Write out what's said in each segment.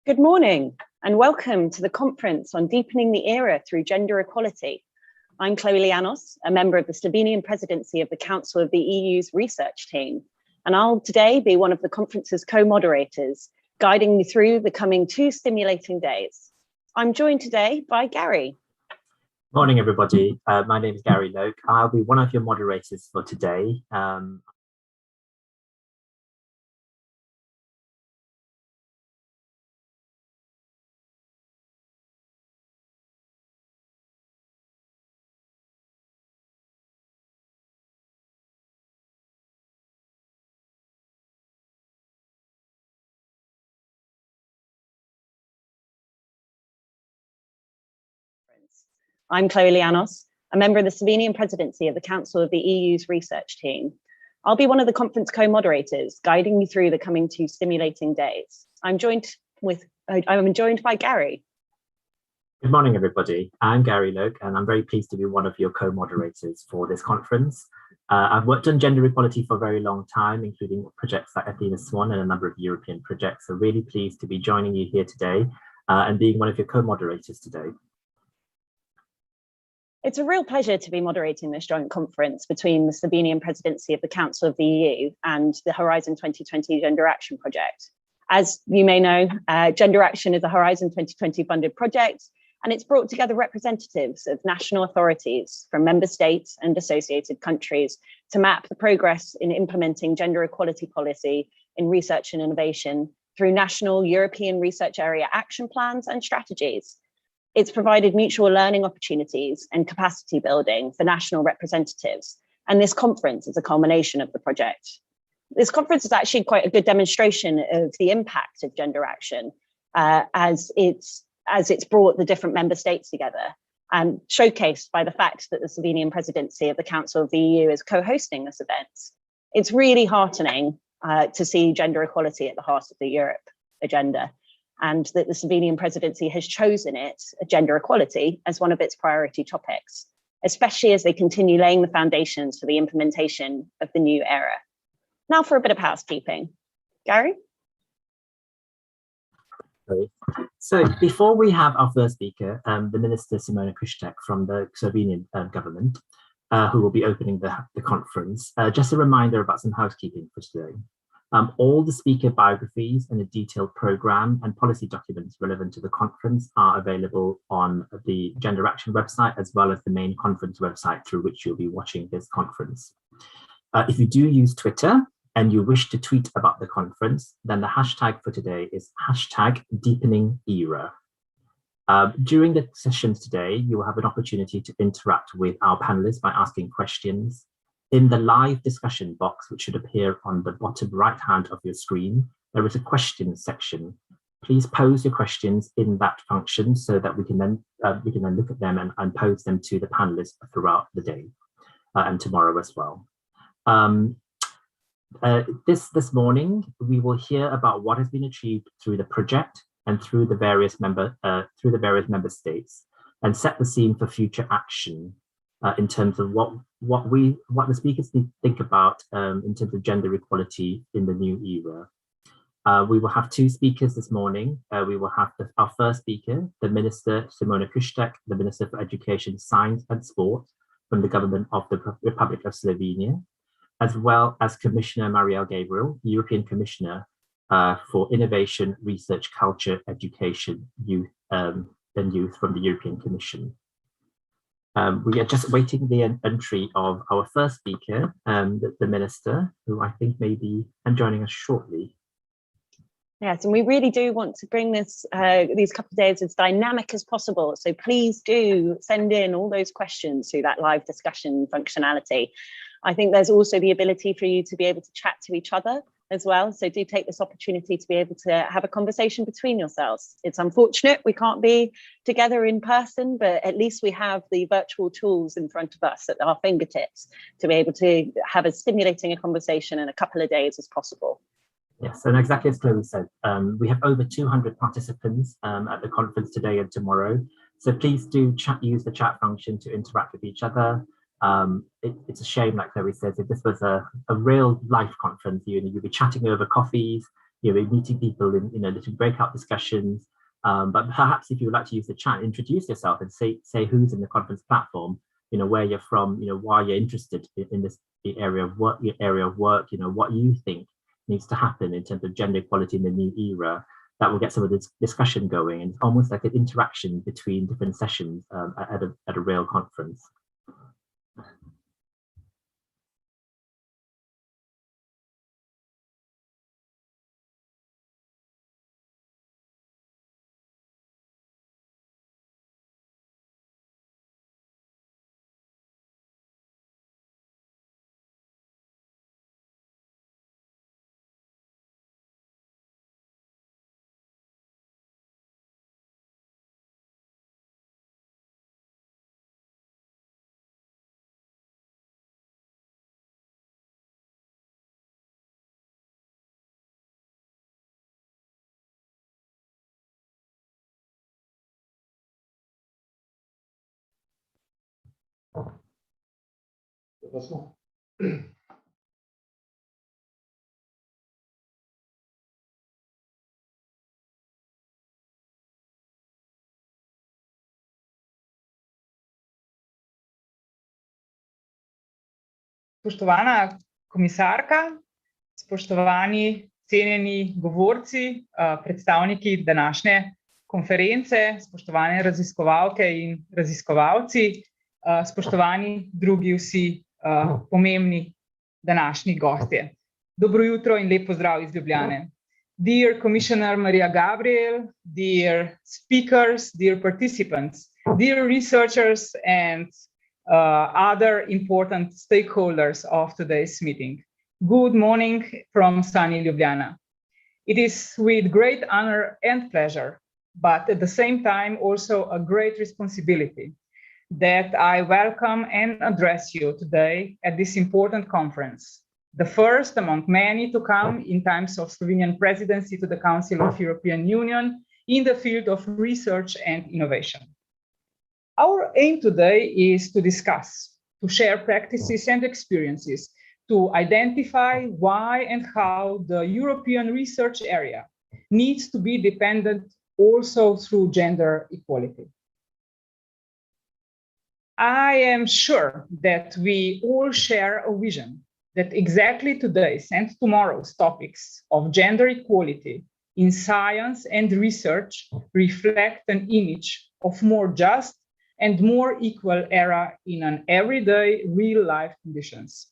Good morning and welcome to the conference on Deepening the Era through Gender Equality. I'm Chloe Lianos, a member of the Slovenian presidency of the Council of the EU's research team, and I'll today be one of the conference's co-moderators, guiding you through the coming 2 stimulating days. I'm joined today by Gary. Morning, everybody. My name is Gary Loke. I'll be one of your moderators for today. I'm Chloe Lianos, a member of the Slovenian presidency of the Council of the EU's research team. I'll be one of the conference co-moderators, guiding you through the coming 2 stimulating days. I'm joined by Gary. Good morning, everybody. I'm Gary Loke, and I'm very pleased to be one of your co-moderators for this conference. I've worked on gender equality for a very long time, including projects like Athena Swan and a number of European projects. So really pleased to be joining you here today and being one of your co-moderators today. It's a real pleasure to be moderating this joint conference between the Slovenian presidency of the Council of the EU and the Horizon 2020 Gender Action Project. As you may know, Gender Action is a Horizon 2020 funded project, and it's brought together representatives of national authorities from member states and associated countries to map the progress in implementing gender equality policy in research and innovation through national European research area action plans and strategies. It's provided mutual learning opportunities and capacity building for national representatives. And this conference is a culmination of the project. This conference is actually quite a good demonstration of the impact of gender action as it's brought the different member states together, and showcased by the fact that the Slovenian presidency of the Council of the EU is co-hosting this event. It's really heartening to see gender equality at the heart of the Europe agenda, and that the Slovenian presidency has chosen gender equality, as one of its priority topics, especially as they continue laying the foundations for the implementation of the new era. Now for a bit of housekeeping. Gary? Great. So before we have our first speaker, the Minister Simona Kuštek from the Slovenian government, who will be opening the conference, just a reminder about some housekeeping for today. All the speaker biographies and a detailed program and policy documents relevant to the conference are available on the Gender Action website, as well as the main conference website through which you'll be watching this conference. If you do use Twitter and you wish to tweet about the conference, then the hashtag for today is #DeepeningEra. During the sessions today, you will have an opportunity to interact with our panelists by asking questions. In the live discussion box, which should appear on the bottom right hand of your screen, there is a questions section. Please pose your questions in that function so that we can then look at them and pose them to the panelists throughout the day and tomorrow as well. This morning, we will hear about what has been achieved through the project and through the various member states, and set the scene for future action in terms of what the speakers need to think about in terms of gender equality in the new era. We will have 2 speakers this morning. We will have our first speaker, the Minister Simona Kuštek, the Minister for Education, Science and Sport from the government of the Republic of Slovenia, as well as Commissioner Marielle Gabriel, European Commissioner for Innovation, Research, Culture, Education, Youth and Youth from the European Commission. We are just waiting the entry of our first speaker, the Minister, who I think may be joining us shortly. Yes, and we really do want to bring these couple of days as dynamic as possible. So please do send in all those questions through that live discussion functionality. I think there's also the ability for you to be able to chat to each other as well. So do take this opportunity to be able to have a conversation between yourselves. It's unfortunate we can't be together in person, but at least we have the virtual tools in front of us at our fingertips to be able to have as stimulating a conversation in a couple of days as possible. Yes, and exactly as Chloe said, we have over 200 participants at the conference today and tomorrow. So please do use the chat function to interact with each other. It's a shame, like Chloe says, if this was a real life conference, you'd be chatting over coffees, meeting people in little breakout discussions. But perhaps if you would like to use the chat, introduce yourself and say who's in the conference platform, where you're from, why you're interested in this area of work, what you think needs to happen in terms of gender equality in the new era. That will get some of this discussion going, and it's almost like an interaction between different sessions at a real conference. Spoštovana komisarka, spoštovani cenjeni govorci, predstavniki današnje konference, spoštovane raziskovalke in raziskovalci, spoštovani drugi vsi pomembni današnji gostje. Dobro jutro in lep pozdrav iz Ljubljane. Dear Commissioner Maria Gabriel, dear speakers, dear participants, dear researchers and other important stakeholders of today's meeting. Good morning from sunny Ljubljana. It is with great honor and pleasure, but at the same time also a great responsibility, that I welcome and address you today at this important conference, the first among many to come in times of Slovenian presidency to the Council of European Union in the field of research and innovation. Our aim today is to discuss, to share practices and experiences, to identify why and how the European research area needs to be dependent also through gender equality. I am sure that we all share a vision that exactly today's and tomorrow's topics of gender equality in science and research reflect an image of more just and more equal era in an everyday real life conditions.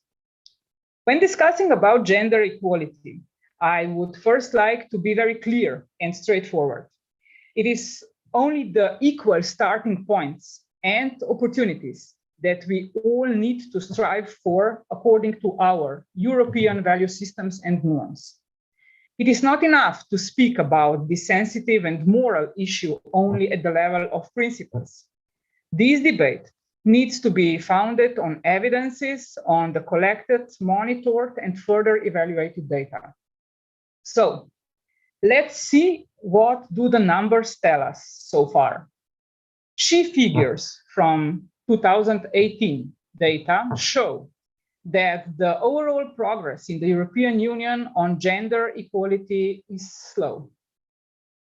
When discussing about gender equality, I would first like to be very clear and straightforward. It is only the equal starting points and opportunities that we all need to strive for according to our European value systems and norms. It is not enough to speak about this sensitive and moral issue only at the level of principles. This debate needs to be founded on evidences, on the collected, monitored, and further evaluated data. So let's see what do the numbers tell us so far. Key figures from 2018 data show that the overall progress in the European Union on gender equality is slow.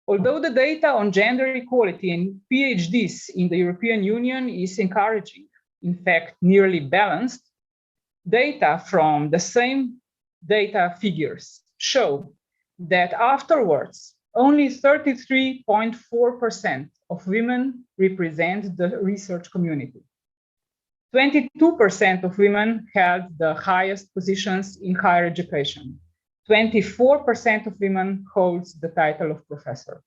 Although the data on gender equality and PhDs in the European Union is encouraging, in fact, nearly balanced, data from the same data figures show that afterwards, only 33.4% of women represent the research community. 22% of women held the highest positions in higher education. 24% of women holds the title of professor.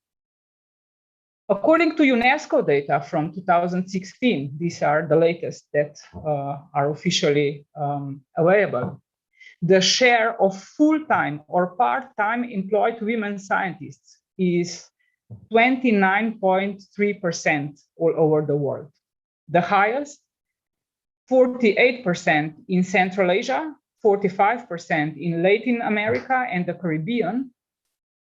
According to UNESCO data from 2016, these are the latest that are officially available, the share of full-time or part-time employed women scientists is 29.3% all over the world. The highest, 48% in Central Asia, 45% in Latin America and the Caribbean,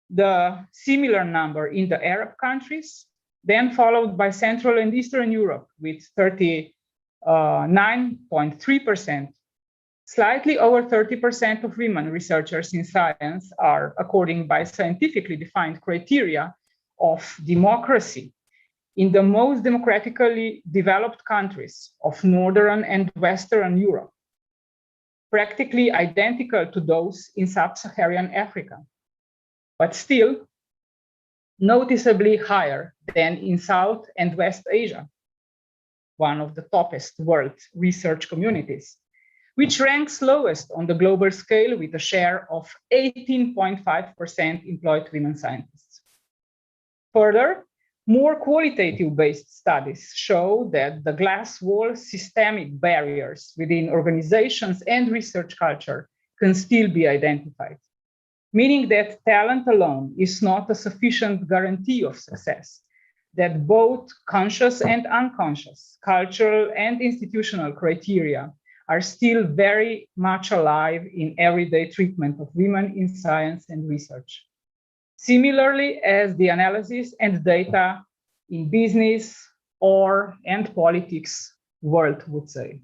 the similar number in the Arab countries, then followed by Central and Eastern Europe with 39.3%, Slightly over 30% of women researchers in science are, according by scientifically defined criteria of democracy, in the most democratically developed countries of Northern and Western Europe, practically identical to those in sub-Saharan Africa, but still noticeably higher than in South and West Asia, one of the toppest world research communities, which ranks lowest on the global scale with a share of 18.5% employed women scientists. Further, more qualitative-based studies show that the glass wall systemic barriers within organizations and research culture can still be identified, meaning that talent alone is not a sufficient guarantee of success, that both conscious and unconscious, cultural and institutional criteria are still very much alive in everyday treatment of women in science and research. Similarly, as the analysis and data in business and politics world would say.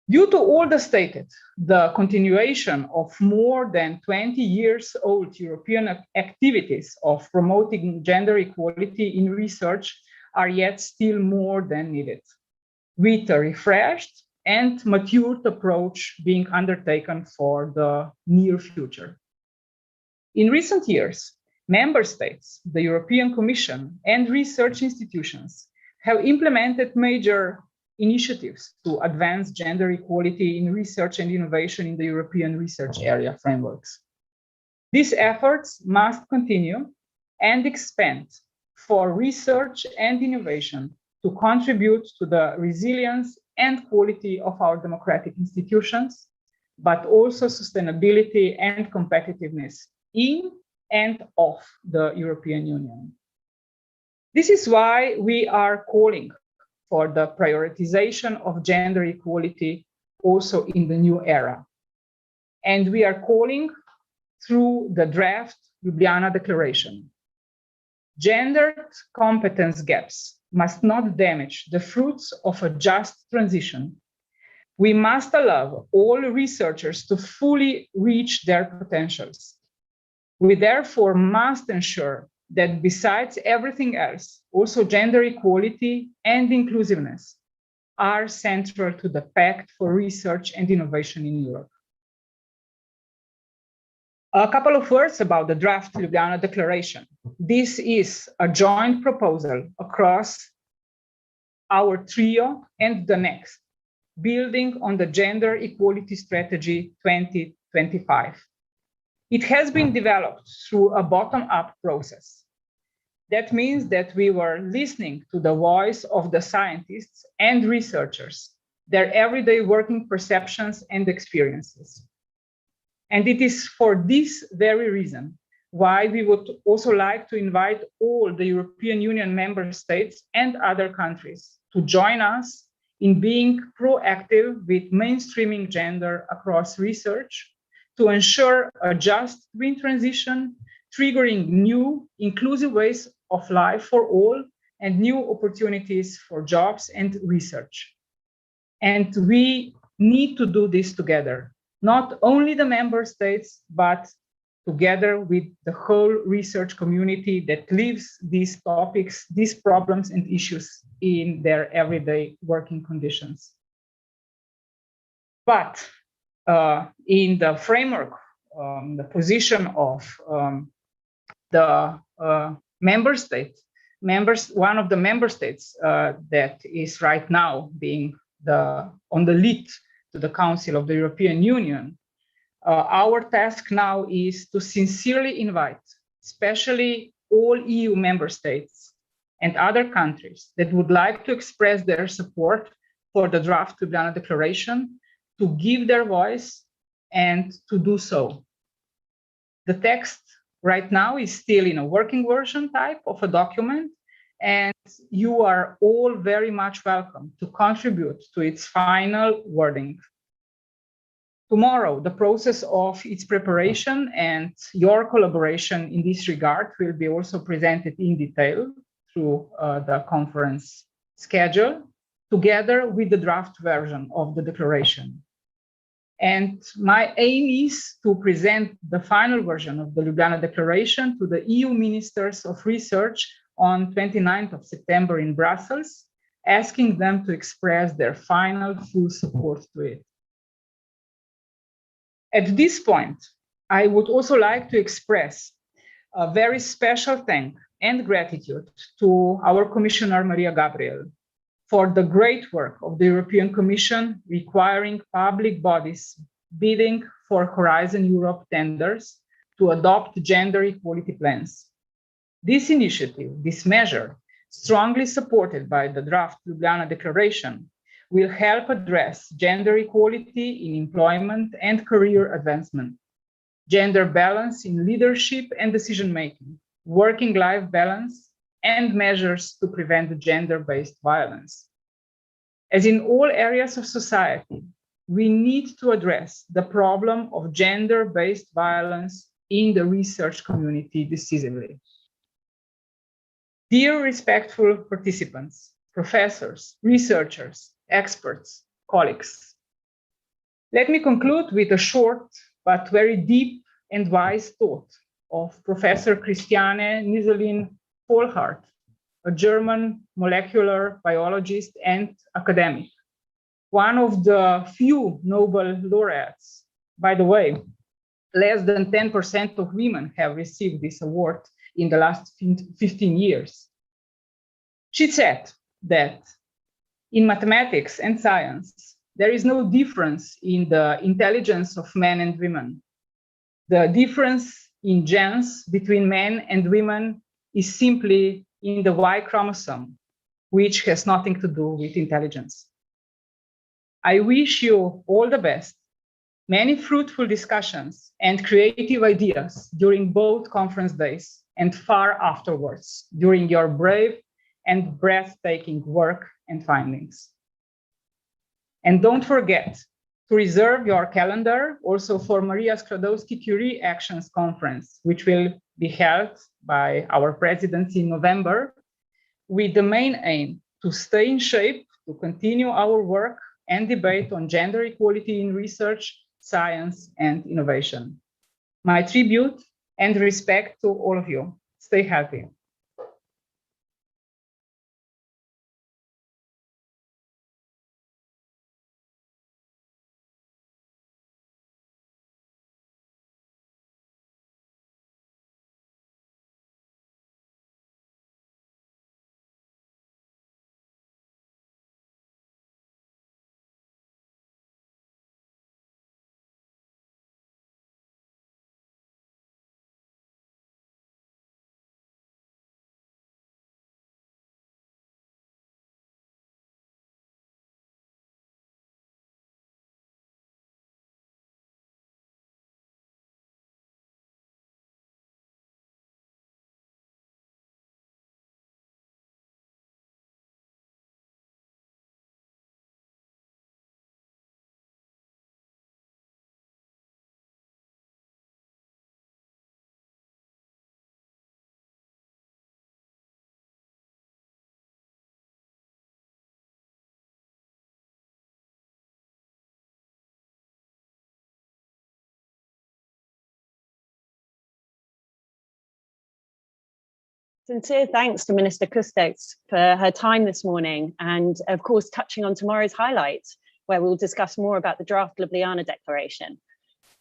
Due to all the stated, the continuation of more than 20 years old European activities of promoting gender equality in research are yet still more than needed, with a refreshed and matured approach being undertaken for the near future. In recent years, member states, the European Commission, and research institutions have implemented major initiatives to advance gender equality in research and innovation in the European research area frameworks. These efforts must continue and expand for research and innovation to contribute to the resilience and quality of our democratic institutions, but also sustainability and competitiveness in and of the European Union. This is why we are calling for the prioritization of gender equality also in the new era. And we are calling through the draft Ljubljana Declaration. Gendered competence gaps must not damage the fruits of a just transition. We must allow all researchers to fully reach their potentials. We therefore must ensure that besides everything else, also gender equality and inclusiveness are central to the Pact for Research and Innovation in Europe. A couple of words about the draft Ljubljana Declaration. This is a joint proposal across our trio and the next, building on the Gender Equality Strategy 2025. It has been developed through a bottom-up process. That means that we were listening to the voice of the scientists and researchers, their everyday working perceptions and experiences. And it is for this very reason why we would also like to invite all the European Union member states and other countries to join us in being proactive with mainstreaming gender across research to ensure a just green transition, triggering new inclusive ways of life for all and new opportunities for jobs and research. And we need to do this together, not only the member states, but together with the whole research community that lives these topics, these problems and issues in their everyday working conditions. But in the framework, the position of the member states, one of the member states that is right now being on the lead to the Council of the European Union, our task now is to sincerely invite, especially all EU member states and other countries that would like to express their support for the draft Ljubljana Declaration, to give their voice and to do so. The text right now is still in a working version type of a document, and you are all very much welcome to contribute to its final wording. Tomorrow, the process of its preparation and your collaboration in this regard will be also presented in detail through the conference schedule, together with the draft version of the declaration. And my aim is to present the final version of the Ljubljana Declaration to the EU Ministers of Research on 29th of September in Brussels, asking them to express their final full support to it. At this point, I would also like to express a very special thanks and gratitude to our Commissioner Maria Gabriel for the great work of the European Commission requiring public bodies bidding for Horizon Europe tenders to adopt gender equality plans. This initiative, this measure, strongly supported by the draft Ljubljana Declaration, will help address gender equality in employment and career advancement, gender balance in leadership and decision-making, working life balance, and measures to prevent gender-based violence. As in all areas of society, we need to address the problem of gender-based violence in the research community decisively. Dear respectful participants, professors, researchers, experts, colleagues, let me conclude with a short but very deep and wise thought of Professor Christiane Niselin-Vollhardt, a German molecular biologist and academic, one of the few Nobel laureates. By the way, less than 10% of women have received this award in the last 15 years. She said that in mathematics and science, there is no difference in the intelligence of men and women. The difference in genes between men and women is simply in the Y chromosome, which has nothing to do with intelligence. I wish you all the best, many fruitful discussions and creative ideas during both conference days and far afterwards during your brave and breathtaking work and findings. And don't forget to reserve your calendar also for Maria Skłodowska-Curie Actions Conference, which will be held by our presidency in November, with the main aim to stay in shape, to continue our work and debate on gender equality in research, science, and innovation. My tribute and respect to all of you. Stay healthy. Sincere thanks to Minister Kustec for her time this morning and, of course, touching on tomorrow's highlights, where we'll discuss more about the draft Ljubljana Declaration.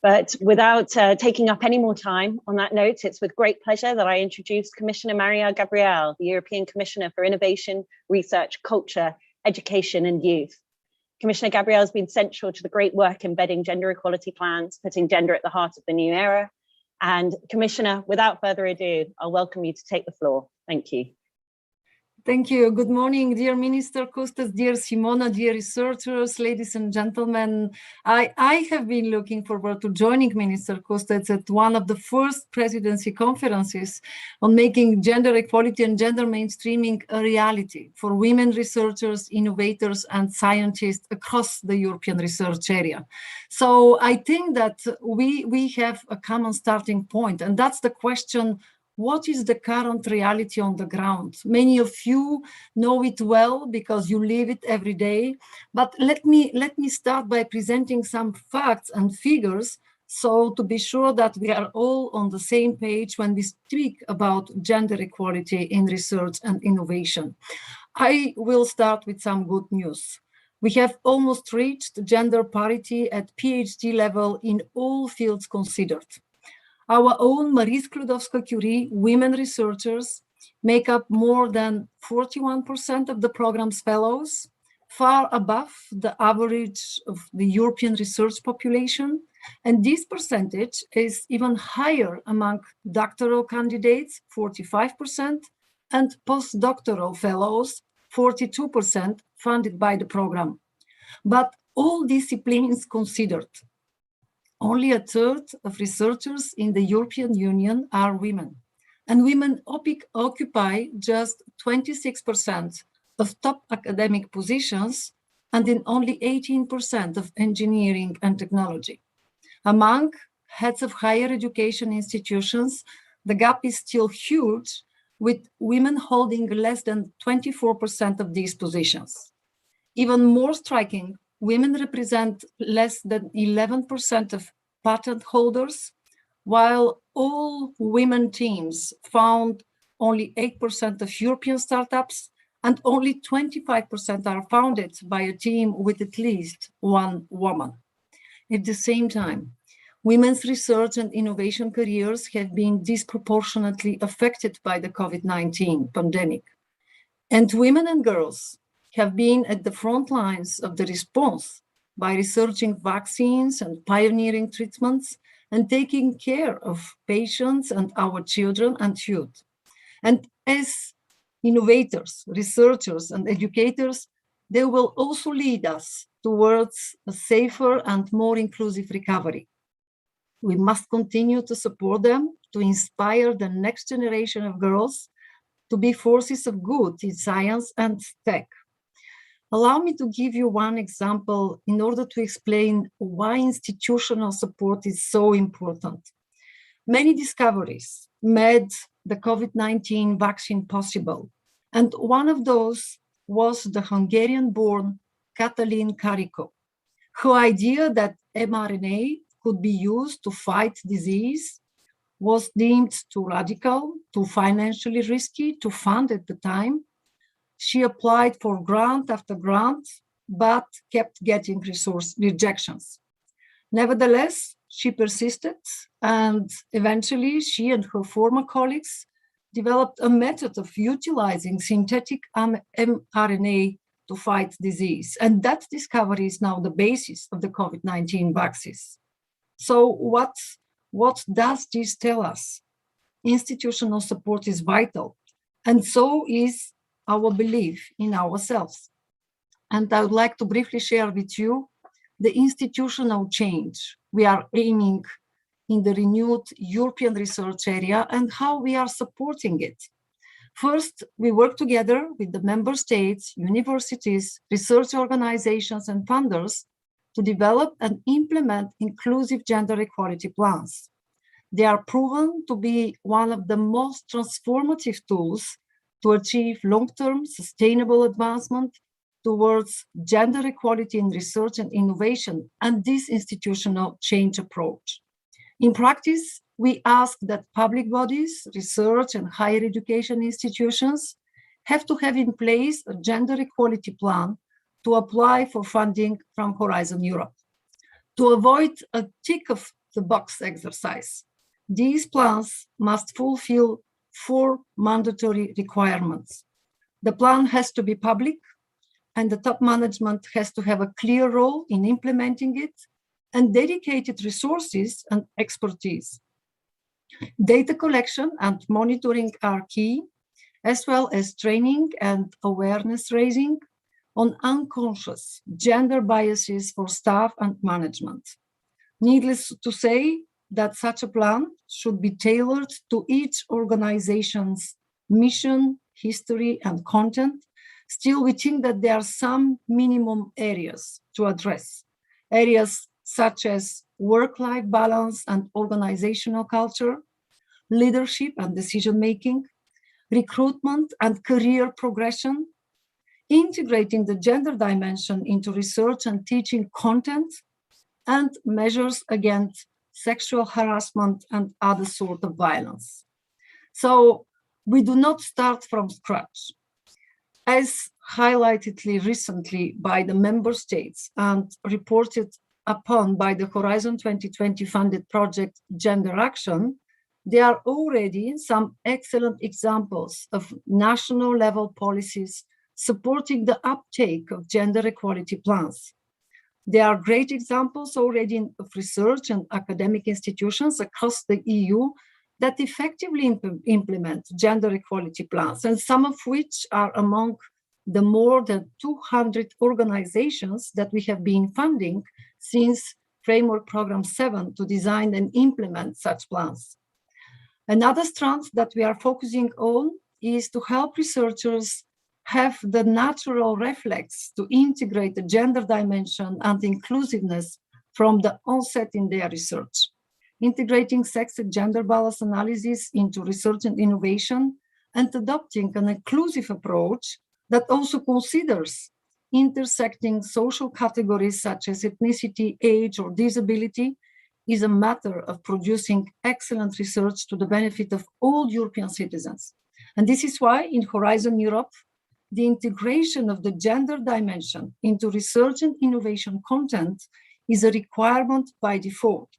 But without taking up any more time on that note, it's with great pleasure that I introduce Commissioner Maria Gabriel, the European Commissioner for Innovation, Research, Culture, Education and Youth. Commissioner Gabriel has been central to the great work embedding gender equality plans, putting gender at the heart of the new era. And Commissioner, without further ado, I'll welcome you to take the floor. Thank you. Thank you. Good morning, dear Minister Kustec, dear Simona, dear researchers, ladies and gentlemen. I have been looking forward to joining Minister Kustec at one of the first presidency conferences on making gender equality and gender mainstreaming a reality for women researchers, innovators, and scientists across the European research area. So I think that we have a common starting point, and that's the question, what is the current reality on the ground. Many of you know it well because you live it every day, but let me start by presenting some facts and figures, so to be sure that we are all on the same page when we speak about gender equality in research and innovation. I will start with some good news. We have almost reached gender parity at PhD level in all fields considered. Our own Marie Skłodowska-Curie women researchers make up more than 41% of the program's fellows, far above the average of the European research population. And this percentage is even higher among doctoral candidates, 45%, and postdoctoral fellows, 42%, funded by the program. But all disciplines considered, only a third of researchers in the European Union are women. And women occupy just 26% of top academic positions and in only 18% of engineering and technology. Among heads of higher education institutions, the gap is still huge, with women holding less than 24% of these positions. Even more striking, women represent less than 11% of patent holders, while all women teams found only 8% of European startups, and only 25% are founded by a team with at least one woman. At the same time, women's research and innovation careers have been disproportionately affected by the COVID-19 pandemic. And women and girls have been at the front lines of the response by researching vaccines and pioneering treatments and taking care of patients and our children and youth. And as innovators, researchers, and educators, they will also lead us towards a safer and more inclusive recovery. We must continue to support them, to inspire the next generation of girls to be forces of good in science and tech. Allow me to give you one example in order to explain why institutional support is so important. Many discoveries made the COVID-19 vaccine possible, and one of those was the Hungarian-born Katalin Karikó, whose idea that mRNA could be used to fight disease was deemed too radical, too financially risky to fund at the time. She applied for grant after grant, but kept getting resource rejections. Nevertheless, she persisted, and eventually she and her former colleagues developed a method of utilizing synthetic mRNA to fight disease. And that discovery is now the basis of the COVID-19 vaccines. So what does this tell us? Institutional support is vital, and so is our belief in ourselves. And I would like to briefly share with you the institutional change we are aiming in the renewed European research area and how we are supporting it. First, we work together with the member states, universities, research organizations, and funders to develop and implement inclusive gender equality plans. They are proven to be one of the most transformative tools to achieve long-term sustainable advancement towards gender equality in research and innovation and this institutional change approach. In practice, we ask that public bodies, research and higher education institutions have to have in place a gender equality plan to apply for funding from Horizon Europe. To avoid a tick-of-the-box exercise, these plans must fulfill 4 mandatory requirements. The plan has to be public, and the top management has to have a clear role in implementing it, and dedicated resources and expertise. Data collection and monitoring are key, as well as training and awareness raising on unconscious gender biases for staff and management. Needless to say that such a plan should be tailored to each organization's mission, history, and content. Still, we think that there are some minimum areas to address. Areas such as work-life balance and organizational culture, leadership and decision-making, recruitment and career progression, integrating the gender dimension into research and teaching content, and measures against sexual harassment and other sort of violence. So we do not start from scratch. As highlighted recently by the member states and reported upon by the Horizon 2020 funded project Gender Action, there are already some excellent examples of national level policies supporting the uptake of gender equality plans. There are great examples already of research and academic institutions across the EU that effectively implement gender equality plans, and some of which are among the more than 200 organizations that we have been funding since Framework Program 7 to design and implement such plans. Another strand that we are focusing on is to help researchers have the natural reflex to integrate the gender dimension and inclusiveness from the onset in their research. Integrating sex and gender balance analysis into research and innovation, and adopting an inclusive approach that also considers intersecting social categories such as ethnicity, age, or disability is a matter of producing excellent research to the benefit of all European citizens. And this is why in Horizon Europe, the integration of the gender dimension into research and innovation content is a requirement by default.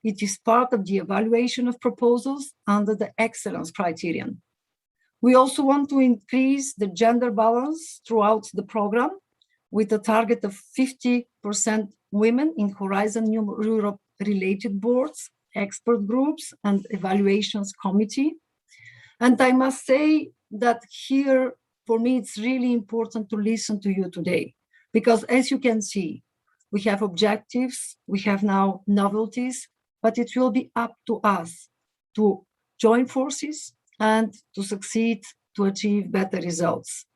It is part of the evaluation of proposals under the excellence criterion. We also want to increase the gender balance throughout the program with a target of 50% women in Horizon Europe related boards, expert groups, and evaluations committee. And I must say that here, for me, it's really important to listen to you today, because as you can see, we have objectives, we have now novelties, but it will be up to us to join forces and to succeed to achieve better results.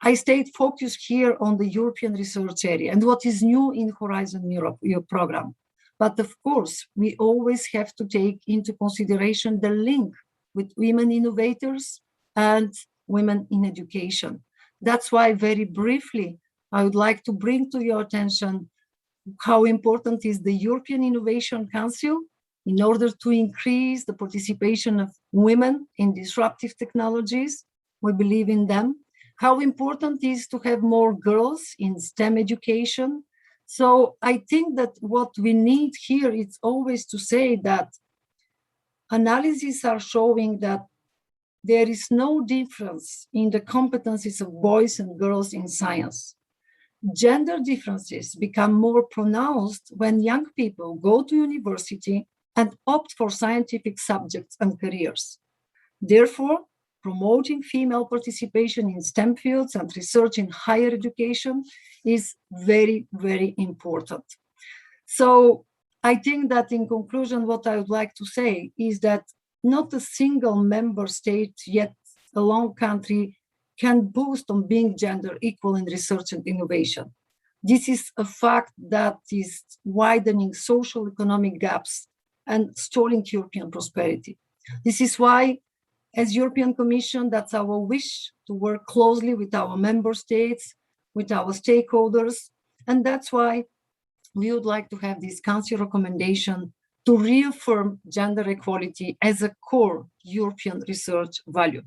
I stayed focused here on the European research area and what is new in Horizon Europe program. But of course, we always have to take into consideration the link with women innovators and women in education. That's why very briefly, I would like to bring to your attention how important is the European Innovation Council in order to increase the participation of women in disruptive technologies. We believe in them. How important is to have more girls in STEM education. So I think that what we need here is always to say that analyses are showing that there is no difference in the competencies of boys and girls in science. Gender differences become more pronounced when young people go to university and opt for scientific subjects and careers. Therefore, promoting female participation in STEM fields and research in higher education is very, very important. So I think that in conclusion, what I would like to say is that not a single member state, yet alone country, can boast on being gender equal in research and innovation. This is a fact that is widening social economic gaps and stalling European prosperity. This is why, as European Commission, that's our wish to work closely with our member states, with our stakeholders, and that's why we would like to have this Council recommendation to reaffirm gender equality as a core European research value.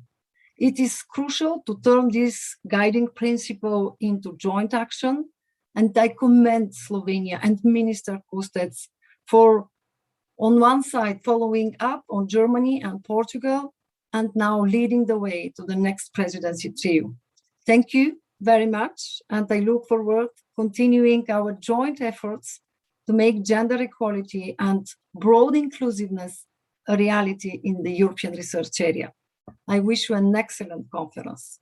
It is crucial to turn this guiding principle into joint action, and I commend Slovenia and Minister Kustec for, on one side, following up on Germany and Portugal, and now leading the way to the next presidency trio. Thank you very much, and I look forward to continuing our joint efforts to make gender equality and broad inclusiveness a reality in the European research area. I wish you an excellent conference.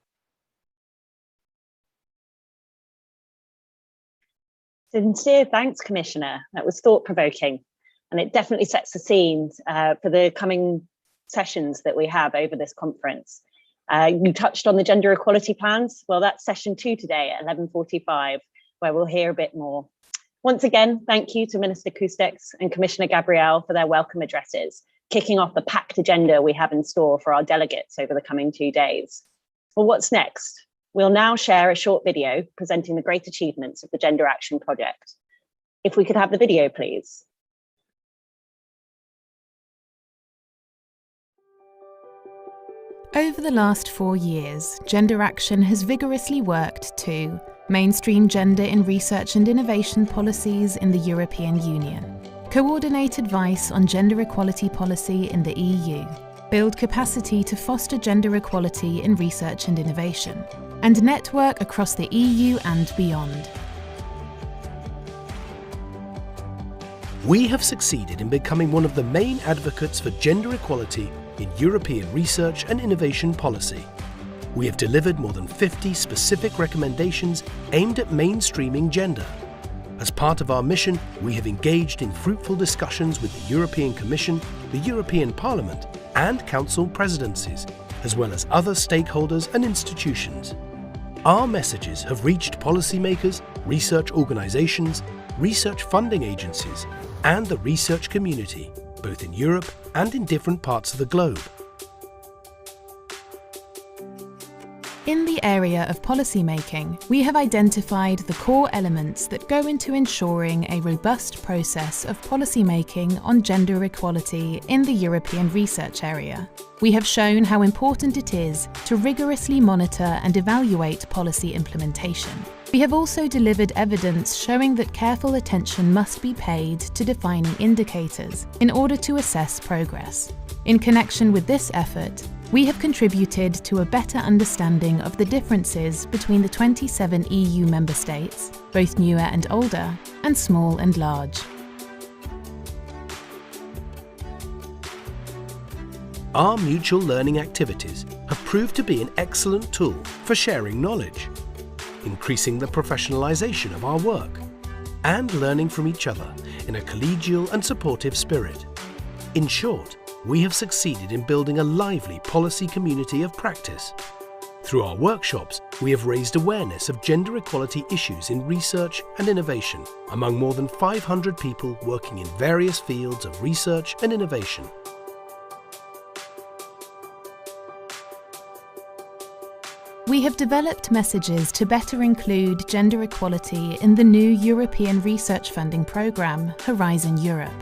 Sincere thanks, Commissioner. That was thought-provoking, and it definitely sets the scene for the coming sessions that we have over this conference. You touched on the gender equality plans. Well, that's session 2 today at 11:45, where we'll hear a bit more. Once again, thank you to Minister Kustec and Commissioner Gabriel for their welcome addresses. kicking off the packed agenda we have in store for our delegates over the coming 2 days. Well, what's next? We'll now share a short video presenting the great achievements of the Gender Action Project. If we could have the video, please. Over the last 4 years, Gender Action has vigorously worked to mainstream gender in research and innovation policies in the European Union, coordinate advice on gender equality policy in the EU, build capacity to foster gender equality in research and innovation, and network across the EU and beyond. We have succeeded in becoming one of the main advocates for gender equality in European research and innovation policy. We have delivered more than 50 specific recommendations aimed at mainstreaming gender. As part of our mission, we have engaged in fruitful discussions with the European Commission, the European Parliament, and Council presidencies, as well as other stakeholders and institutions. Our messages have reached policymakers, research organisations, research funding agencies, and the research community, both in Europe and in different parts of the globe. In the area of policymaking, we have identified the core elements that go into ensuring a robust process of policymaking on gender equality in the European research area. We have shown how important it is to rigorously monitor and evaluate policy implementation. We have also delivered evidence showing that careful attention must be paid to defining indicators in order to assess progress. In connection with this effort, we have contributed to a better understanding of the differences between the 27 EU member states, both newer and older, and small and large. Our mutual learning activities have proved to be an excellent tool for sharing knowledge, increasing the professionalisation of our work, and learning from each other in a collegial and supportive spirit. In short, we have succeeded in building a lively policy community of practice. Through our workshops, we have raised awareness of gender equality issues in research and innovation among more than 500 people working in various fields of research and innovation. We have developed messages to better include gender equality in the new European research funding programme, Horizon Europe.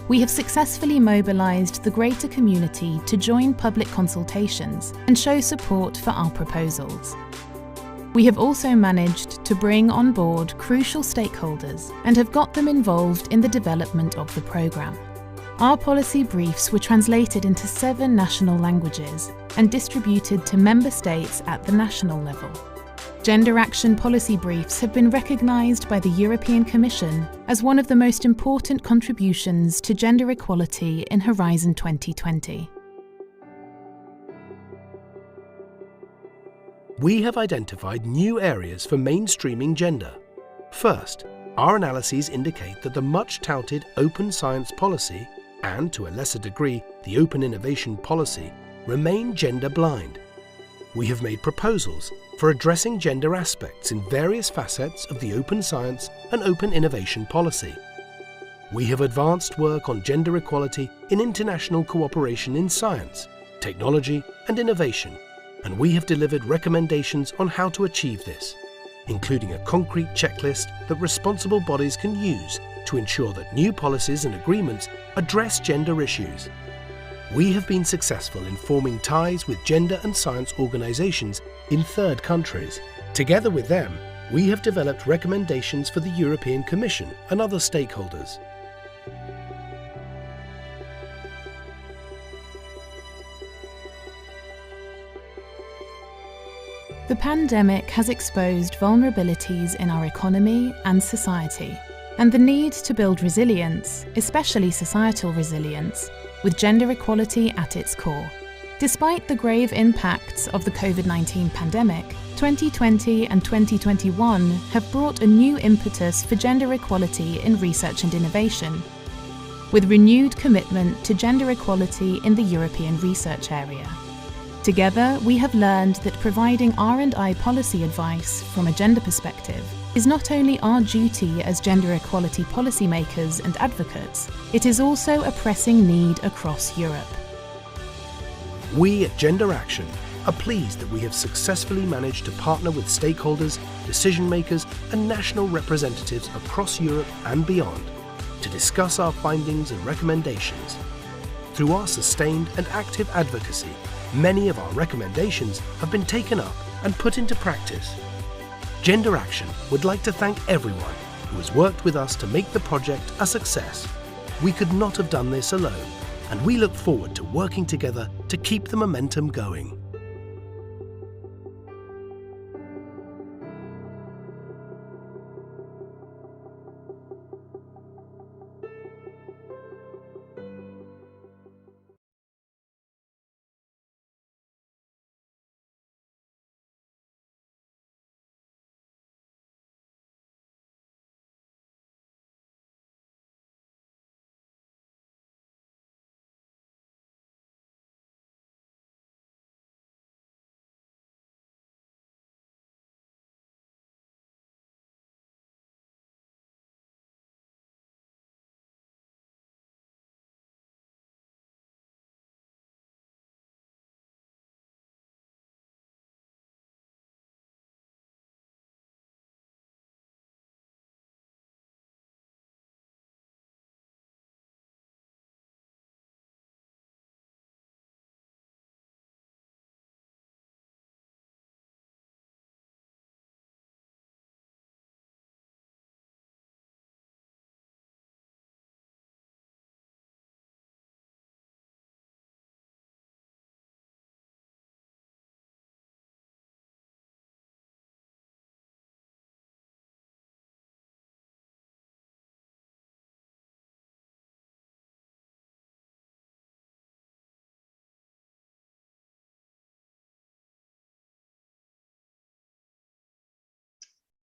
We have successfully mobilised the greater community to join public consultations and show support for our proposals. We have also managed to bring on board crucial stakeholders and have got them involved in the development of the programme. Our policy briefs were translated into 7 national languages and distributed to member states at the national level. Gender Action policy briefs have been recognised by the European Commission as one of the most important contributions to gender equality in Horizon 2020. We have identified new areas for mainstreaming gender. First, our analyses indicate that the much-touted open science policy and, to a lesser degree, the open innovation policy remain gender-blind. We have made proposals for addressing gender aspects in various facets of the open science and open innovation policy. We have advanced work on gender equality in international cooperation in science, technology and innovation, and we have delivered recommendations on how to achieve this, including a concrete checklist that responsible bodies can use to ensure that new policies and agreements address gender issues. We have been successful in forming ties with gender and science organisations in third countries. Together with them, we have developed recommendations for the European Commission and other stakeholders. The pandemic has exposed vulnerabilities in our economy and society, and the need to build resilience, especially societal resilience, with gender equality at its core. Despite the grave impacts of the COVID-19 pandemic, 2020 and 2021 have brought a new impetus for gender equality in research and innovation, with renewed commitment to gender equality in the European research area. Together, we have learned that providing R&I policy advice from a gender perspective is not only our duty as gender equality policymakers and advocates, it is also a pressing need across Europe. We at Gender Action are pleased that we have successfully managed to partner with stakeholders, decision makers and national representatives across Europe and beyond to discuss our findings and recommendations. Through our sustained and active advocacy, many of our recommendations have been taken up and put into practice. Gender Action would like to thank everyone who has worked with us to make the project a success. We could not have done this alone, and we look forward to working together to keep the momentum going.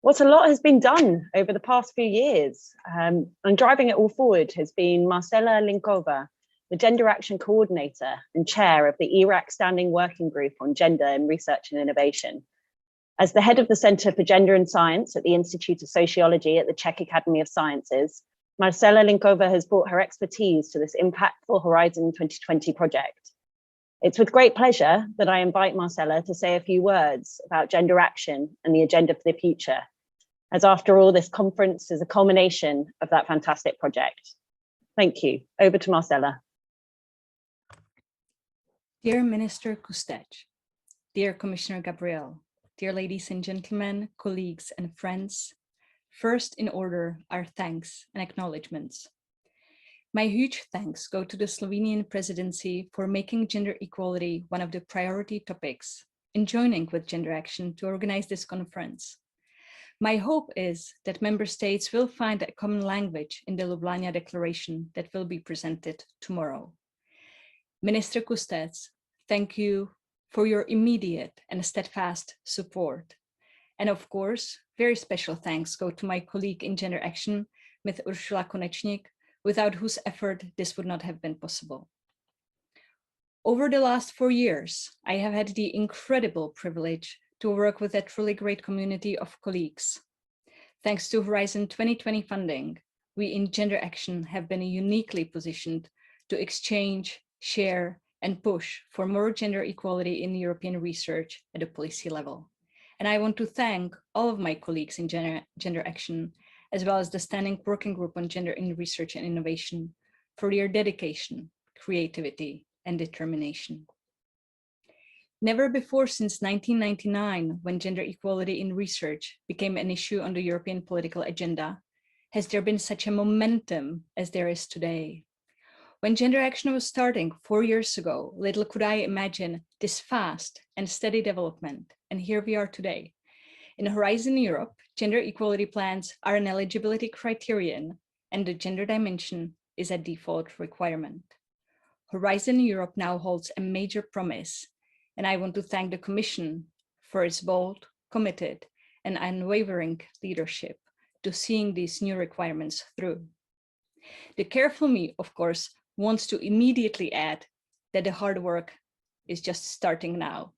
What a lot has been done over the past few years. And driving it all forward has been Marcela Linkova, the Gender Action Coordinator and Chair of the Iraq Standing Working Group on Gender in Research and Innovation. As the head of the Center for Gender and Science at the Institute of Sociology at the Czech Academy of Sciences, Marcela Linkova has brought her expertise to this impactful Horizon 2020 project. It's with great pleasure that I invite Marcela to say a few words about gender action and the agenda for the future, as after all, this conference is a culmination of that fantastic project. Thank you. Over to Marcela. Dear Minister Kustec, dear Commissioner Gabriel, dear ladies and gentlemen, colleagues and friends, first in order, our thanks and acknowledgements. My huge thanks go to the Slovenian presidency for making gender equality one of the priority topics and joining with Gender Action to organize this conference. My hope is that member states will find a common language in the Ljubljana Declaration that will be presented tomorrow. Minister Kustec, thank you for your immediate and steadfast support. And of course, very special thanks go to my colleague in Gender Action, Ms. Ursula Konečník, without whose effort this would not have been possible. Over the last 4 years, I have had the incredible privilege to work with a truly great community of colleagues. Thanks to Horizon 2020 funding, we in Gender Action have been uniquely positioned to exchange, share, and push for more gender equality in European research at a policy level. And I want to thank all of my colleagues in Gender Action, as well as the Standing Working Group on Gender in Research and Innovation, for their dedication, creativity, and determination. Never before since 1999, when gender equality in research became an issue on the European political agenda, has there been such a momentum as there is today. When Gender Action was starting 4 years ago, little could I imagine this fast and steady development, and here we are today. In Horizon Europe, gender equality plans are an eligibility criterion, and the gender dimension is a default requirement. Horizon Europe now holds a major promise, and I want to thank the Commission for its bold, committed, and unwavering leadership to seeing these new requirements through. The careful me, of course, wants to immediately add that the hard work is just starting now.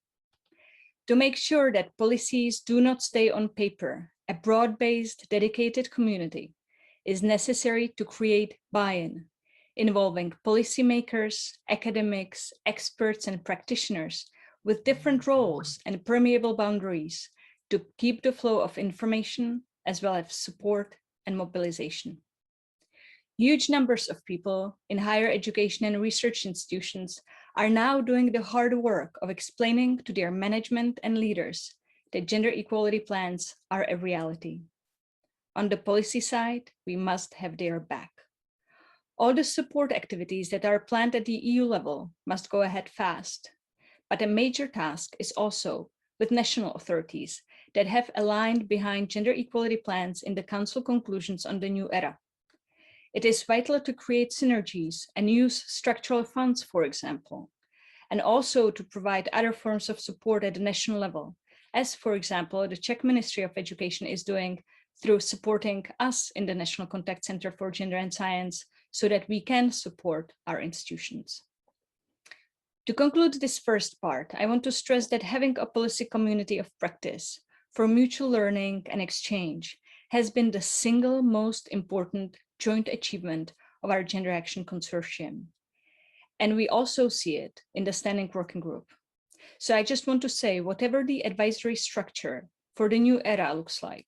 To make sure that policies do not stay on paper, a broad-based, dedicated community is necessary to create buy-in, involving policymakers, academics, experts, and practitioners with different roles and permeable boundaries to keep the flow of information as well as support and mobilization. Huge numbers of people in higher education and research institutions are now doing the hard work of explaining to their management and leaders that gender equality plans are a reality. On the policy side, we must have their back. All the support activities that are planned at the EU level must go ahead fast. But a major task is also with national authorities that have aligned behind gender equality plans in the Council conclusions on the new era. It is vital to create synergies and use structural funds, for example, and also to provide other forms of support at the national level, as, for example, the Czech Ministry of Education is doing through supporting us in the National Contact Center for Gender and Science so that we can support our institutions. To conclude this first part, I want to stress that having a policy community of practice for mutual learning and exchange has been the single most important joint achievement of our Gender Action Consortium. And we also see it in the Standing Working Group. So I just want to say, whatever the advisory structure for the new era looks like,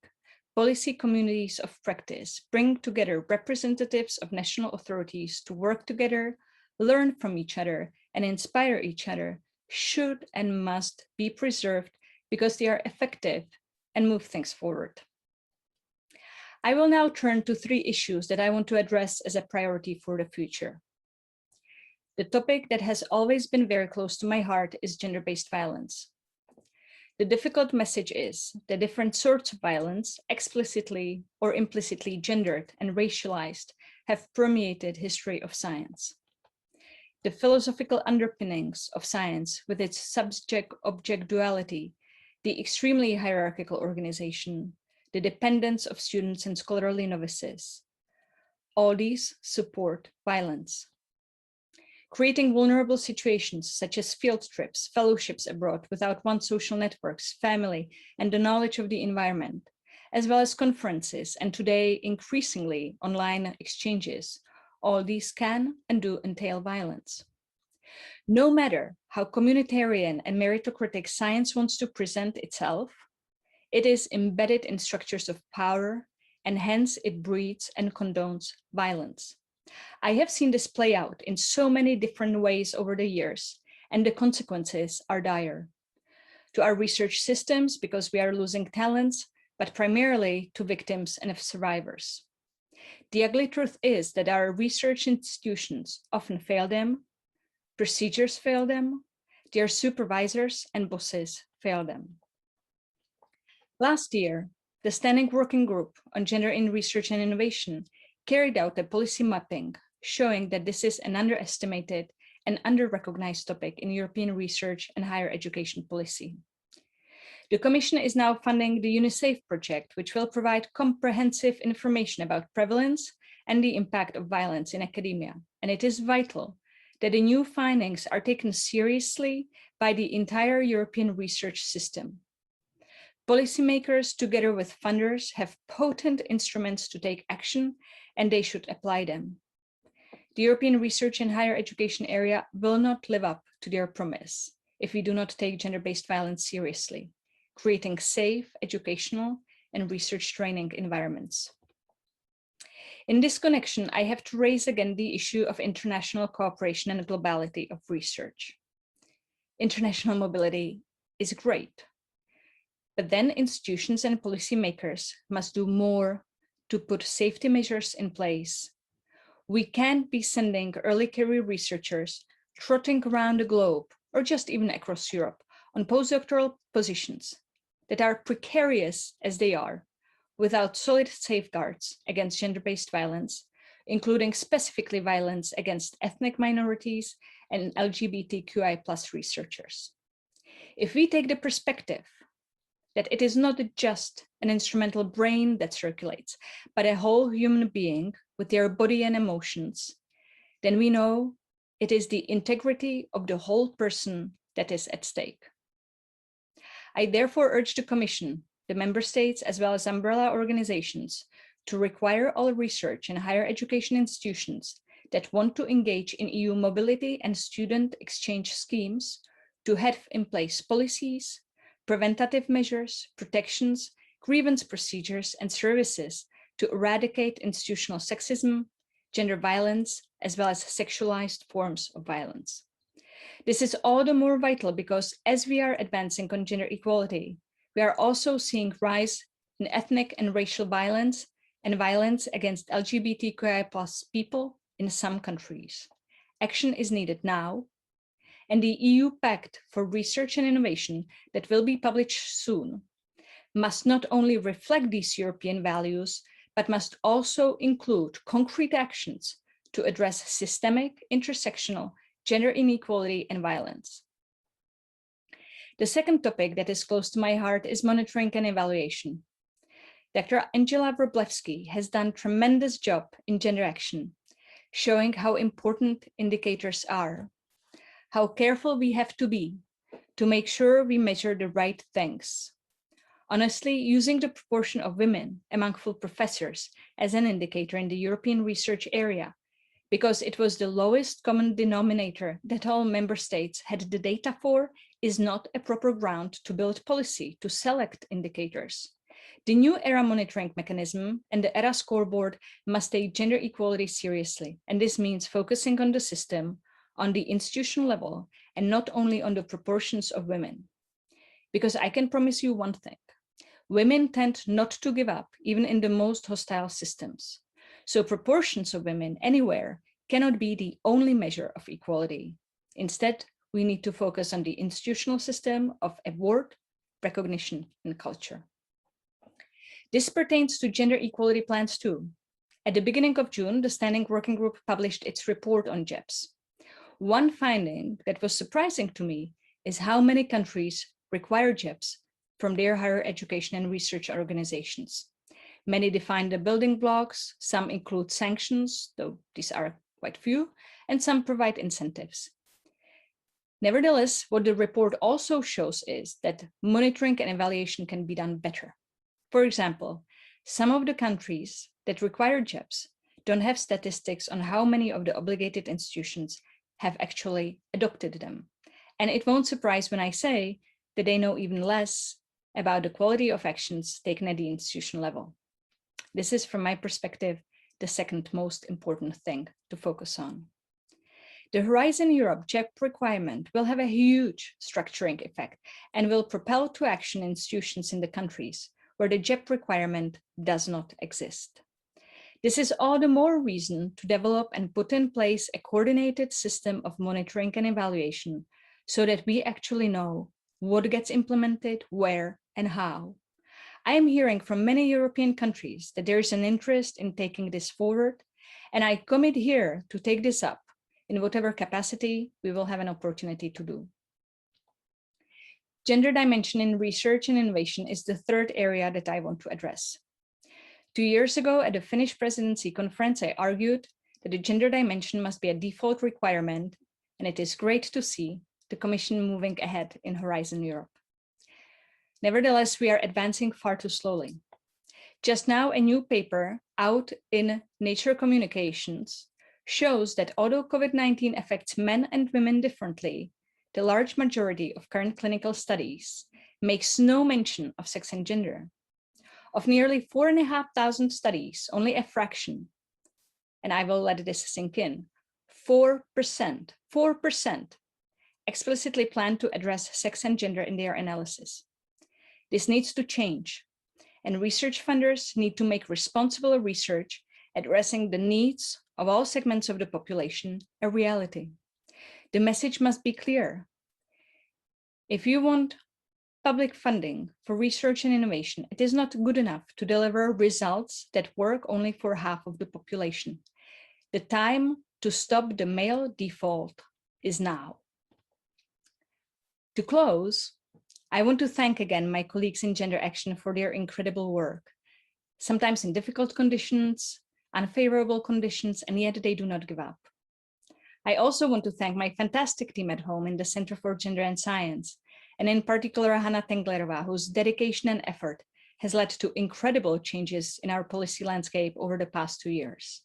policy communities of practice bring together representatives of national authorities to work together, learn from each other, and inspire each other should and must be preserved because they are effective and move things forward. I will now turn to 3 issues that I want to address as a priority for the future. The topic that has always been very close to my heart is gender-based violence. The difficult message is that different sorts of violence, explicitly or implicitly gendered and racialized, have permeated history of science. The philosophical underpinnings of science with its subject-object duality, the extremely hierarchical organization, the dependence of students and scholarly novices, all these support violence. Creating vulnerable situations such as field trips, fellowships abroad without one's social networks, family, and the knowledge of the environment, as well as conferences and today increasingly online exchanges, all these can and do entail violence. No matter how communitarian and meritocratic science wants to present itself, it is embedded in structures of power, and hence it breeds and condones violence. I have seen this play out in so many different ways over the years, and the consequences are dire. To our research systems, because we are losing talents, but primarily to victims and survivors. The ugly truth is that our research institutions often fail them, procedures fail them, their supervisors and bosses fail them. Last year, the Standing Working Group on Gender in Research and Innovation carried out a policy mapping showing that this is an underestimated and under-recognized topic in European research and higher education policy. The Commission is now funding the UNICEF project, which will provide comprehensive information about prevalence and the impact of violence in academia. And it is vital that the new findings are taken seriously by the entire European research system. Policymakers, together with funders, have potent instruments to take action, and they should apply them. The European research and higher education area will not live up to their promise if we do not take gender-based violence seriously, creating safe educational and research training environments. In this connection, I have to raise again the issue of international cooperation and globality of research. International mobility is great. But then institutions and policymakers must do more to put safety measures in place. We can't be sending early career researchers trotting around the globe or just even across Europe on postdoctoral positions that are precarious as they are, without solid safeguards against gender-based violence, including specifically violence against ethnic minorities and LGBTQI+ researchers. If we take the perspective that it is not just an instrumental brain that circulates, but a whole human being with their body and emotions, then we know it is the integrity of the whole person that is at stake. I therefore urge the Commission, the Member States, as well as umbrella organizations, to require all research and higher education institutions that want to engage in EU mobility and student exchange schemes to have in place policies, preventative measures, protections, grievance procedures, and services to eradicate institutional sexism, gender violence, as well as sexualized forms of violence. This is all the more vital because as we are advancing on gender equality, we are also seeing rise in ethnic and racial violence and violence against LGBTQI+ people in some countries. Action is needed now, and the EU Pact for Research and Innovation that will be published soon must not only reflect these European values, but must also include concrete actions to address systemic, intersectional, gender inequality and violence. The second topic that is close to my heart is monitoring and evaluation. Dr. Angela Wroblewski has done a tremendous job in gender action, showing how important indicators are, how careful we have to be to make sure we measure the right things. Honestly, using the proportion of women among full professors as an indicator in the European research area, because it was the lowest common denominator that all member states had the data for, is not a proper ground to build policy to select indicators. The new ERA monitoring mechanism and the ERA scoreboard must take gender equality seriously, and this means focusing on the system, on the institutional level, and not only on the proportions of women. Because I can promise you one thing, women tend not to give up, even in the most hostile systems. So proportions of women anywhere cannot be the only measure of equality. Instead, we need to focus on the institutional system of award, recognition, and culture. This pertains to gender equality plans too. At the beginning of June, the Standing Working Group published its report on JEBs. One finding that was surprising to me is how many countries require JEBs from their higher education and research organizations. Many define the building blocks, some include sanctions, though these are quite few, and some provide incentives. Nevertheless, what the report also shows is that monitoring and evaluation can be done better. For example, some of the countries that require JEBs don't have statistics on how many of the obligated institutions have actually adopted them. And it won't surprise when I say that they know even less about the quality of actions taken at the institutional level. This is, from my perspective, the second most important thing to focus on. The Horizon Europe JEB requirement will have a huge structuring effect and will propel to action institutions in the countries where the JEB requirement does not exist. This is all the more reason to develop and put in place a coordinated system of monitoring and evaluation so that we actually know what gets implemented, where, and how. I am hearing from many European countries that there is an interest in taking this forward, and I commit here to take this up in whatever capacity we will have an opportunity to do. Gender dimension in research and innovation is the third area that I want to address. 2 years ago at the Finnish presidency conference, I argued that the gender dimension must be a default requirement, and it is great to see the Commission moving ahead in Horizon Europe. Nevertheless, we are advancing far too slowly. Just now, a new paper out in Nature Communications shows that although COVID-19 affects men and women differently, the large majority of current clinical studies makes no mention of sex and gender. Of nearly 4,500 studies, only a fraction, and I will let this sink in, 4% explicitly plan to address sex and gender in their analysis. This needs to change, and research funders need to make responsible research addressing the needs of all segments of the population a reality. The message must be clear. If you want public funding for research and innovation, it is not good enough to deliver results that work only for half of the population. The time to stop the male default is now. To close, I want to thank again my colleagues in Gender Action for their incredible work, sometimes in difficult conditions, unfavorable conditions, and yet they do not give up. I also want to thank my fantastic team at home in the Center for Gender and Science, and in particular Hanna Tenglerova, whose dedication and effort has led to incredible changes in our policy landscape over the past 2 years.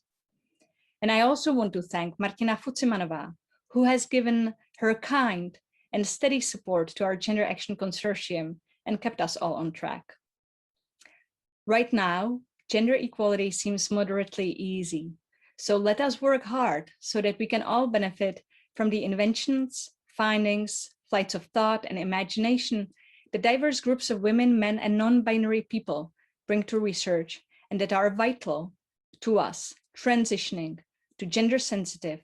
And I also want to thank Martina Fucimanova, who has given her kind and steady support to our Gender Action Consortium and kept us all on track. Right now, gender equality seems moderately easy. So let us work hard so that we can all benefit from the inventions, findings, flights of thought, and imagination that diverse groups of women, men, and non-binary people bring to research and that are vital to us transitioning to gender-sensitive,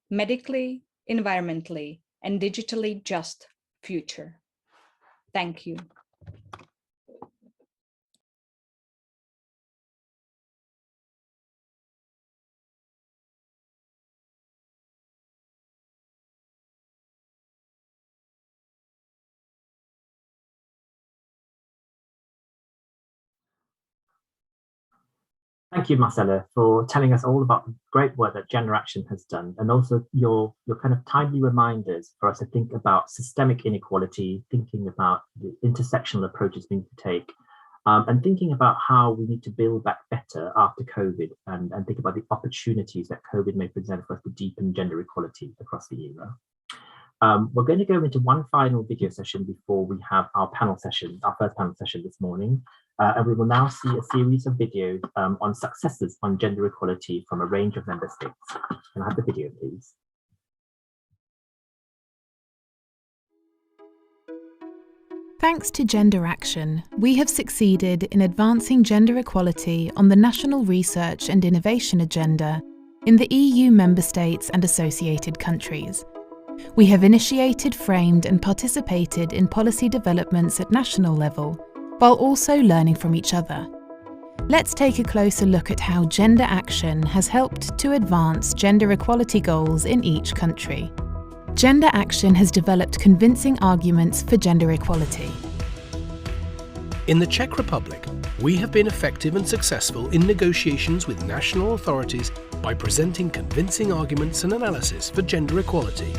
medically, environmentally, and digitally just future. Thank you. Thank you, Marcella, for telling us all about the great work that Gender Action has done, and also your kind of timely reminders for us to think about systemic inequality, thinking about the intersectional approaches we need to take, and thinking about how we need to build back better after COVID, and think about the opportunities that COVID may present for us to deepen gender equality across the era. We're going to go into one final video session before we have our panel session, our first panel session this morning. And we will now see a series of videos on successes on gender equality from a range of member states. Can I have the video, please? Thanks to Gender Action, we have succeeded in advancing gender equality on the National Research and Innovation Agenda in the EU member states and associated countries. We have initiated, framed and participated in policy developments at national level, while also learning from each other. Let's take a closer look at how Gender Action has helped to advance gender equality goals in each country. Gender Action has developed convincing arguments for gender equality. In the Czech Republic, we have been effective and successful in negotiations with national authorities by presenting convincing arguments and analysis for gender equality.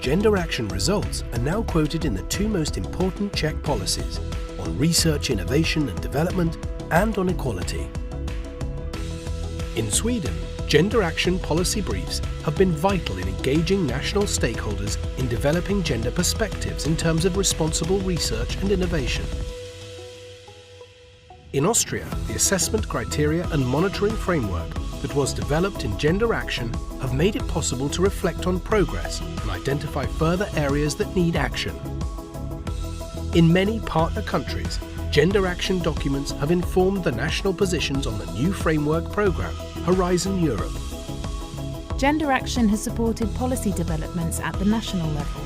Gender Action results are now quoted in the two most important Czech policies, on research, innovation and development, and on equality. In Sweden, Gender Action policy briefs have been vital in engaging national stakeholders in developing gender perspectives in terms of responsible research and innovation. In Austria, the assessment criteria and monitoring framework that was developed in Gender Action have made it possible to reflect on progress and identify further areas that need action. In many partner countries, Gender Action documents have informed the national positions on the new framework programme, Horizon Europe. Gender Action has supported policy developments at the national level.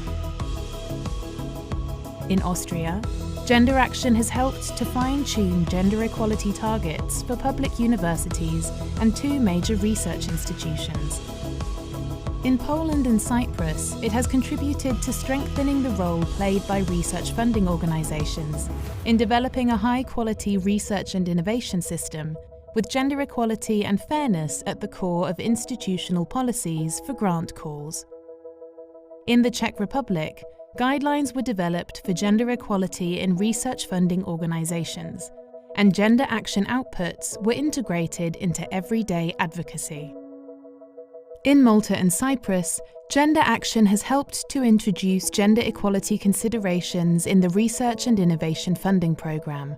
In Austria, Gender Action has helped to fine-tune gender equality targets for public universities and two major research institutions. In Poland and Cyprus, it has contributed to strengthening the role played by research funding organisations in developing a high-quality research and innovation system with gender equality and fairness at the core of institutional policies for grant calls. In the Czech Republic, guidelines were developed for gender equality in research funding organisations, and Gender Action outputs were integrated into everyday advocacy. In Malta and Cyprus, Gender Action has helped to introduce gender equality considerations in the Research and Innovation Funding Programme,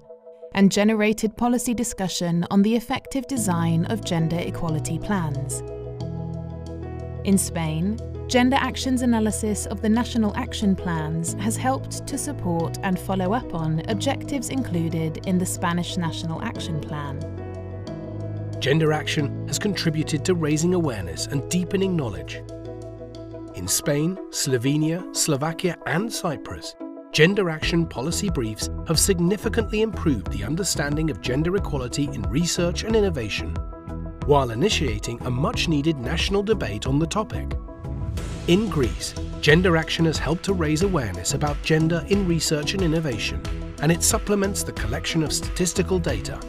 and generated policy discussion on the effective design of gender equality plans. In Spain, Gender Action's analysis of the national action plans has helped to support and follow up on objectives included in the Spanish National Action Plan. Gender Action has contributed to raising awareness and deepening knowledge. In Spain, Slovenia, Slovakia and Cyprus, Gender Action policy briefs have significantly improved the understanding of gender equality in research and innovation, while initiating a much-needed national debate on the topic. In Greece, Gender Action has helped to raise awareness about gender in research and innovation, and it supplements the collection of statistical data.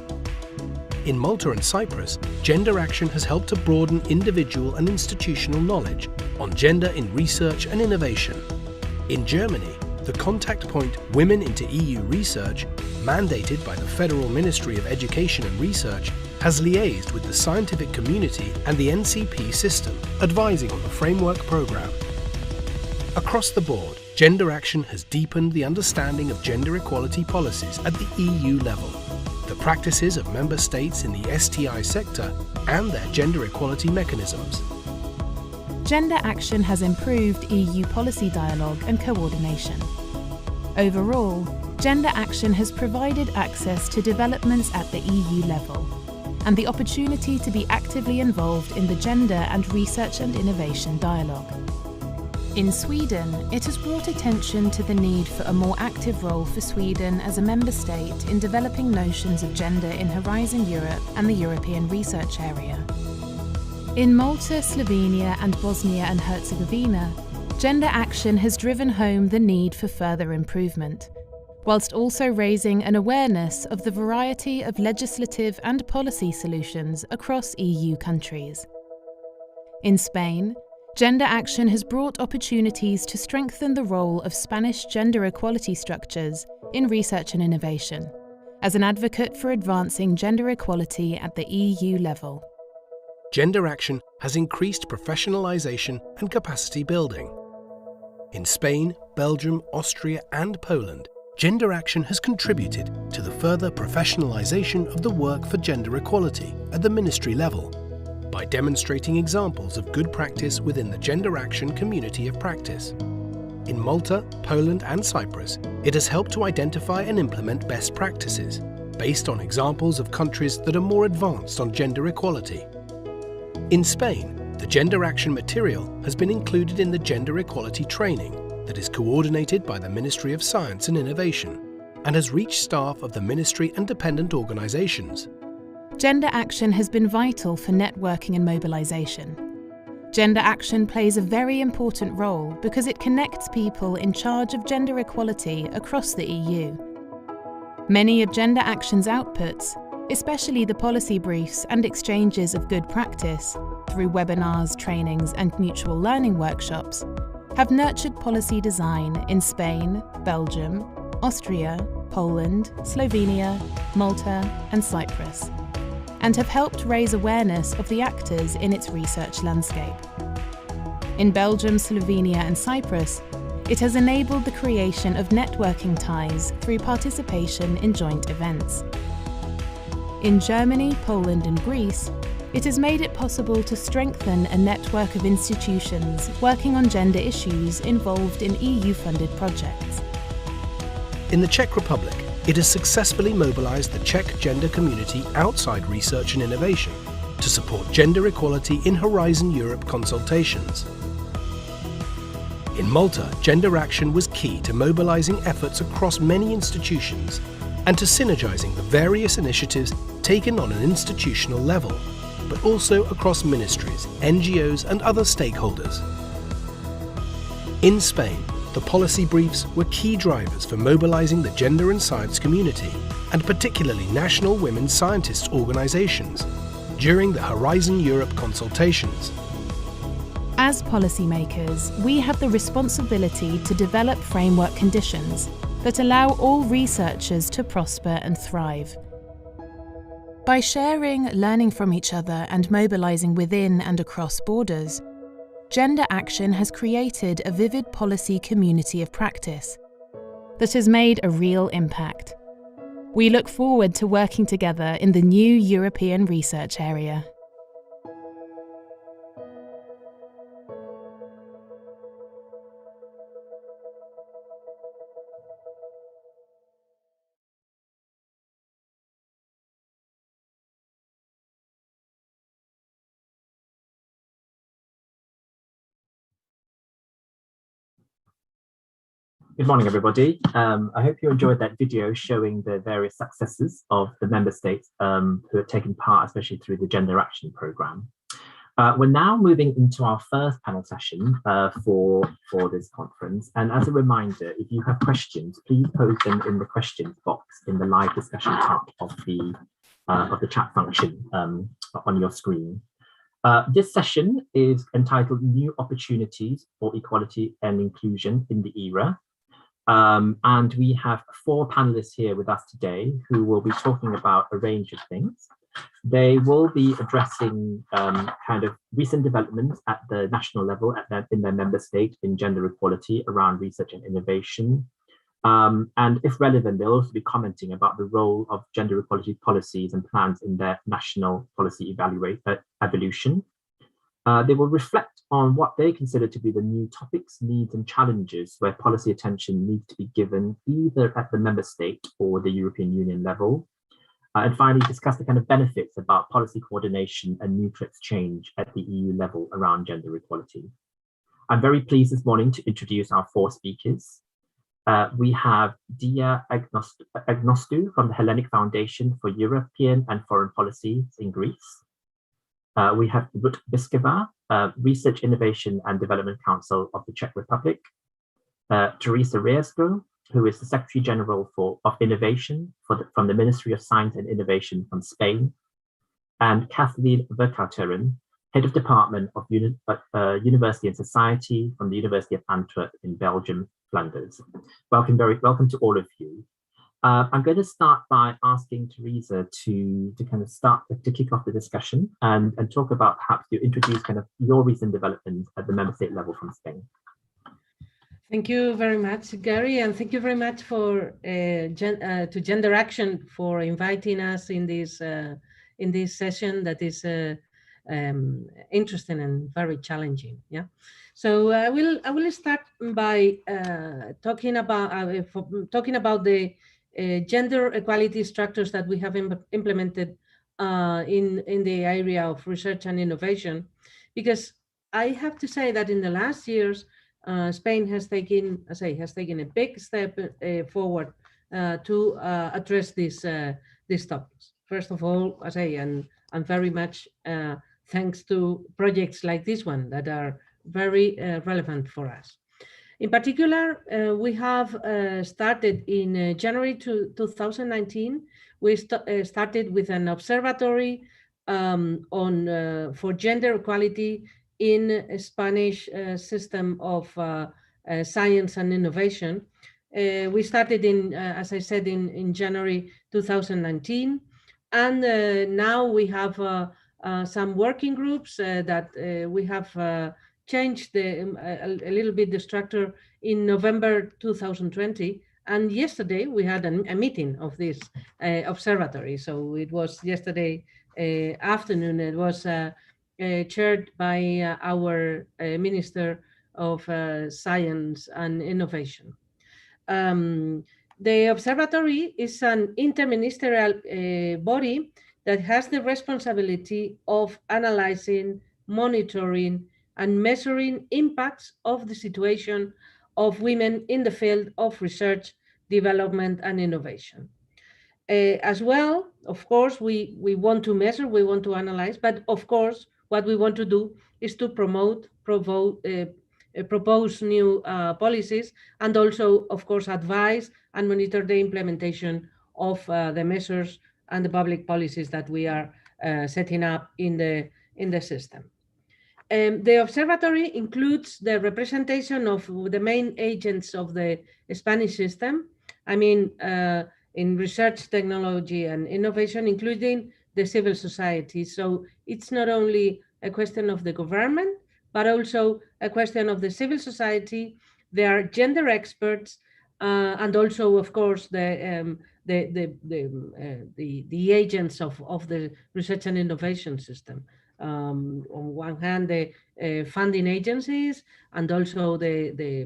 In Malta and Cyprus, Gender Action has helped to broaden individual and institutional knowledge on gender in research and innovation. In Germany, the contact point Women into EU Research, mandated by the Federal Ministry of Education and Research, has liaised with the scientific community and the NCP system, advising on the framework programme. Across the board, Gender Action has deepened the understanding of gender equality policies at the EU level, the practices of member states in the STI sector, and their gender equality mechanisms. Gender Action has improved EU policy dialogue and coordination. Overall, Gender Action has provided access to developments at the EU level and the opportunity to be actively involved in the gender and research and innovation dialogue. In Sweden, it has brought attention to the need for a more active role for Sweden as a member state in developing notions of gender in Horizon Europe and the European Research Area. In Malta, Slovenia and Bosnia and Herzegovina, Gender Action has driven home the need for further improvement, whilst also raising an awareness of the variety of legislative and policy solutions across EU countries. In Spain, Gender Action has brought opportunities to strengthen the role of Spanish gender equality structures in research and innovation, as an advocate for advancing gender equality at the EU level. Gender Action has increased professionalisation and capacity building. In Spain, Belgium, Austria and Poland, Gender Action has contributed to the further professionalisation of the work for gender equality at the ministry level, by demonstrating examples of good practice within the Gender Action community of practice. In Malta, Poland and Cyprus, it has helped to identify and implement best practices based on examples of countries that are more advanced on gender equality. In Spain, the Gender Action material has been included in the gender equality training that is coordinated by the Ministry of Science and Innovation and has reached staff of the ministry and dependent organisations. Gender Action has been vital for networking and mobilisation. Gender Action plays a very important role because it connects people in charge of gender equality across the EU. Many of Gender Action's outputs, especially the policy briefs and exchanges of good practice through webinars, trainings and mutual learning workshops, have nurtured policy design in Spain, Belgium, Austria, Poland, Slovenia, Malta and Cyprus, and have helped raise awareness of the actors in its research landscape. In Belgium, Slovenia and Cyprus, it has enabled the creation of networking ties through participation in joint events. In Germany, Poland and Greece, it has made it possible to strengthen a network of institutions working on gender issues involved in EU-funded projects. In the Czech Republic, it has successfully mobilised the Czech gender community outside research and innovation to support gender equality in Horizon Europe consultations. In Malta, Gender Action was key to mobilising efforts across many institutions and to synergising the various initiatives taken on an institutional level, but also across ministries, NGOs and other stakeholders. In Spain, the policy briefs were key drivers for mobilising the gender and science community, and particularly national women scientists organisations, during the Horizon Europe consultations. As policymakers, we have the responsibility to develop framework conditions that allow all researchers to prosper and thrive. By sharing, learning from each other and mobilising within and across borders, Gender Action has created a vivid policy community of practice that has made a real impact. We look forward to working together in the new European Research Area. Good morning, everybody. I hope you enjoyed that video showing the various successes of the member states who have taken part, especially through the Gender Action Programme. We're now moving into our first panel session for this conference. And as a reminder, if you have questions, please post them in the questions box in the live discussion tab of the of the chat function on your screen. This session is entitled New Opportunities for Equality and Inclusion in the Era. And we have 4 panelists here with us today who will be talking about a range of things. They will be addressing kind of recent developments at the national level in their member state in gender equality around research and innovation. And if relevant, they'll also be commenting about the role of gender equality policies and plans in their national policy evolution. They will reflect on what they consider to be the new topics, needs and challenges where policy attention needs to be given either at the member state or the European Union level. And finally, discuss the kind of benefits about policy coordination and mutual exchange at the EU level around gender equality. I'm very pleased this morning to introduce our 4 speakers. We have Dia Agnostou from the Hellenic Foundation for European and Foreign Policies in Greece. We have Ruth Biskeva, Research, Innovation and Development Council of the Czech Republic. Teresa Riesgo, who is the Secretary General of Innovation from the Ministry of Science and Innovation from Spain. And Kathleen Verkauteren, Head of Department of University and Society from the University of Antwerp in Belgium, Flanders. Welcome to all of you. I'm going to start by asking Teresa to kind of kick off the discussion and talk about, perhaps to introduce kind of your recent developments at the member state level from Spain. Thank you very much, Gary, and thank you very much for to Gender Action for inviting us in this session that is interesting and very challenging. Yeah. So I will start by talking about the gender equality structures that we have implemented in the area of research and innovation, because I have to say that in the last years, Spain has taken a big step forward to address these topics. First of all, and very much thanks to projects like this one that are very relevant for us. In particular, we have started in January 2019. We started with an observatory for gender equality in a Spanish system of science and innovation. We started as I said, in January 2019, and now we have some working groups that we have changed a little bit the structure in November 2020. And yesterday we had a meeting of this observatory. So it was yesterday afternoon. It was chaired by our Minister of Science and Innovation. The observatory is an interministerial body that has the responsibility of analyzing, monitoring, and measuring impacts of the situation of women in the field of research, development, and innovation. As well, of course, we want to measure, we want to analyze, but of course, what we want to do is to propose new policies, and also, of course, advise and monitor the implementation of the measures and the public policies that we are setting up in the system. The observatory includes the representation of the main agents of the Spanish system. I mean, in research, technology, and innovation, including the civil society. So it's not only a question of the government, but also a question of the civil society. There are gender experts, and also, of course, the agents of the research and innovation system. On one hand, the funding agencies, and also the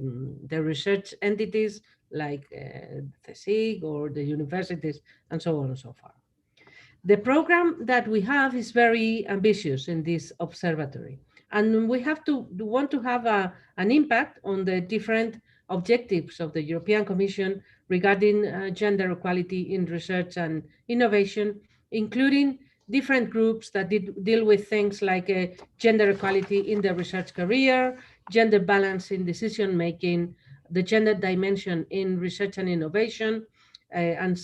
research entities like the SIG or the universities, and so on and so forth. The program that we have is very ambitious in this observatory, and we want to have an impact on the different objectives of the European Commission regarding gender equality in research and innovation, including different groups that deal with things like gender equality in the research career, gender balance in decision-making, the gender dimension in research and innovation, and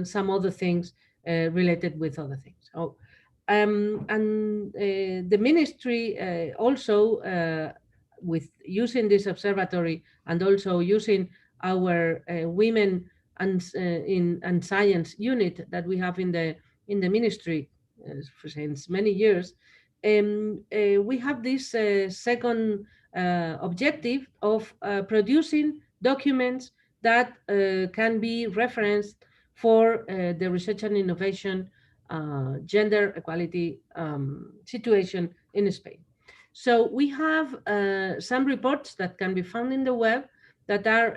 some other things related with other things. Oh, and the ministry also, with using this observatory and also using our women and science unit that we have in the ministry since many years, we have this second objective of producing documents that can be referenced for the research and innovation gender equality situation in Spain. So we have some reports that can be found in the web that are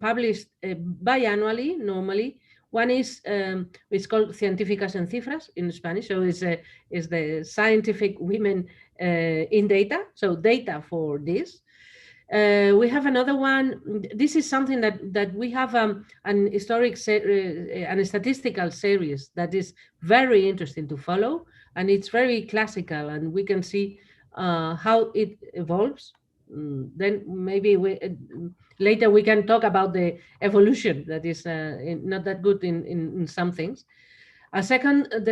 published biannually, normally. One is, it's called Científicas en Cifras in Spanish, so it's the scientific women in data, so data for this. We have another one. This is something that we have an historic and statistical series that is very interesting to follow, and it's very classical, and we can see how it evolves. Then maybe later we can talk about the evolution that is not that good in some things. The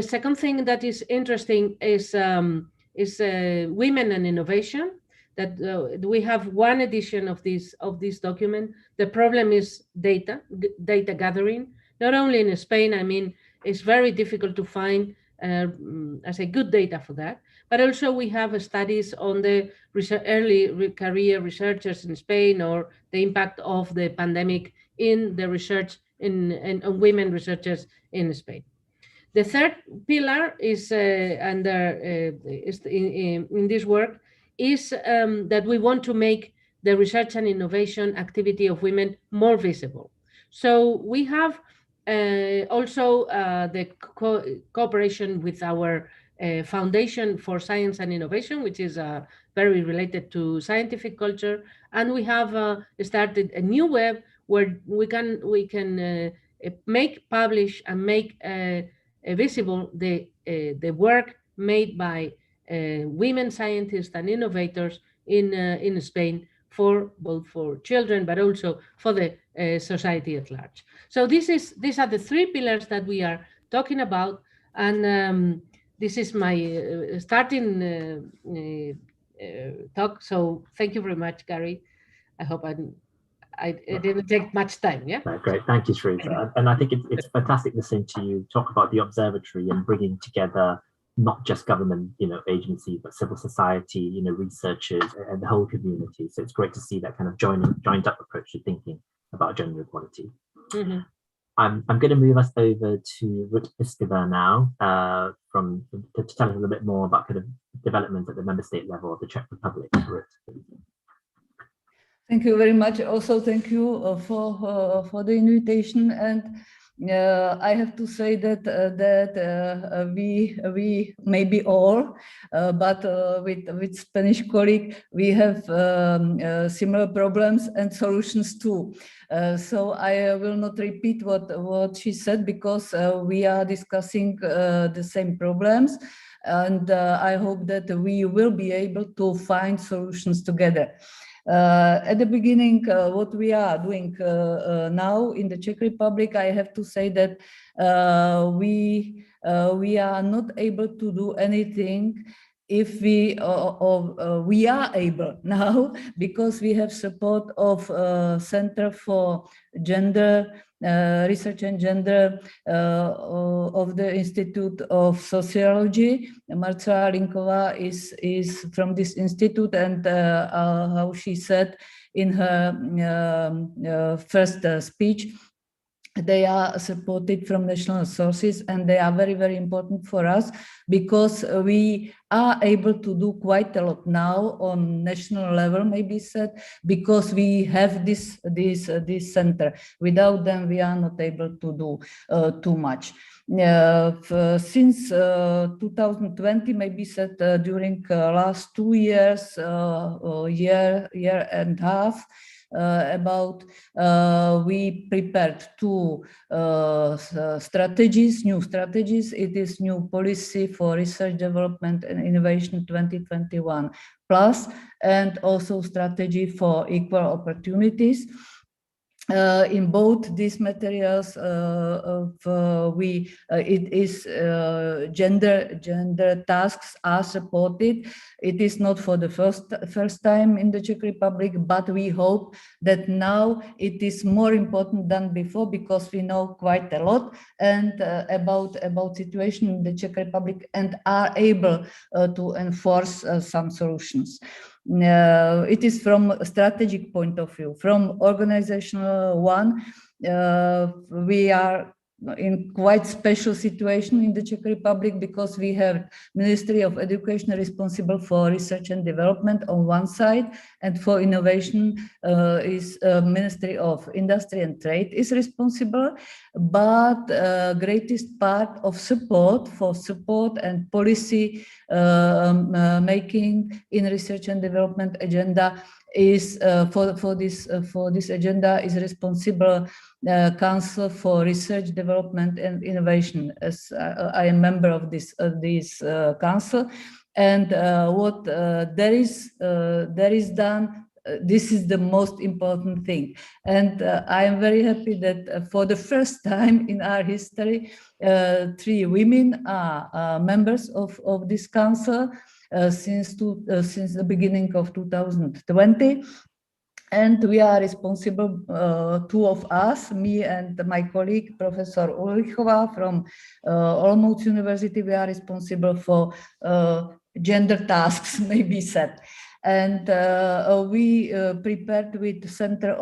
second thing that is interesting is women and innovation. That we have one edition of this document. The problem is data gathering, not only in Spain. I mean, it's very difficult to find as a good data for that. But also we have studies on the early career researchers in Spain, or the impact of the pandemic in the research on women researchers in Spain. The third pillar is in this work is that we want to make the research and innovation activity of women more visible. So we have also the cooperation with our Foundation for Science and Innovation, which is very related to scientific culture, and we have started a new web where we can publish and make visible the work made by women scientists and innovators in Spain, for both for children but also for the society at large. So these are the three pillars that we are talking about, and this is my starting talk. So thank you very much, Gary. I hope I didn't take much time. Yeah. Great, thank you, Teresa. And I think it's fantastic listening to you talk about the observatory and bringing together not just government, agencies, but civil society, researchers and the whole community. So it's great to see that kind of joined up approach to thinking about gender equality. Mm-hmm. I'm going to move us over to Ruth Iskova now to tell us a little bit more about kind of development at the member state level of the Czech Republic. Ruth. Thank you very much. Also, thank you for the invitation. And I have to say that we maybe all, but with Spanish colleague, we have similar problems and solutions too. So I will not repeat what she said, because we are discussing the same problems, and I hope that we will be able to find solutions together. At the beginning, what we are doing now in the Czech Republic, I have to say that we are not able to do anything if we are able now, because we have support of Center for Gender Research and Gender of the Institute of Sociology. Marcela Linková is from this institute, and how she said in her first speech, they are supported from national sources, and they are very, very important for us, because we are able to do quite a lot now on national level, maybe said, because we have this center. Without them, we are not able to do too much. Since 2020, maybe said during last 2 years, year and a half, we prepared two strategies, new strategies. It is new policy for research, development and innovation 2021 plus, and also strategy for equal opportunities. in both these materials, it is gender tasks are supported. It is not for the first time in the Czech Republic, but we hope that now it is more important than before, because we know quite a lot and about situation in the Czech Republic and are able to enforce some solutions. It is from a strategic point of view. From organizational one, we are in quite special situation in the Czech Republic, because we have Ministry of Education responsible for research and development on one side, and for innovation is Ministry of Industry and Trade is responsible. But greatest part of support and policy making in research and development agenda is for this agenda is responsible Council for Research, Development and Innovation, as I am member of this council. And what there is done, this is the most important thing. And I am very happy that for the first time in our history, 3 women are members of this council since the beginning of 2020. And we are responsible, 2 of us, me and my colleague, Professor Ulrichova from Olomouc University, we are responsible for gender tasks, maybe said. And we prepared with the Center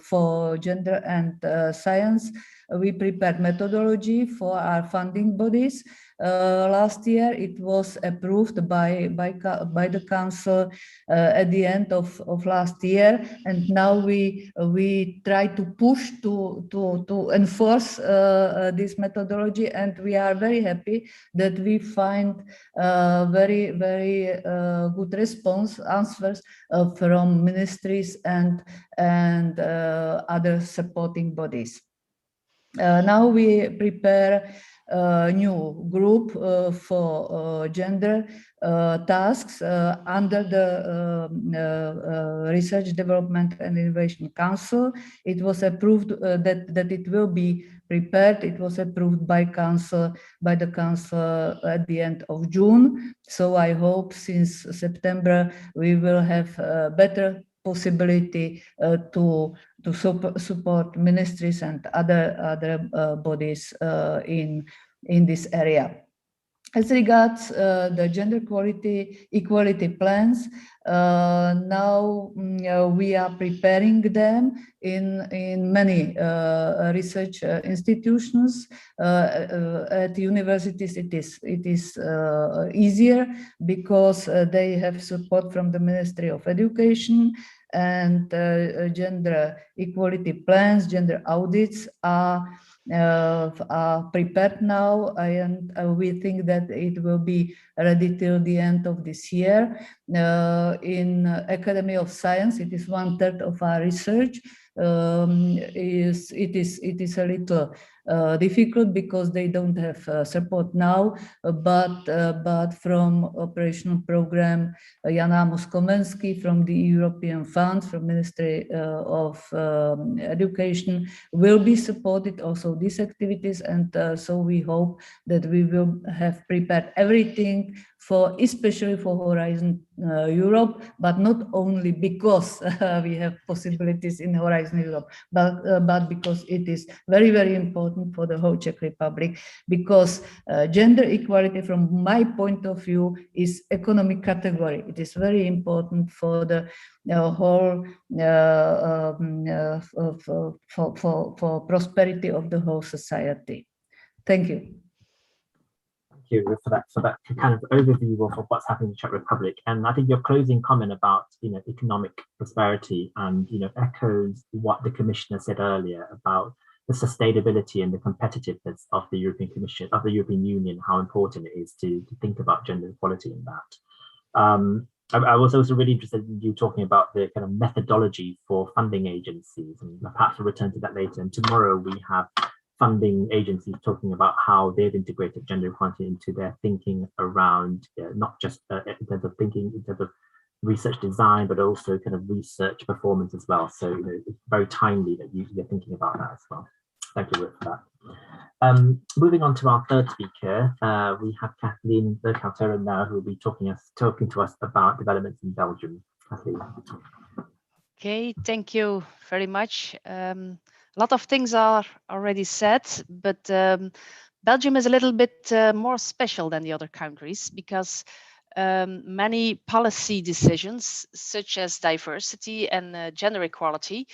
for Gender and Science, we prepared methodology for our funding bodies. Last year, it was approved by the council at the end of last year, and now we try to push to enforce this methodology, and we are very happy that we find very good answers from ministries and other supporting bodies. Now we prepare a new group for gender tasks under the Research, Development and Innovation Council. It was approved that it will be prepared. It was approved by the council at the end of June. So I hope since September we will have better possibility to support ministries and other bodies in this area. As regards the gender equality plans, now we are preparing them in many research institutions. At universities, it is easier because they have support from the Ministry of Education, and gender equality plans, gender audits are prepared now, and we think that it will be ready till the end of this year. In Academy of Science, it is 1/3 of our research. It is a little difficult because they don't have support now, but from operational program Jana Moskomensky from the European funds, from Ministry of Education, will be supported also these activities, and so we hope that we will have prepared everything for, especially for Horizon Europe, but not only because we have possibilities in Horizon Europe, but because it is very important for the whole Czech Republic, because gender equality, from my point of view, is economic category. It is very important for the whole for prosperity of the whole society. Thank you. Thank you for that kind of overview of what's happening in the Czech Republic. And I think your closing comment about economic prosperity and echoes what the Commissioner said earlier about the sustainability and the competitiveness of the European Commission, of the European Union, how important it is to think about gender equality in that. I was also really interested in you talking about the kind of methodology for funding agencies, and perhaps we'll return to that later. And tomorrow we have funding agencies talking about how they've integrated gender equality into their thinking around, not just in terms of thinking, in terms of research design, but also kind of research performance as well. So it's very timely that you're thinking about that as well. Thank you for that. Moving on to our third speaker, we have Kathleen Lercouter now, who will be talking to us about developments in Belgium. Kathleen. Okay, thank you very much. A lot of things are already said, but Belgium is a little bit more special than the other countries because many policy decisions, such as diversity and gender equality,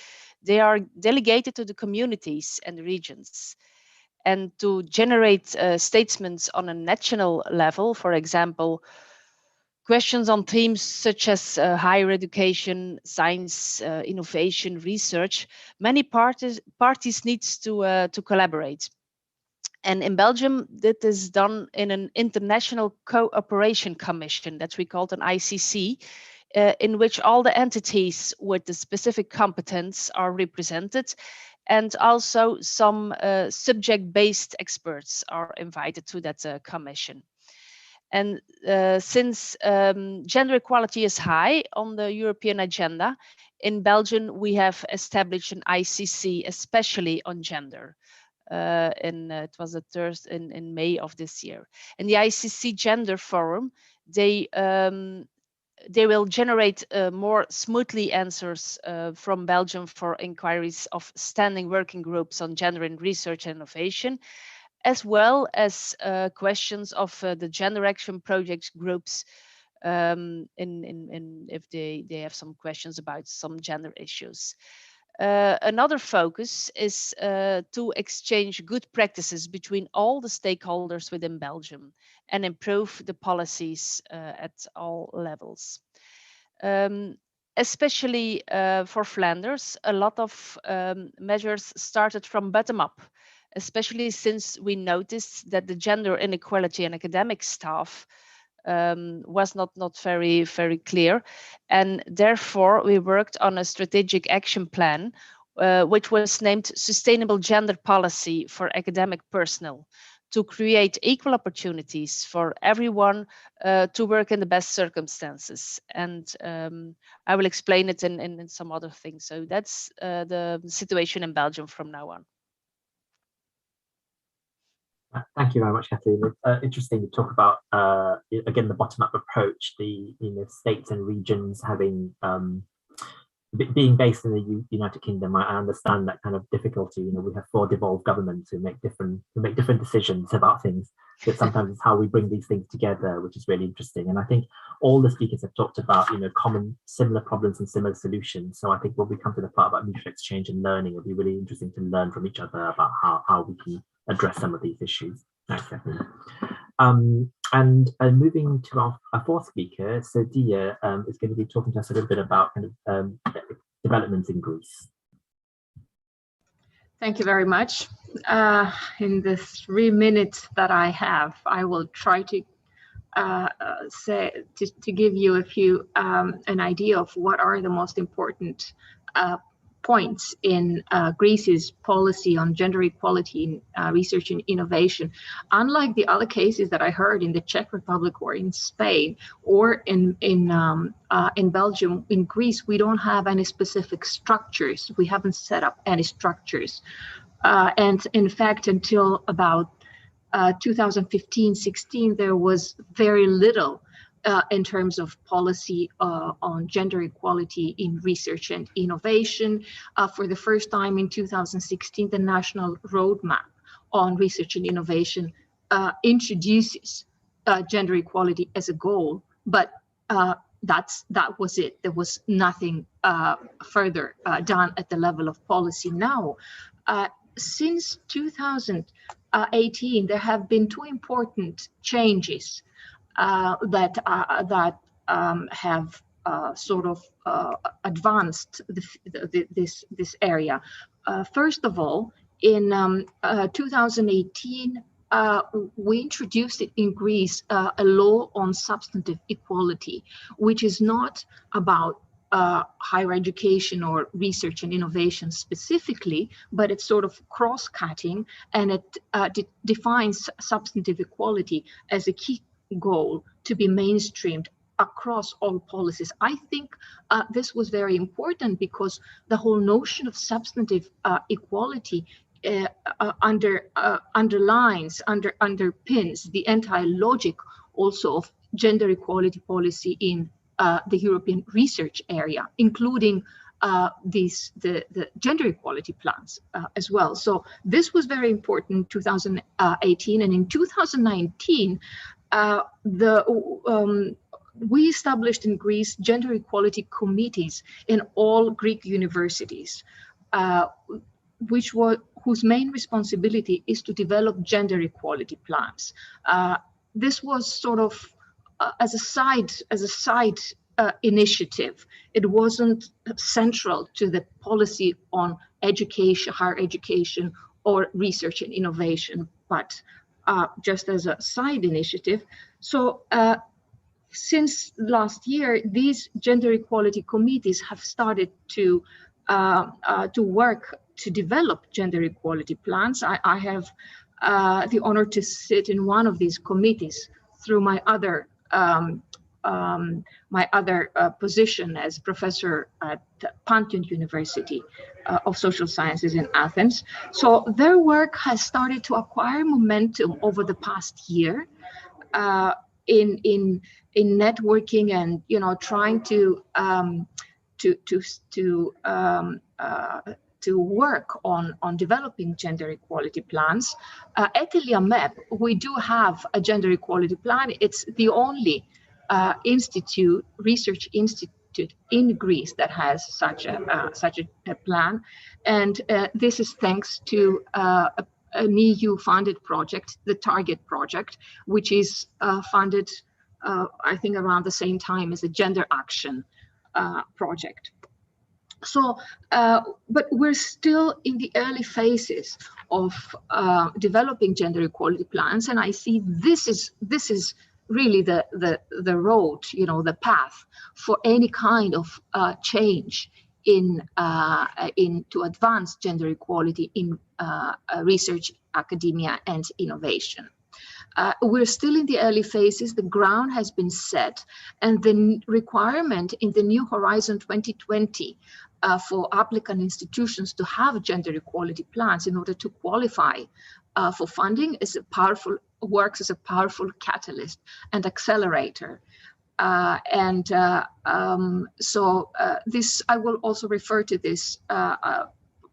they are delegated to the communities and regions. And to generate statements on a national level, for example, questions on themes such as higher education, science, innovation, research, many parties needs to collaborate. And in Belgium, that is done in an international cooperation commission that we called an ICC, in which all the entities with the specific competence are represented, and also some subject-based experts are invited to that commission. And since gender equality is high on the European agenda, in Belgium we have established an ICC especially on gender. It was the third in May of this year. And the ICC Gender Forum, they will generate more smoothly answers from Belgium for inquiries of standing working groups on gender in research and innovation, as well as questions of the Gender Action Project groups if they have some questions about some gender issues. Another focus is to exchange good practices between all the stakeholders within Belgium and improve the policies at all levels. Especially for Flanders, a lot of measures started from bottom up, especially since we noticed that the gender inequality in academic staff was not very clear, and therefore we worked on a strategic action plan which was named Sustainable Gender Policy for Academic Personnel, to create equal opportunities for everyone to work in the best circumstances. And I will explain it in some other things. So that's the situation in Belgium from now on. Thank you very much, Kathleen. It's interesting to talk about, again, the bottom-up approach, the states and regions having, being based in the United Kingdom. I understand that kind of difficulty. We have 4 devolved governments who make different decisions about things, but sometimes it's how we bring these things together, which is really interesting. And I think all the speakers have talked about, similar problems and similar solutions. So I think when we come to the part about mutual exchange and learning, it'll be really interesting to learn from each other about how we can address some of these issues. Thanks, Kathleen. And moving to our fourth speaker, so Dia is going to be talking to us a little bit about kind of developments in Greece. Thank you very much. In the 3 minutes that I have, I will try to give you a few an idea of what are the most important points in Greece's policy on gender equality in research and innovation. Unlike the other cases that I heard in the Czech Republic or in Spain or in Belgium, in Greece, we don't have any specific structures. We haven't set up any structures. And in fact, until about 2015-16, there was very little in terms of policy on gender equality in research and innovation. For the first time in 2016, the National Roadmap on Research and Innovation introduces gender equality as a goal, but that was it. There was nothing further done at the level of policy. Now, since 2018, there have been 2 important changes that have sort of advanced this area. First of all, in 2018, we introduced it in Greece a law on substantive equality, which is not about higher education or research and innovation specifically, but it's sort of cross-cutting, and it defines substantive equality as a key goal to be mainstreamed across all policies. I think this was very important because the whole notion of substantive equality underpins the entire logic also of gender equality policy in the European research area, including the gender equality plans as well. So this was very important in 2018, and in 2019, we established in Greece gender equality committees in all Greek universities, whose main responsibility is to develop gender equality plans. This was sort of as a side initiative. It wasn't central to the policy on education, higher education, or research and innovation, but just as a side initiative. So since last year, these gender equality committees have started to work to develop gender equality plans. I have the honor to sit in one of these committees through my other position as professor at Pantheon University of Social Sciences in Athens. So their work has started to acquire momentum over the past year in networking and trying to work on developing gender equality plans. At Eliamep, we do have a gender equality plan. It's the only research institute in Greece that has such a plan, and this is thanks to an EU-funded project, the Target project, which is funded, I think, around the same time as the Gender Action project. So, but we're still in the early phases of developing gender equality plans, and I see this is really the road, the path for any kind of change to advance gender equality in research, academia, and innovation. We're still in the early phases. The ground has been set, and the requirement in the new Horizon 2020 for applicant institutions to have gender equality plans in order to qualify for funding works as a powerful catalyst and accelerator. This, I will also refer to this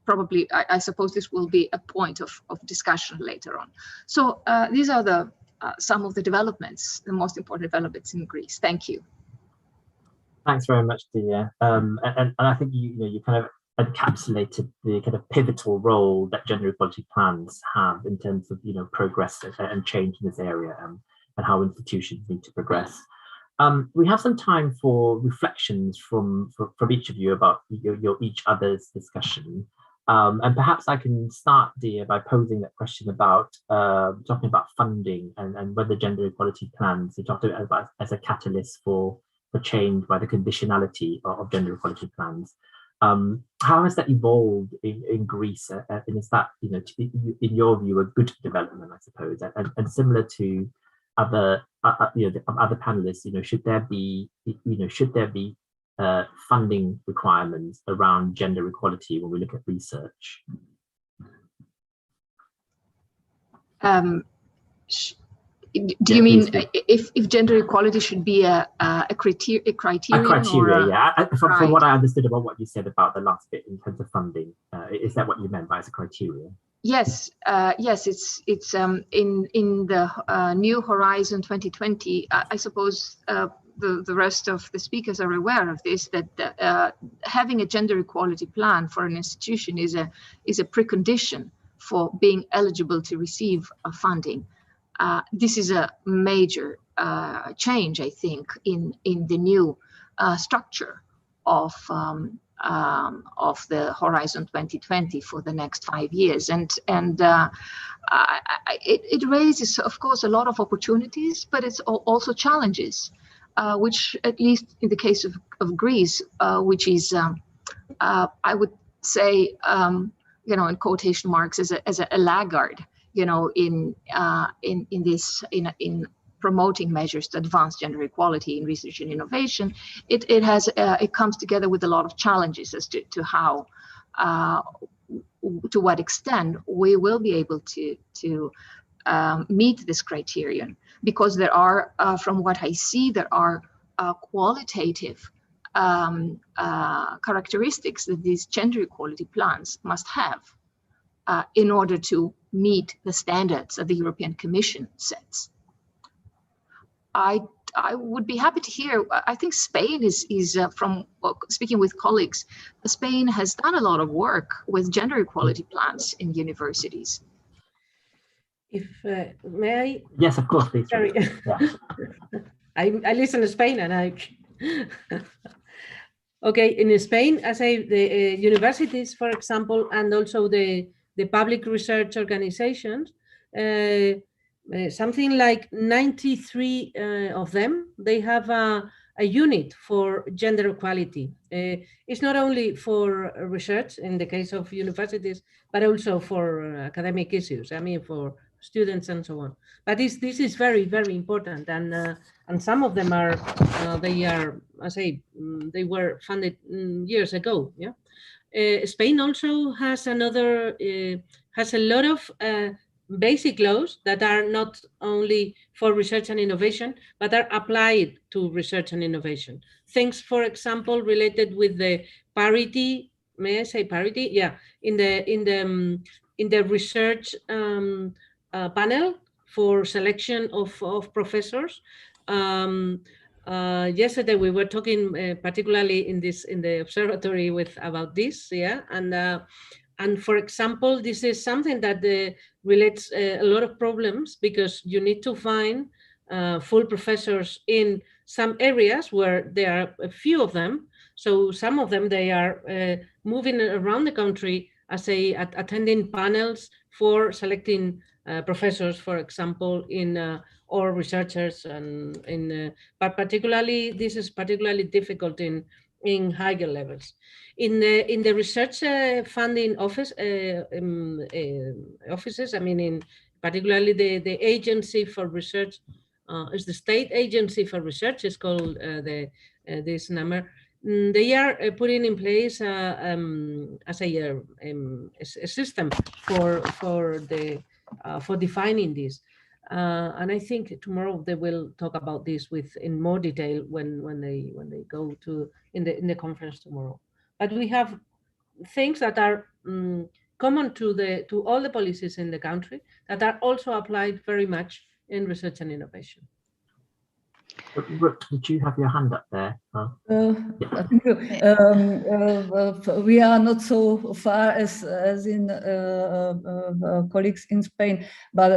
probably, I suppose this will be a point of discussion later on. So these are some of the developments, the most important developments in Greece. Thank you. Thanks very much, Dia. And I think you kind of encapsulated the kind of pivotal role that gender equality plans have in terms of progress and change in this area, and how institutions need to progress. We have some time for reflections from each of you about each other's discussion. And perhaps I can start, Dia, by posing that question about talking about funding and whether gender equality plans, you talked about as a catalyst for change by the conditionality of gender equality plans. How has that evolved in Greece? And is that, in your view, a good development, I suppose? And similar to other panelists, should there be funding requirements around gender equality when we look at research? Do you mean if gender equality should be a criterion? A criteria, yeah. From what I understood about what you said about the last bit in terms of funding, is that what you meant by as a criteria? Yes, yes. It's in the New Horizon 2020. I suppose the rest of the speakers are aware of this, that having a gender equality plan for an institution is a precondition for being eligible to receive funding. This is a major change, I think, in the new structure of the Horizon 2020 for the next 5 years, and it raises, of course, a lot of opportunities, but it's also challenges, which, at least in the case of Greece, which is, I would say, in quotation marks, as a laggard, in promoting measures to advance gender equality in research and innovation, it comes together with a lot of challenges as to how, to what extent we will be able to meet this criterion, because there are, from what I see, there are qualitative characteristics that these gender equality plans must have in order to meet the standards that the European Commission sets. I would be happy to hear. I think Spain is from speaking with colleagues, Spain has done a lot of work with gender equality plans in universities. If may I? Yes, of course, please. Sorry. Yeah. I listen to Spain and I. Okay, in Spain, I say the universities, for example, and also the public research organizations, something like 93 of them, they have a unit for gender equality. It's not only for research in the case of universities, but also for academic issues. I mean, for students and so on. But this is very, very important, and some of them are they are, I say, they were funded years ago. Yeah, Spain also has another has a lot of basic laws that are not only for research and innovation, but are applied to research and innovation. Things, for example, related with the parity. May I say parity? Yeah, in the research panel for selection of professors. Yesterday we were talking particularly in the observatory about this, yeah, and for example, this is something that relates a lot of problems, because you need to find full professors in some areas where there are a few of them. So some of them, they are moving around the country as attending panels for selecting professors, for example, or researchers, and but particularly this is particularly difficult in higher levels. In the research funding offices, I mean, in particularly the agency for research is the state agency for research. Is called this number. They are putting in place a system for defining this. And I think tomorrow they will talk about this in more detail when they go to in the conference tomorrow. But we have things that are common to all the policies in the country that are also applied very much in research and innovation. Brooke, did you have your hand up there? Thank you. We are not so far as in colleagues in Spain, but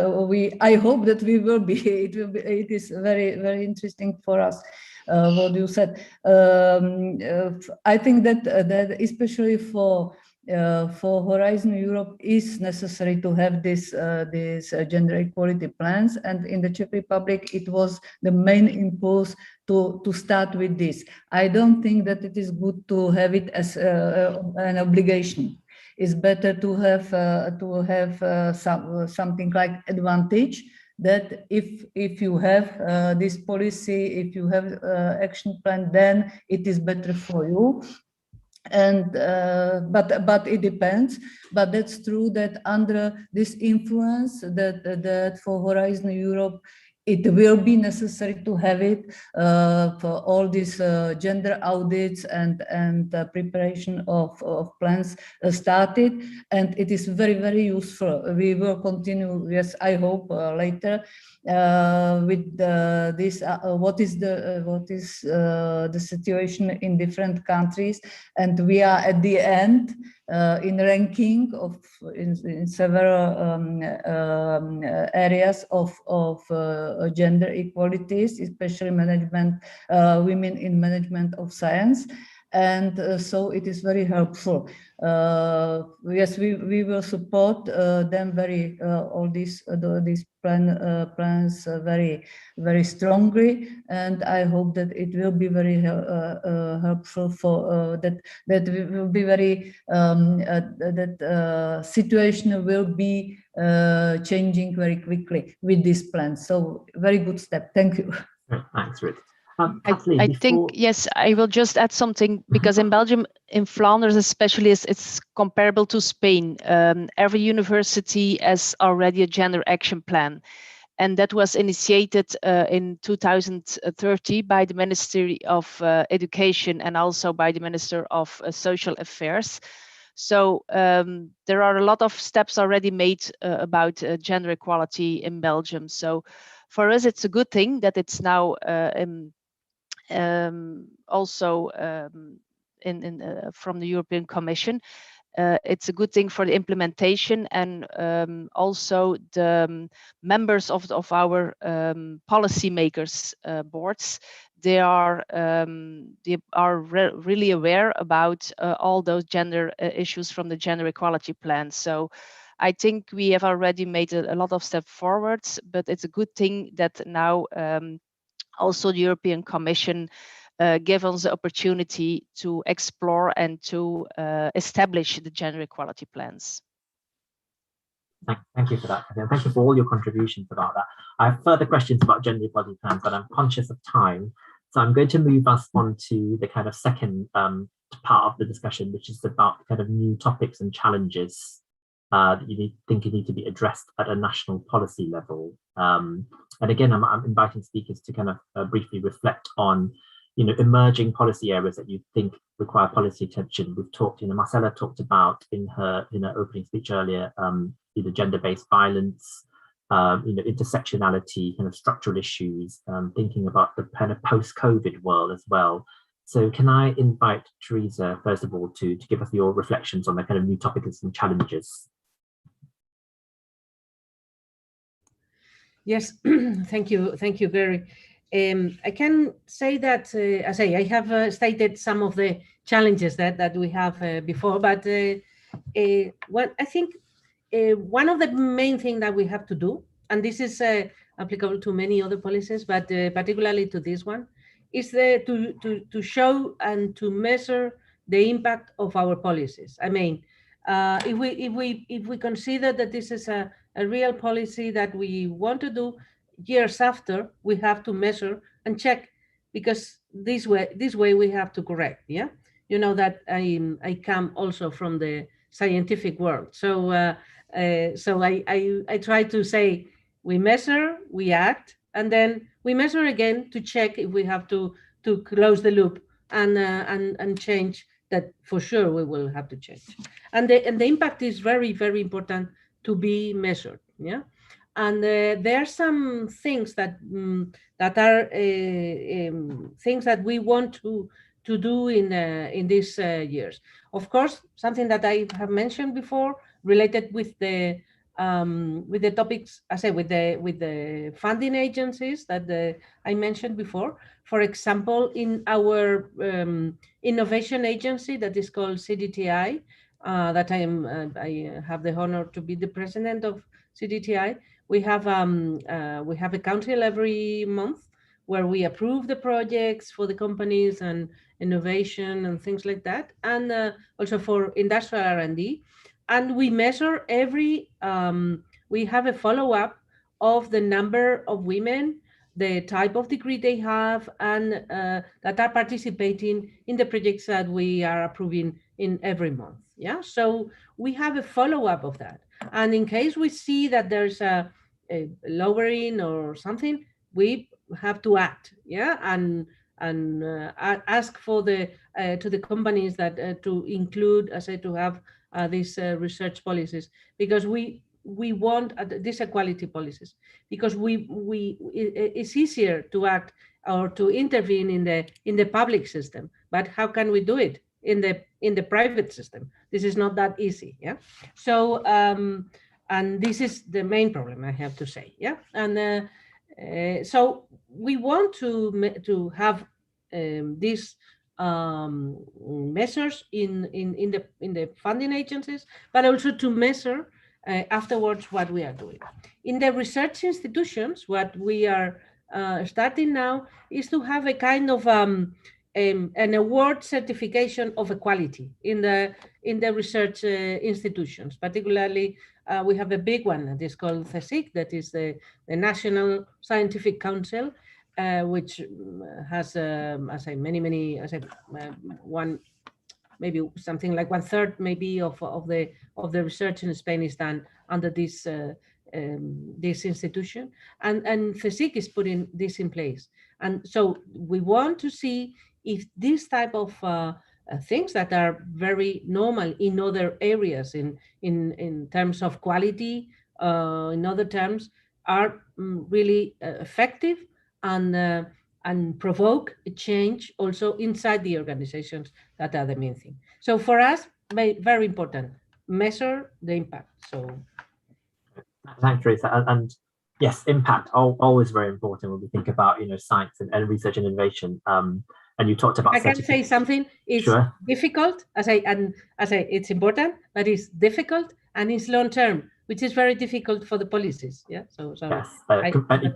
I hope that we will be. It is very, very interesting for us. What you said. I think that especially for Horizon Europe is necessary to have this gender equality plans, and in the Czech Republic it was the main impulse to start with this. I don't think that it is good to have it as an obligation. It's better to have something like advantage, that if you have this policy, if you have action plan, then it is better for you. And but it depends. But that's true that under this influence that for Horizon Europe, it will be necessary to have it for all these gender audits and preparation of plans started, and it is very, very useful. We will continue, yes, I hope later with this. What is the situation in different countries, and we are at the end in ranking in several areas of gender equalities, especially management, women in management of science. and so it is very helpful. Yes, we will support them very all these plans very strongly, and I hope that it will be very helpful for that we will be very that situation will be changing very quickly with this plan. So very good step. Thank you. Thanks, Ruth. I think, yes, I will just add something, because in Belgium, in Flanders especially, it's comparable to Spain. Every university has already a gender action plan. And that was initiated in 2030 by the Ministry of Education and also by the Minister of Social Affairs. So there are a lot of steps already made about gender equality in Belgium. So for us, it's a good thing that it's now also from the European Commission. It's a good thing for the implementation, and also the members of our policymakers boards. They are really aware about all those gender issues from the gender equality plan. So I think we have already made a lot of steps forwards, but it's a good thing that now also the European Commission give us the opportunity to explore and to establish the gender equality plans. Thank you for that. And thank you for all your contributions about that. I have further questions about gender equality plans, but I'm conscious of time. So I'm going to move us on to the kind of second part of the discussion, which is about kind of new topics and challenges that you think need to be addressed at a national policy level. And again, I'm inviting speakers to kind of briefly reflect on, emerging policy areas that you think require policy attention. We've talked, Marcela talked about in her opening speech earlier, gender-based violence, intersectionality, kind of structural issues, thinking about the kind of post-COVID world as well. So can I invite Teresa, first of all, to give us your reflections on the kind of new topics and challenges? Yes, thank you, Gary. I can say that, I have stated some of the challenges that we have before, but what I think one of the main things that we have to do, and this is applicable to many other policies, but particularly to this one, is to show and to measure the impact of our policies. I mean, if we consider that this is a real policy that we want to do, years after, we have to measure and check, because this way we have to correct. Yeah, you know that I come also from the scientific world, so I try to say we measure, we act, and then we measure again to check if we have to close the loop and change. That for sure we will have to change, and the impact is very, very important to be measured. Yeah. And there are some things that are things that we want to do in these years. Of course, something that I have mentioned before, related with the topics, I say with the funding agencies that I mentioned before. For example, in our innovation agency that is called CDTI, that I have the honor to be the president of CDTI. We have a council every month where we approve the projects for the companies and innovation and things like that, and also for industrial R&D. And we measure every, we have a follow-up of the number of women, the type of degree they have, and that are participating in the projects that we are approving in every month. Yeah, so we have a follow-up of that. And in case we see that there's a lowering or something, we have to act, yeah, and ask for the to the companies that to include, as I said, to have these research policies, because we want these equality policies, because it's easier to act or to intervene in the public system, but how can we do it in the private system? This is not that easy. Yeah, so and this is the main problem, I have to say. Yeah, and so we want to have this measures in the funding agencies, but also to measure afterwards what we are doing. In the research institutions, what we are starting now is to have a kind of an award certification of equality in the research institutions. Particularly, we have a big one that is called CSIC, that is the National Scientific Council, which has, one, maybe something like 1/3 maybe of the research in Spain is done under this institution, and CSIC is putting this in place. And so we want to see if this type of things that are very normal in other areas in terms of quality, in other terms, are really effective and provoke a change also inside the organizations that are the main thing. So for us, very important, measure the impact. So thanks, Teresa. And yes, impact always very important when we think about science and research and innovation. And you talked about. I can say something. It's sure. Difficult, as I it's important, but it's difficult and it's long term, which is very difficult for the policies. Yeah. So yes,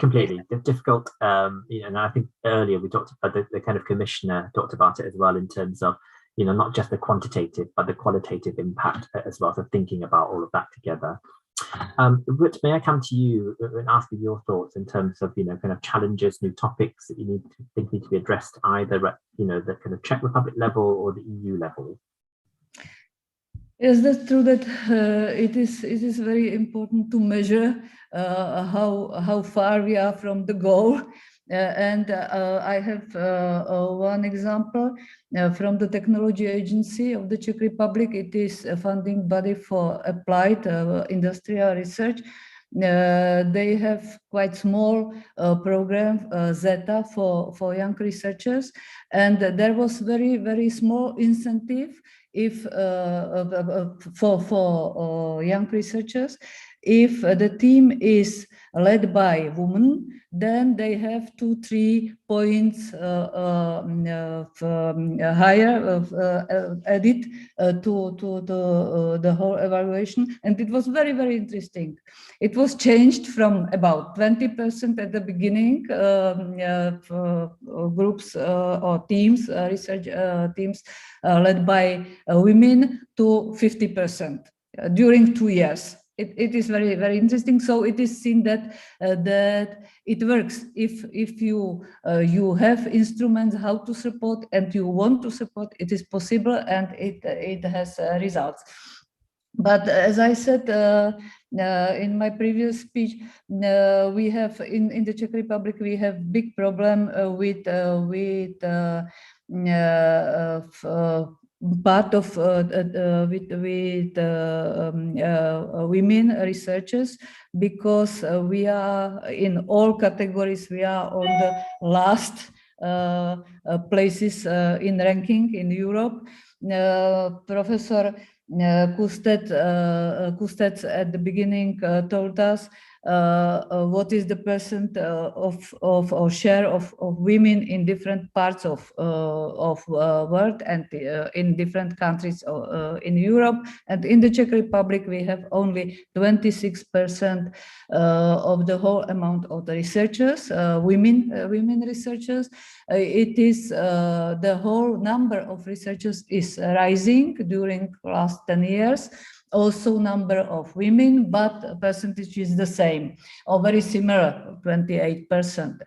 completely difficult. And I think earlier we talked about the kind of commissioner talked about it as well in terms of not just the quantitative but the qualitative impact as well. So thinking about all of that together. Rut, may I come to you and ask you your thoughts in terms of kind of challenges, new topics that you need to be addressed either at the kind of Czech Republic level or the EU level? Yes, that's true that it is very important to measure how far we are from the goal. And I have one example from the Technology Agency of the Czech Republic. It is a funding body for applied industrial research. They have quite small program, Zeta, for young researchers. And there was very small incentive if for young researchers. If the team is led by women, then they have 2-3 points higher added to the whole evaluation. And it was very interesting. It was changed from about 20% at the beginning, groups or teams, research teams led by women, to 50% during 2 years. It is very interesting. So it is seen that it works if you have instruments how to support and you want to support. It is possible and it has results. But as I said in my previous speech, we have in the Czech Republic we have big problem with part of women researchers, because we are in all categories, we are on the last places in ranking in Europe. Professor Kustec at the beginning told us what is the percent of or share of women in different parts of world and in different countries in Europe. And in the Czech Republic, we have only 26% of the whole amount of the researchers, women researchers. It is the whole number of researchers is rising during last 10 years. Also number of women, but percentage is the same or very similar, 28%.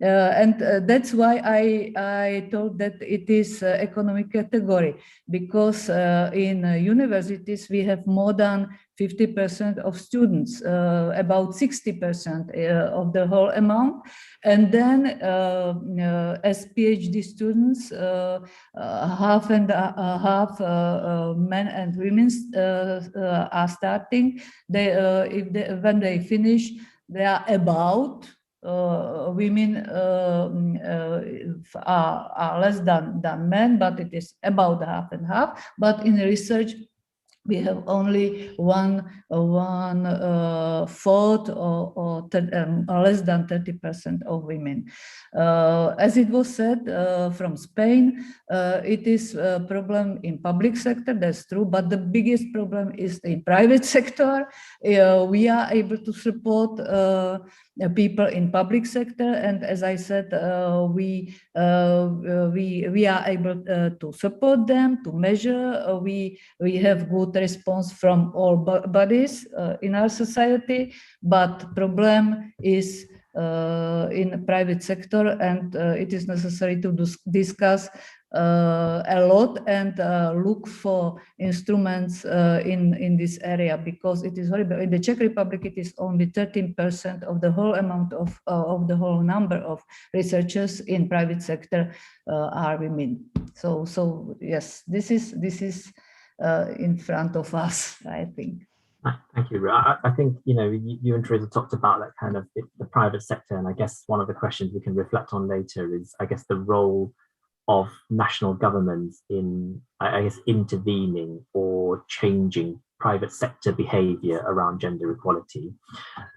And that's why I told that it is economic category, because in universities we have more than 50% of students, about 60% of the whole amount. And then as PhD students, half and half men and women are starting. When they finish, they are about women are less than men, but it is about half and half. But in research, We have only one fourth or less than 30% of women. As it was said from Spain, it is a problem in public sector, that's true, but the biggest problem is in private sector. We are able to support people in public sector, and as I said, we are able to support them, to measure. We have good response from all bodies in our society, but problem is in private sector, and it is necessary to discuss a lot and look for instruments in this area, because it is horrible. In the Czech Republic, it is only 13% of the whole amount of the whole number of researchers in private sector are women. So yes, this is in front of us, I think. Thank you. I think, you and Teresa talked about that kind of the private sector, and I guess one of the questions we can reflect on later is, I guess, the role of national governments in, I guess, intervening or changing private sector behavior around gender equality.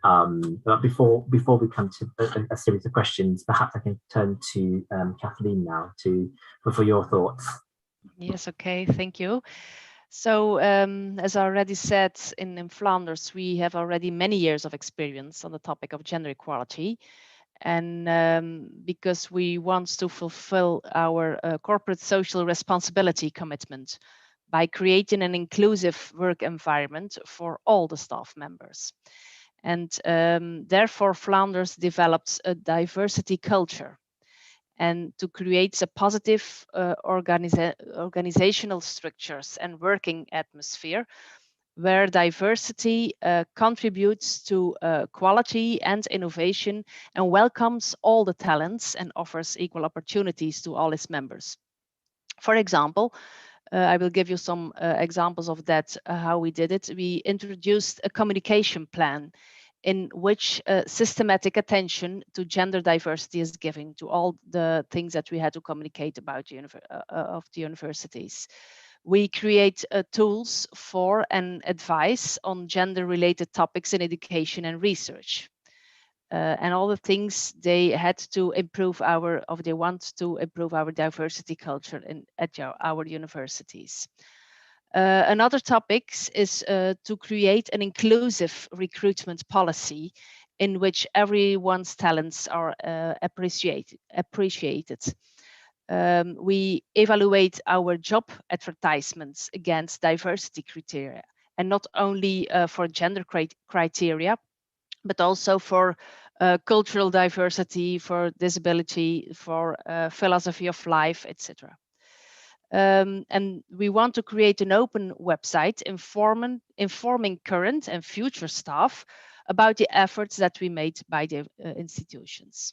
But before we come to a series of questions, perhaps I can turn to Kathleen now for your thoughts. Yes, okay, thank you. So as I already said, in Flanders, we have already many years of experience on the topic of gender equality. And because we want to fulfill our corporate social responsibility commitment by creating an inclusive work environment for all the staff members. And therefore, Flanders developed a diversity culture, and to create a positive organizational structures and working atmosphere where diversity contributes to quality and innovation and welcomes all the talents and offers equal opportunities to all its members. For example, I will give you some examples of that, how we did it. We introduced a communication plan in which systematic attention to gender diversity is given to all the things that we had to communicate about of the universities. We create tools for and advice on gender-related topics in education and research. And all the things they had to improve they want to improve our diversity culture at our universities. Another topic is to create an inclusive recruitment policy in which everyone's talents are appreciated. We evaluate our job advertisements against diversity criteria, and not only for gender criteria, but also for cultural diversity, for disability, for philosophy of life, etc. And we want to create an open website informing current and future staff about the efforts that we made by the institutions.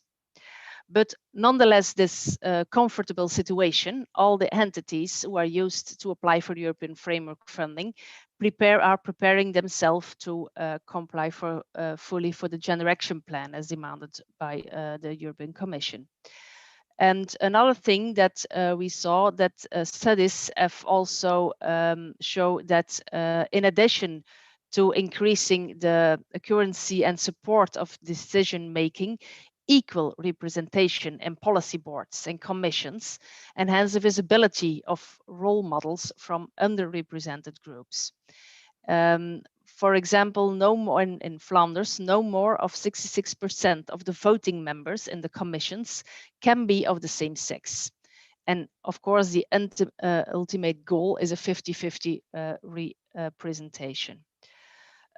But nonetheless, this comfortable situation, all the entities who are used to apply for the European framework funding are preparing themselves to comply fully for the Gender Action Plan as demanded by the European Commission. And another thing that we saw that studies have also show that in addition to increasing the accuracy and support of decision making, equal representation in policy boards and commissions enhance the visibility of role models from underrepresented groups. For example, no more in Flanders, no more of 66% of the voting members in the commissions can be of the same sex. And of course, the ultimate goal is a 50-50 representation.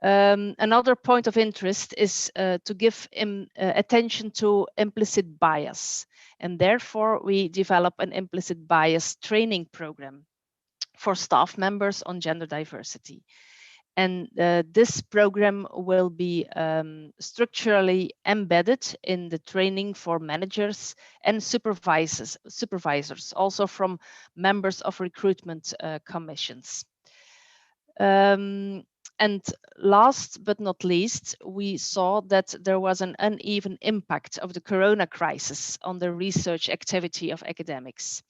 Another point of interest is to give attention to implicit bias. And therefore, we develop an implicit bias training program for staff members on gender diversity. And this program will be structurally embedded in the training for managers and supervisors, also from members of recruitment commissions. And last but not least, we saw that there was an uneven impact of the corona crisis on the research activity of academics.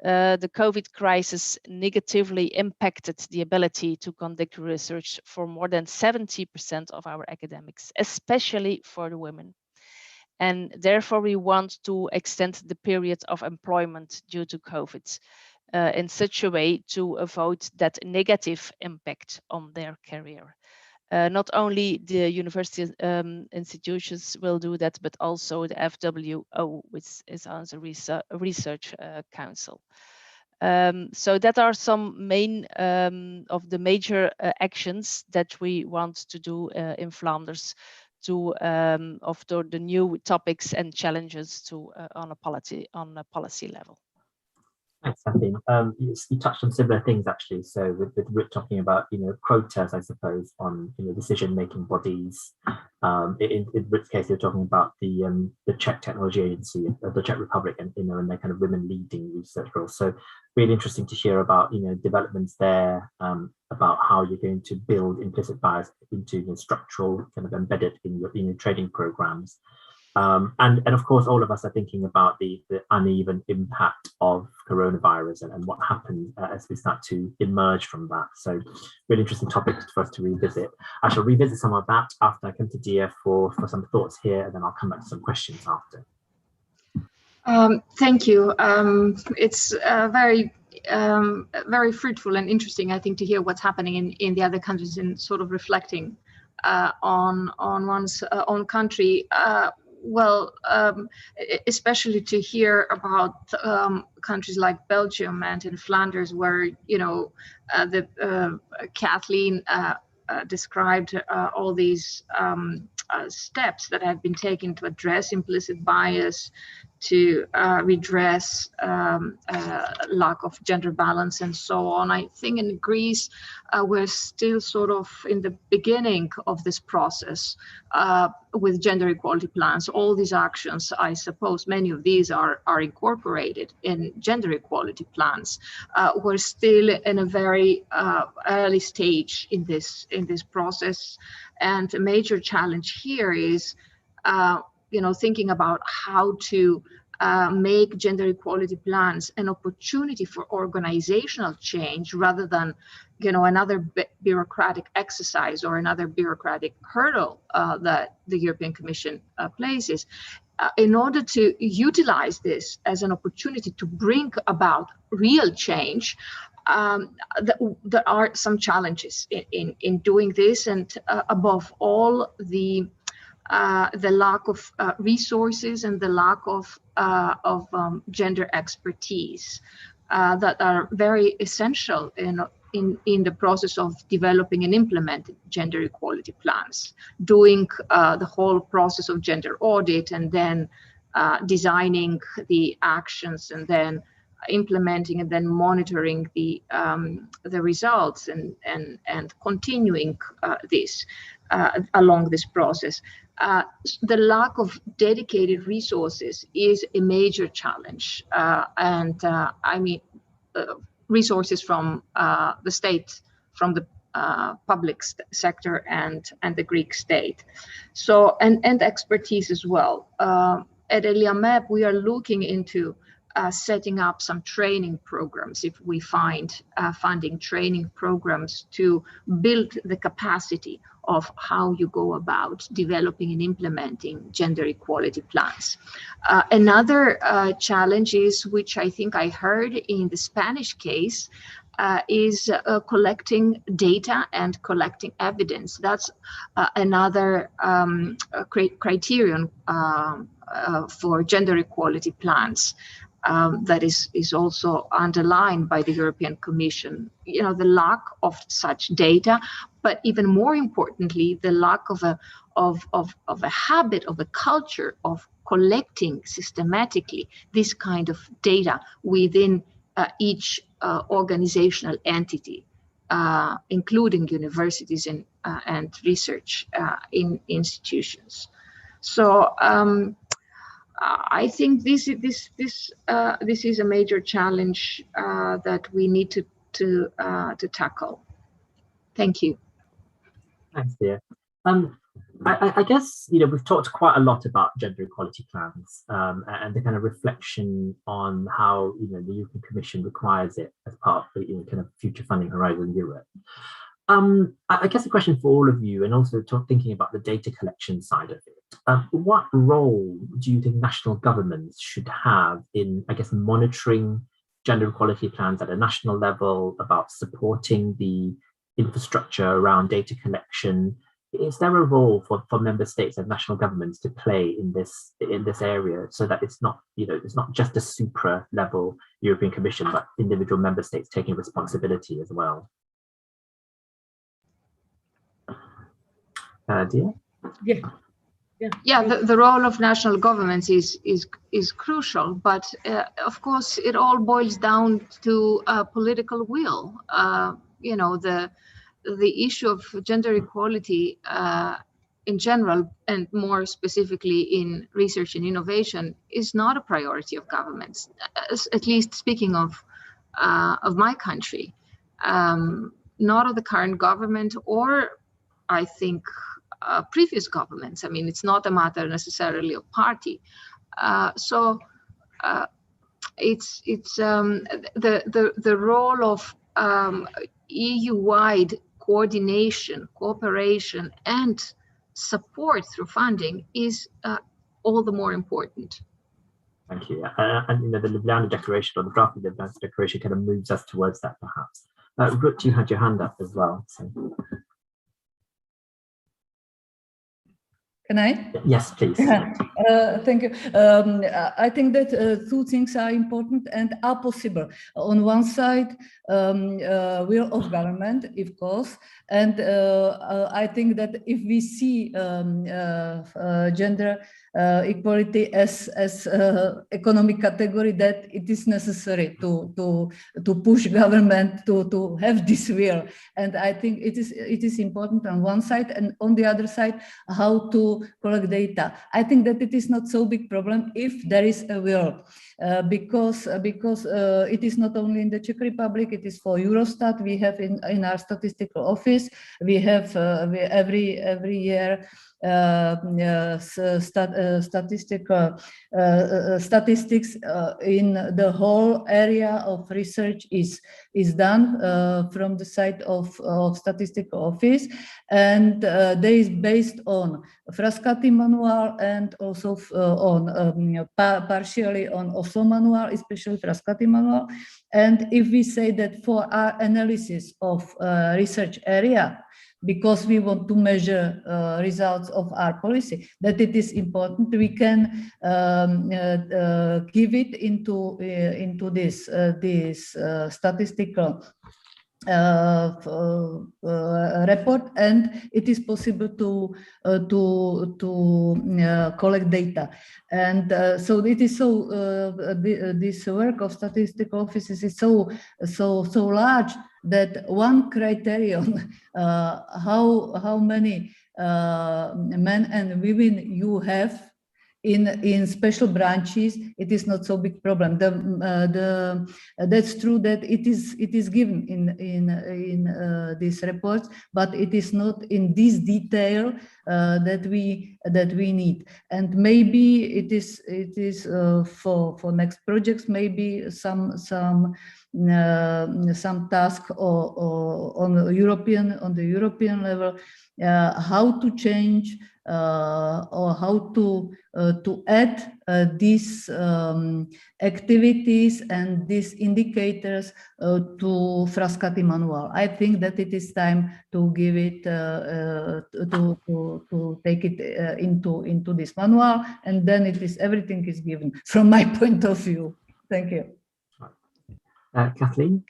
the COVID crisis negatively impacted the ability to conduct research for more than 70% of our academics, especially for the women. And therefore, we want to extend the period of employment due to COVID in such a way to avoid that negative impact on their career. Not only the university institutions will do that, but also the FWO, which is also a research council. So that are some main of the major actions that we want to do in Flanders to of the new topics and challenges to on a policy level. Thanks, Sabine. You touched on similar things actually. So with Rick talking about, quotas, I suppose, on decision-making bodies. In Rick's case, you're talking about the Czech Technology Agency of the Czech Republic, and and their kind of women leading research roles. So really interesting to hear about developments there, about how you're going to build implicit bias into structural kind of embedded in your training programs. And of course, all of us are thinking about the uneven impact of coronavirus and what happens as we start to emerge from that. So really interesting topic for us to revisit. I shall revisit some of that after I come to Dia for some thoughts here, and then I'll come back to some questions after. Thank you. It's very fruitful and interesting, I think, to hear what's happening in the other countries and sort of reflecting on one's own country. Especially to hear about countries like Belgium and in Flanders, where Kathleen described all these steps that have been taken to address implicit bias, to redress lack of gender balance and so on. I think in Greece, we're still sort of in the beginning of this process with gender equality plans. All these actions, I suppose, many of these are incorporated in gender equality plans. We're still in a very early stage in this process, and a major challenge here is thinking about how to make gender equality plans an opportunity for organizational change rather than another bureaucratic exercise or another bureaucratic hurdle that the European Commission places. In order to utilize this as an opportunity to bring about real change, there are some challenges in doing this, and above all, the lack of resources and the lack of gender expertise that are very essential in the process of developing and implementing gender equality plans, doing the whole process of gender audit, and then designing the actions, and then implementing and then monitoring the results, and continuing this along this process. The lack of dedicated resources is a major challenge, resources from the state, from the public sector and the Greek state. So, and expertise as well. At ELIAMEP, we are looking into setting up some training programs, if we find funding training programs to build the capacity of how you go about developing and implementing gender equality plans. Another challenge is, which I think I heard in the Spanish case, is collecting data and collecting evidence. That's another criterion for gender equality plans. That is also underlined by the European Commission. The lack of such data, but even more importantly, the lack of a habit, of a culture of collecting systematically this kind of data within each organizational entity, including universities and research in institutions. So. I think this is a major challenge that we need to tackle. Thank you. Thanks, Dia. I guess, we've talked quite a lot about gender equality plans and the kind of reflection on how, the European Commission requires it as part of the kind of future funding Horizon Europe. I guess a question for all of you, and also thinking about the data collection side of it. What role do you think national governments should have in, I guess, monitoring gender equality plans at a national level, about supporting the infrastructure around data collection? Is there a role for member states and national governments to play in this area, so that it's not, it's not just a supra level European Commission, but individual member states taking responsibility as well? Dia? Yeah, the role of national governments is crucial, but of course it all boils down to political will. The issue of gender equality in general, and more specifically in research and innovation, is not a priority of governments. At least speaking of my country, not of the current government, or I think previous governments. I mean, it's not a matter necessarily of party. It's the role of EU-wide coordination, cooperation, and support through funding is all the more important. Thank you. And the Ljubljana Declaration, or the draft of the Ljubljana Declaration, kind of moves us towards that, perhaps. Ruth, you had your hand up as well. So. Can I? Yes, please. Thank you. I think that two things are important and are possible. On one side, will of government, of course, and I think that if we see gender equality as economic category, that it is necessary to push government to have this will. And I think it is important on one side, and on the other side, how to collect data. I think that it is not so big problem if there is a will, because it is not only in the Czech Republic, it is for Eurostat. We have in our statistical office, we have every year statistics in the whole area of research is done from the side of statistical office, and they is based on Frascati manual and also on partially on Oslo manual, especially Frascati manual. And if we say that for our analysis of research area, because we want to measure results of our policy, that it is important, we can give it into this statistical report, and it is possible to collect data. And so it is this work of statistical offices is so large that one criterion, how many men and women you have in special branches, it is not so big problem. That's true that it is given in these reports, but it is not in this detail that we need. And maybe it is for next projects, maybe some task or on the European level, how to change or how to add these activities and these indicators to Frascati manual. I think that it is time to give it to take it into this manual, and then everything is given from my point of view. Thank you. Kathleen?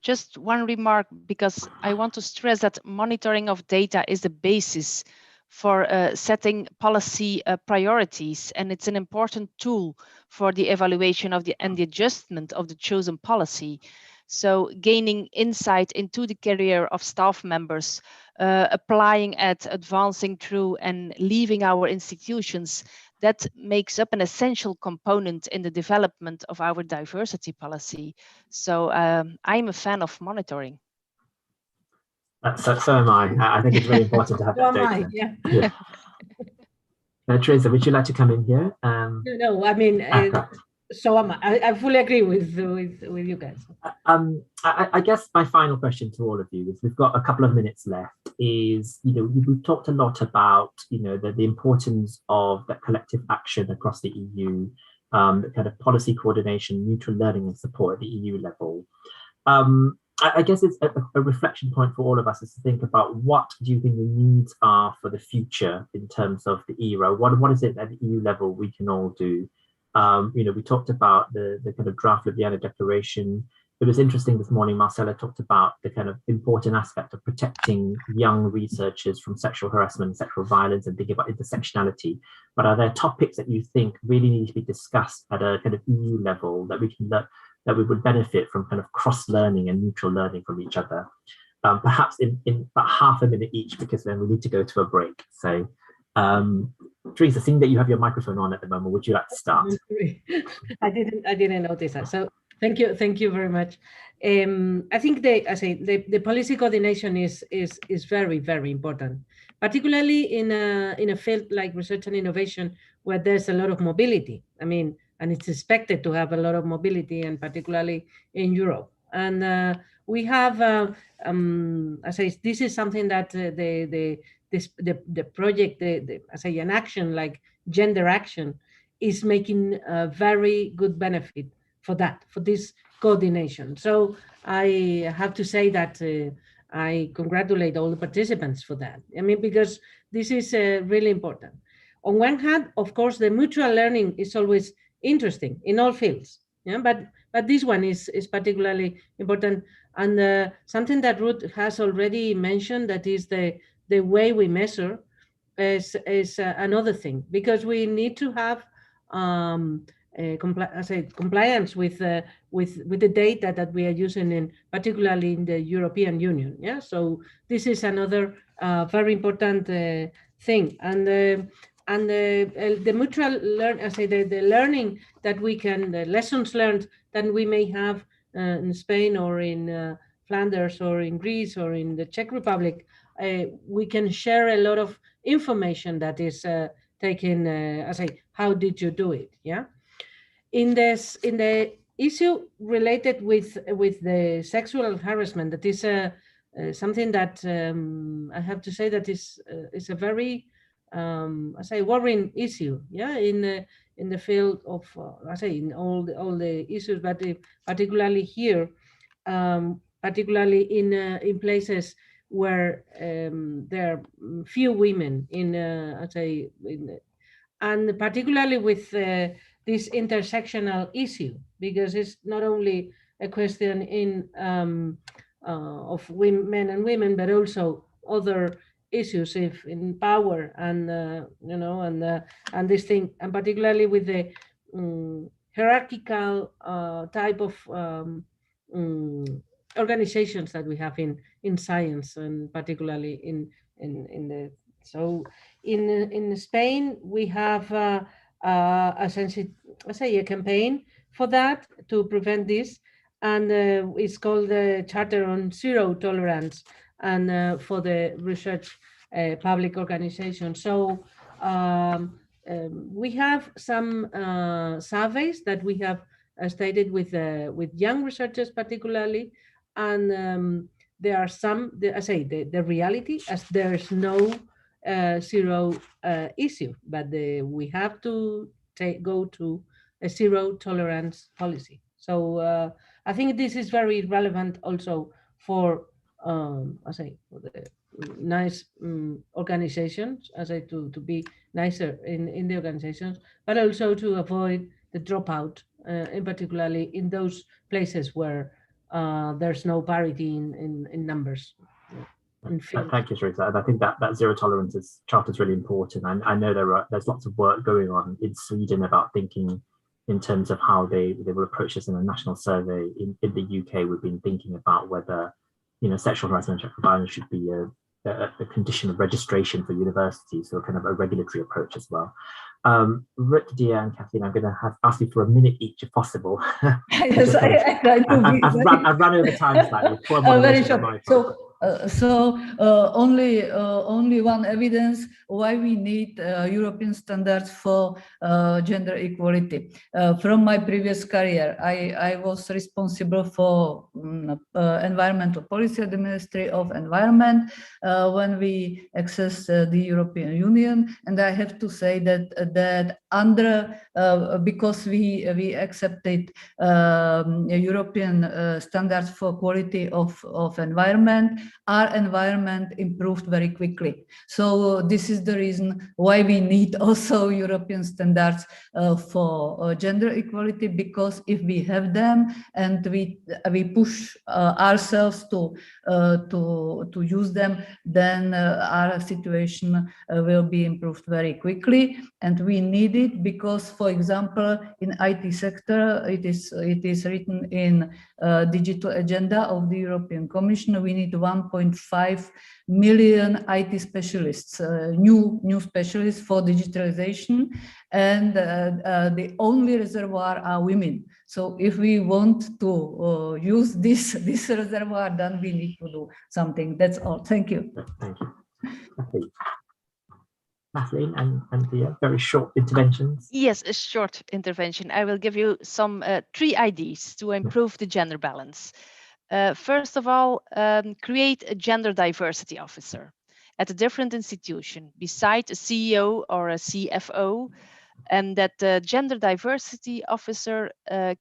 Just one remark, because I want to stress that monitoring of data is the basis for setting policy priorities, and it's an important tool for the evaluation of and the adjustment of the chosen policy. So gaining insight into the career of staff members, applying at, advancing through, and leaving our institutions, that makes up an essential component in the development of our diversity policy. So I'm a fan of monitoring. So am I. I think it's very important to have that data. Yeah. Teresa, would you like to come in here? No, I mean, so am I. I fully agree with you guys. I guess my final question to all of you is, we've got a couple of minutes left, is, we've talked a lot about, the importance of that collective action across the EU, the kind of policy coordination, mutual learning and support at the EU level. I guess it's a reflection point for all of us, is to think about, what do you think the needs are for the future in terms of the era? What is it at the EU level we can all do? We talked about the kind of draft Ljubljana Declaration. It was interesting this morning, Marcela talked about the kind of important aspect of protecting young researchers from sexual harassment, sexual violence, and thinking about intersectionality. But are there topics that you think really need to be discussed at a kind of EU level that we would benefit from kind of cross-learning and mutual learning from each other? Perhaps in about half a minute each, because then we need to go to a break. So Teresa, seeing that you have your microphone on at the moment, would you like to start? I didn't notice that. So thank you very much. I think the policy coordination is very, very important, particularly in a field like research and innovation, where there's a lot of mobility. I mean, and it's expected to have a lot of mobility, and particularly in Europe. And we have, this is something that the project, an action like gender action, is making a very good benefit for this coordination. So I have to say that I congratulate all the participants for that. I mean, because this is really important. On one hand, of course, the mutual learning is always interesting in all fields, but this one is particularly important. And something that Ruth has already mentioned, that is the way we measure, is another thing, because we need to have compliance with the data that we are using, particularly in the European Union. So this is another very important thing. And the mutual the learning that we can, the lessons learned that we may have in Spain or in Flanders or in Greece or in the Czech Republic, we can share a lot of information that is taken, how did you do it? In the issue related with the sexual harassment, that is something that I have to say that is a very worrying issue, in the field of in all the issues, but particularly here, particularly in places where there are few women and particularly with this intersectional issue, because it's not only a question of men and women, but also other issues in power and and this thing, and particularly with the hierarchical type of organizations that we have in science, and particularly in Spain we have a campaign for that, to prevent this, and it's called the Charter on Zero Tolerance and for the research public organization. So we have some surveys that we have stated with young researchers particularly, and there are some, the reality, as there is no zero issue, but we have to go to a zero tolerance policy. So I think this is very relevant also for for the nice organizations, to be nicer in the organizations, but also to avoid the dropout, in particularly in those places where there's no parity in numbers. Thank you, Teresa. And I think that zero tolerance charter is really important. And I know there's lots of work going on in Sweden about thinking in terms of how they will approach this in a national survey. In the UK, we've been thinking about whether sexual harassment and sexual violence should be a condition of registration for universities, so kind of a regulatory approach as well. Ruth, Dia, and Kathleen, I'm going to ask you for a minute each if possible. Yes, I've run over time slightly. Very short. So Only one evidence why we need European standards for gender equality. From my previous career, I was responsible for environmental policy at the Ministry of Environment when we accessed the European Union, and I have to say that because we accepted European standards for quality of environment, our environment improved very quickly. So this is the reason why we need also European standards for gender equality, because if we have them and we push ourselves to use them, then our situation will be improved very quickly. And we need it because, for example, in IT sector, it is written in digital agenda of the European Commission. We need 1.5 million IT specialists, new specialists for digitalization, and the only reservoir are women. So if we want to use this reservoir, then we need to do something. That's all. Thank you. Thank you. Kathleen and Dia, very short interventions. Yes, a short intervention. I will give you some 3 ideas to improve the gender balance. First of all, create a gender diversity officer at a different institution beside a CEO or a CFO, and that the gender diversity officer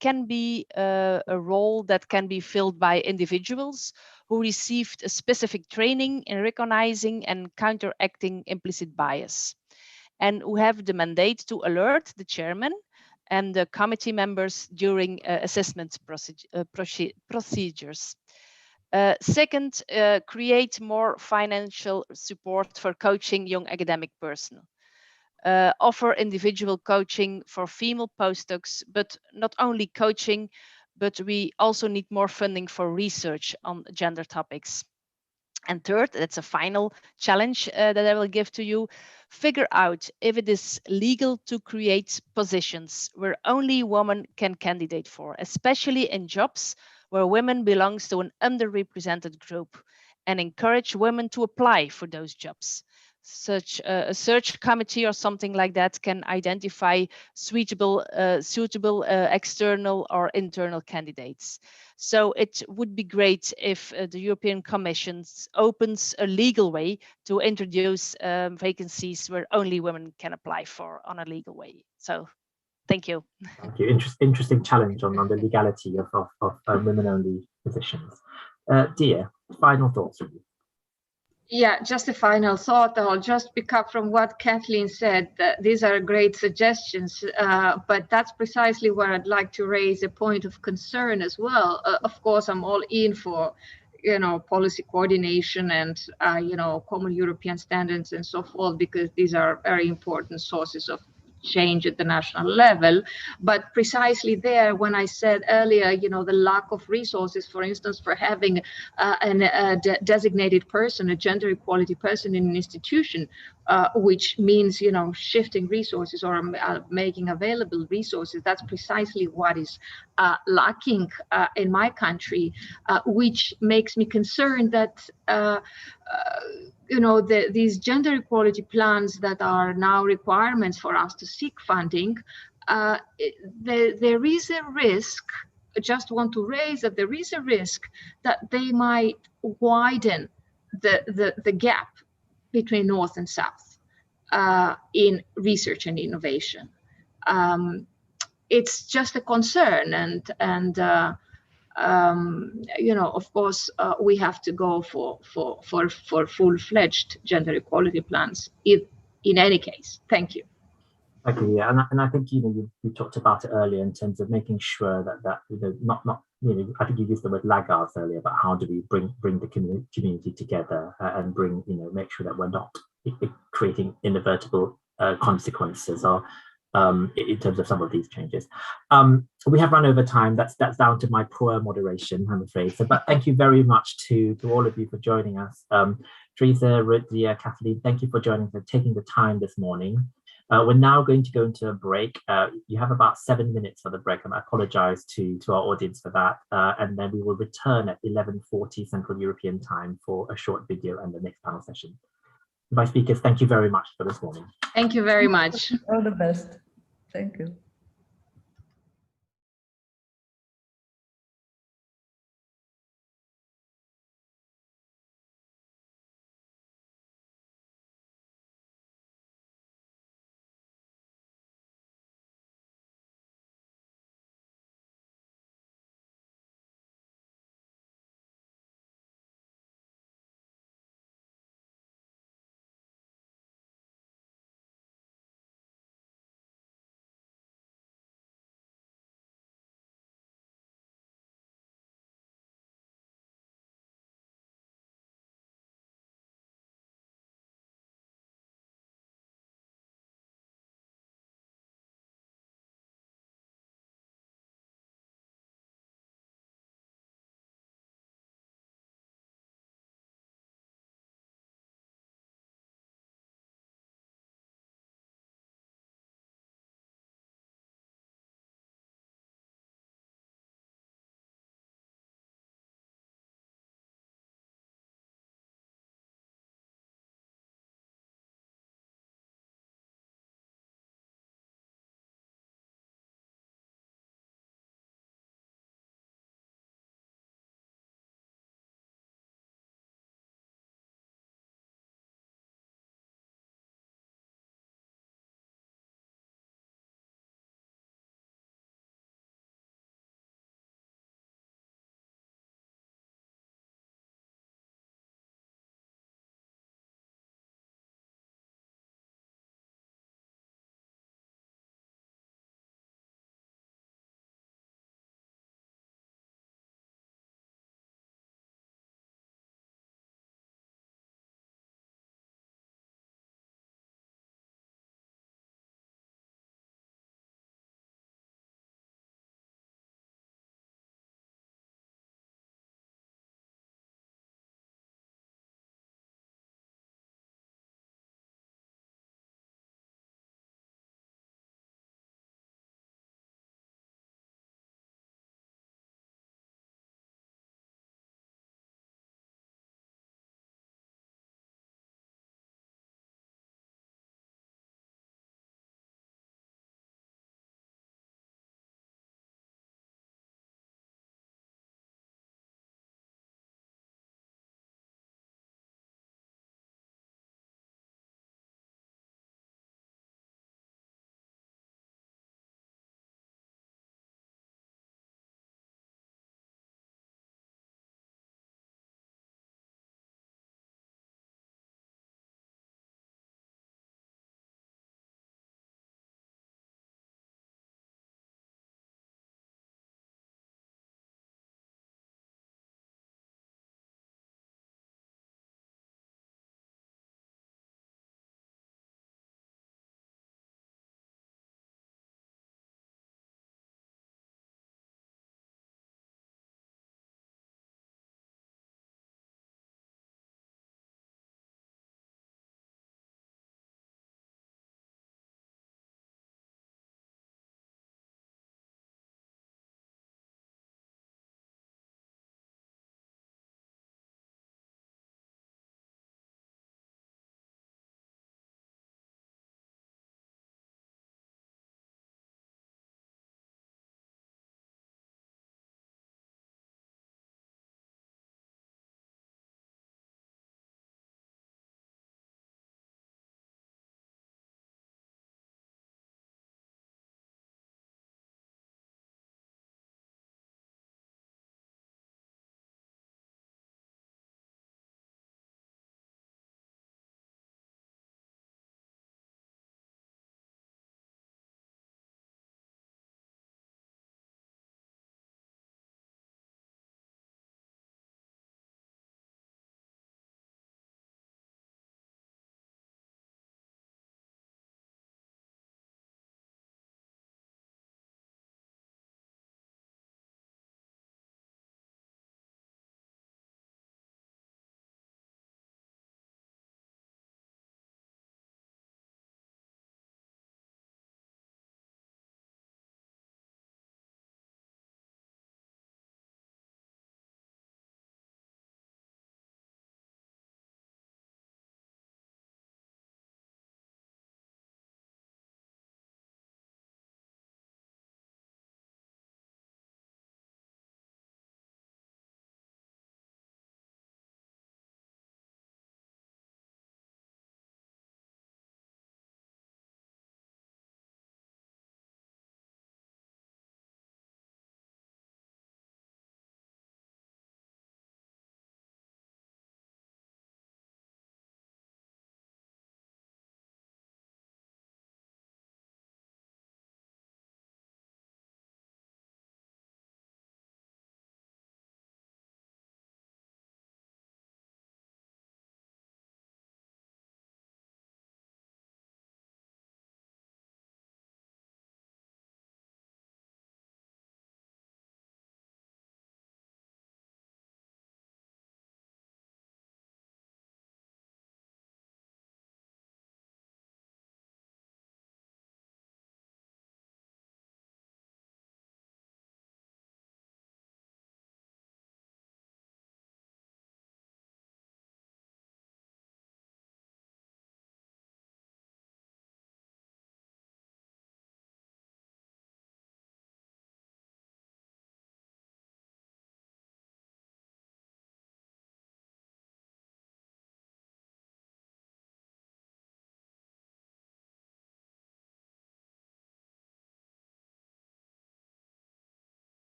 can be a role that can be filled by individuals who received a specific training in recognizing and counteracting implicit bias, and who have the mandate to alert the chairman and the committee members during assessment procedures. Second, create more financial support for coaching young academic personnel. Offer individual coaching for female postdocs, but not only coaching, but we also need more funding for research on gender topics. And third, that's a final challenge that I will give to you. Figure out if it is legal to create positions where only women can candidate for, especially in jobs where women belongs to an underrepresented group, and encourage women to apply for those jobs. Such a search committee or something like that can identify suitable external or internal candidates. So it would be great if the European Commission opens a legal way to introduce vacancies where only women can apply for on a legal way. So thank you. Thank you. Interesting challenge on the legality of women-only positions. Dia, final thoughts from you. Yeah, just a final thought. I'll just pick up from what Kathleen said. These are great suggestions, but that's precisely where I'd like to raise a point of concern as well. Of course, I'm all in for, policy coordination and, common European standards and so forth, because these are very important sources of change at the national level. But precisely there, when I said earlier, the lack of resources, for instance, for having a designated person, a gender equality person in an institution, which means, shifting resources or making available resources, that's precisely what is lacking in my country, which makes me concerned that these gender equality plans that are now requirements for us to seek funding, there is a risk. I just want to raise that there is a risk that they might widen the gap between North and South in research and innovation. It's just a concern, and of course, we have to go for full-fledged gender equality plans in any case. Thank you. Thank you. Yeah, and I think you talked about it earlier in terms of making sure that not I think you used the word laggards earlier, about how do we bring the community together and make sure that we're not creating inevitable consequences or in terms of some of these changes. We have run over time. That's down to my poor moderation, I'm afraid. So, but thank you very much to all of you for joining us. Teresa, Rudia, Kathleen, thank you for joining, for taking the time this morning. We're now going to go into a break. You have about 7 minutes for the break, and I apologize to our audience for that. And then we will return at 11:40 Central European Time for a short video and the next panel session. My speakers, thank you very much for this morning. Thank you very much. All the best. Thank you.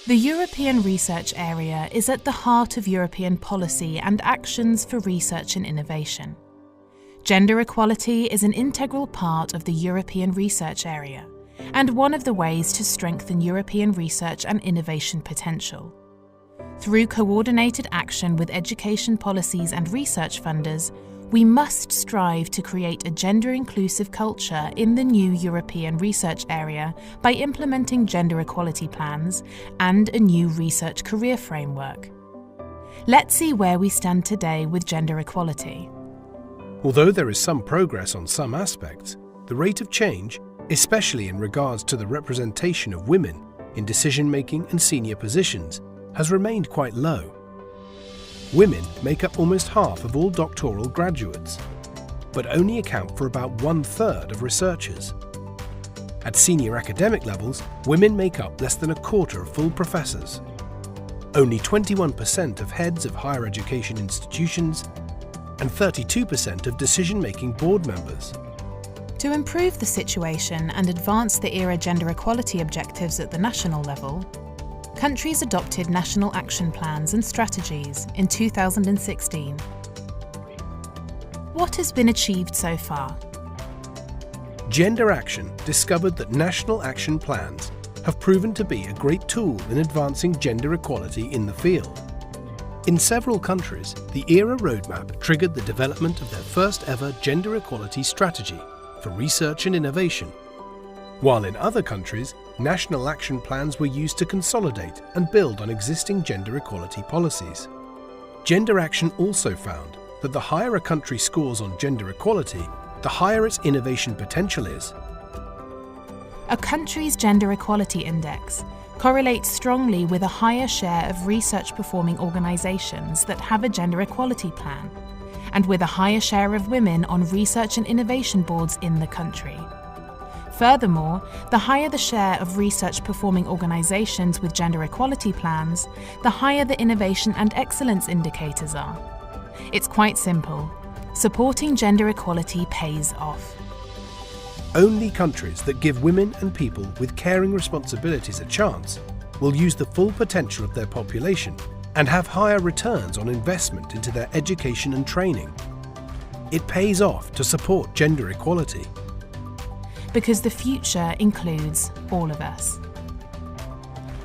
The European Research Area is at the heart of European policy and actions for research and innovation. Gender equality is an integral part of the European Research Area and one of the ways to strengthen European research and innovation potential. Through coordinated action with education policies and research funders, we must strive to create a gender-inclusive culture in the new European Research Area by implementing gender equality plans and a new research career framework. Let's see where we stand today with gender equality. Although there is some progress on some aspects, the rate of change, especially in regards to the representation of women in decision-making and senior positions, has remained quite low. Women make up almost half of all doctoral graduates, but only account for about 1/3 of researchers. At senior academic levels, women make up less than a quarter of full professors. Only 21% of heads of higher education institutions and 32% of decision-making board members. To improve the situation and advance the ERA gender equality objectives at the national level, countries adopted national action plans and strategies in 2016. What has been achieved so far? Gender Action discovered that national action plans have proven to be a great tool in advancing gender equality in the field. In several countries, the ERA roadmap triggered the development of their first ever gender equality strategy for research and innovation, while in other countries, national action plans were used to consolidate and build on existing gender equality policies. Gender Action also found that the higher a country scores on gender equality, the higher its innovation potential is. A country's gender equality index correlates strongly with a higher share of research performing organisations that have a gender equality plan, and with a higher share of women on research and innovation boards in the country. Furthermore, the higher the share of research performing organisations with gender equality plans, the higher the innovation and excellence indicators are. It's quite simple. Supporting gender equality pays off. Only countries that give women and people with caring responsibilities a chance will use the full potential of their population and have higher returns on investment into their education and training. It pays off to support gender equality. Because the future includes all of us.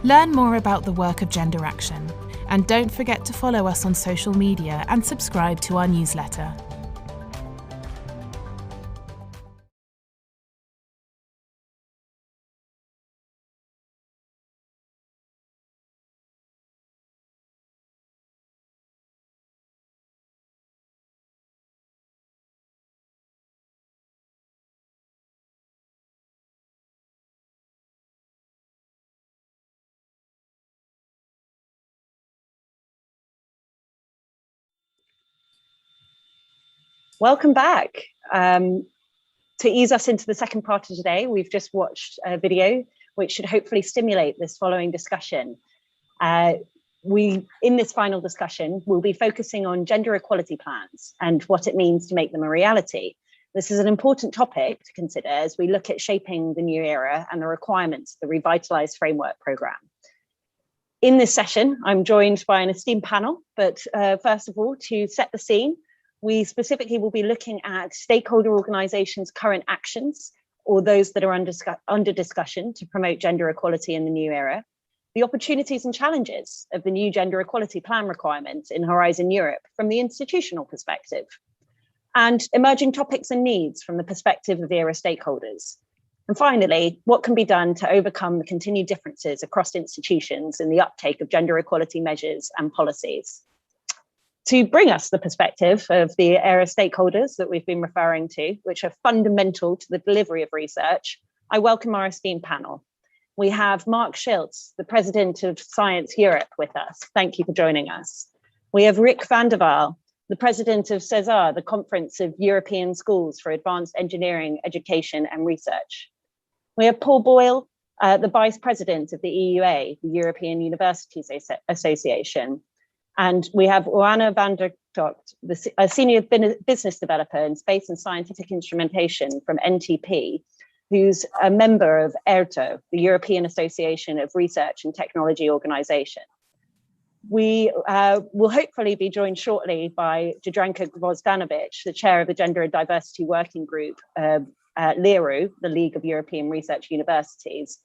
Learn more about the work of Gender Action, and don't forget to follow us on social media and subscribe to our newsletter. Welcome back. To ease us into the second part of today, we've just watched a video which should hopefully stimulate this following discussion. In this final discussion, we'll be focusing on gender equality plans and what it means to make them a reality. This is an important topic to consider as we look at shaping the new era and the requirements of the revitalised framework programme. In this session, I'm joined by an esteemed panel, but first of all, to set the scene, we specifically will be looking at stakeholder organisations' current actions, or those that are under discussion to promote gender equality in the new era, the opportunities and challenges of the new gender equality plan requirements in Horizon Europe from the institutional perspective, and emerging topics and needs from the perspective of ERA stakeholders. And finally, what can be done to overcome the continued differences across institutions in the uptake of gender equality measures and policies. To bring us the perspective of the ERA stakeholders that we've been referring to, which are fundamental to the delivery of research, I welcome our esteemed panel. We have Mark Schiltz, the President of Science Europe, with us. Thank you for joining us. We have Rick van der Waal, the President of CESAR, the Conference of European Schools for Advanced Engineering, Education and Research. We have Paul Boyle, the Vice President of the EUA, the European Universities Association. And we have Oana van der Tocht, a Senior Business Developer in Space and Scientific Instrumentation from NTP, who's a member of ERTO, the European Association of Research and Technology Organization. We will hopefully be joined shortly by Jadranka Gvozdanovic, the chair of the Gender and Diversity Working Group, LERU, the League of European Research Universities.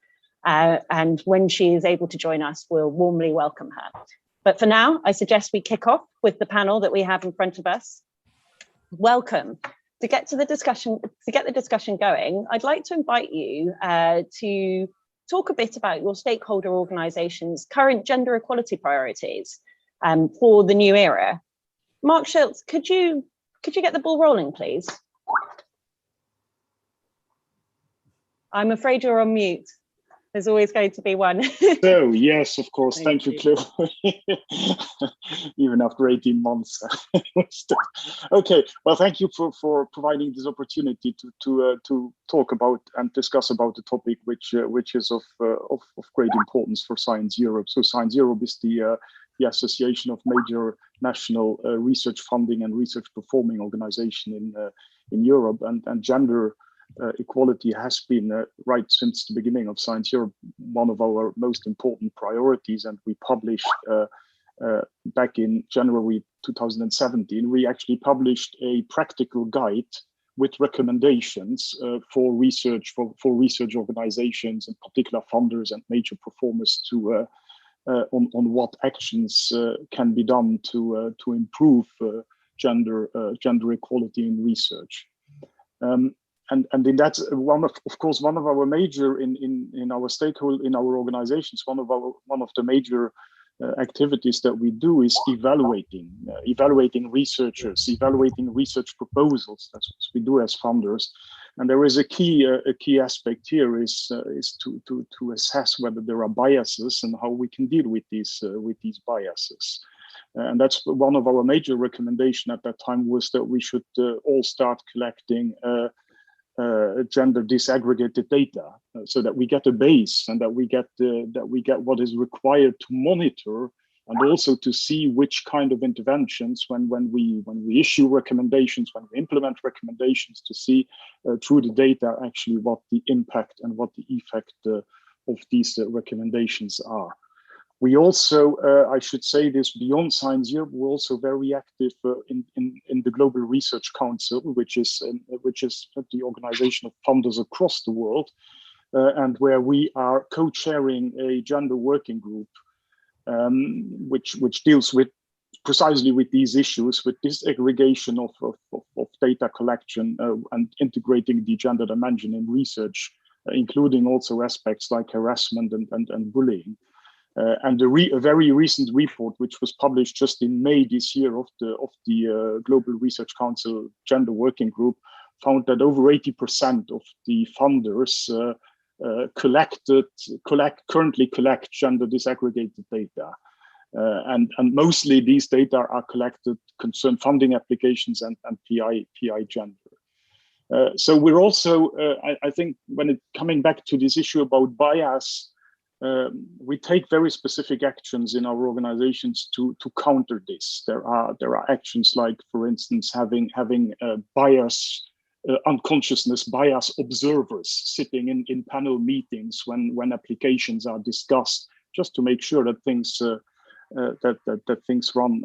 And when she is able to join us, we'll warmly welcome her. But for now, I suggest we kick off with the panel that we have in front of us. Welcome. To get the discussion going, I'd like to invite you to talk a bit about your stakeholder organization's current gender equality priorities for the new era. Mark Schultz, could you get the ball rolling, please? I'm afraid you're on mute. There's always going to be one. So, yes, of course. Thank you, Claire. Even after 18 months. Okay, well, thank you for providing this opportunity to talk about and discuss about the topic which is of great importance for Science Europe. So Science Europe is the association of major national research funding and research performing organization in Europe, and gender equality has been right since the beginning of Science Europe one of our most important priorities, and we published back in January 2017 we actually published a practical guide with recommendations for research organizations, in particular funders and major performers, to on what actions can be done to improve gender equality in research. And in that, of course, one of our major in our stakeholder in our organizations, one of the major activities that we do is evaluating researchers, evaluating research proposals. That's what we do as funders. And there is a key aspect here is to assess whether there are biases and how we can deal with these biases. And that's one of our major recommendations at that time, was that we should all start collecting gender disaggregated data, so that we get a base and that we get what is required to monitor, and also to see which kind of interventions when we issue recommendations, when we implement recommendations, to see through the data actually what the impact and what the effect of these recommendations are. We also, I should say this, beyond Science Europe, we're also very active in the Global Research Council, which is the organization of funders across the world, and where we are co-chairing a gender working group, which deals with precisely with these issues, with disaggregation of data collection and integrating the gender dimension in research, including also aspects like harassment and bullying. And a very recent report, which was published just in May this year of the Global Research Council Gender Working Group, found that over 80% of the funders currently collect gender disaggregated data, and mostly these data are collected concern funding applications and PI gender. So we're also, I think, coming back to this issue about bias. We take very specific actions in our organizations to counter this. There are actions like, for instance, having bias, unconsciousness bias observers sitting in panel meetings when applications are discussed, just to make sure that things that things run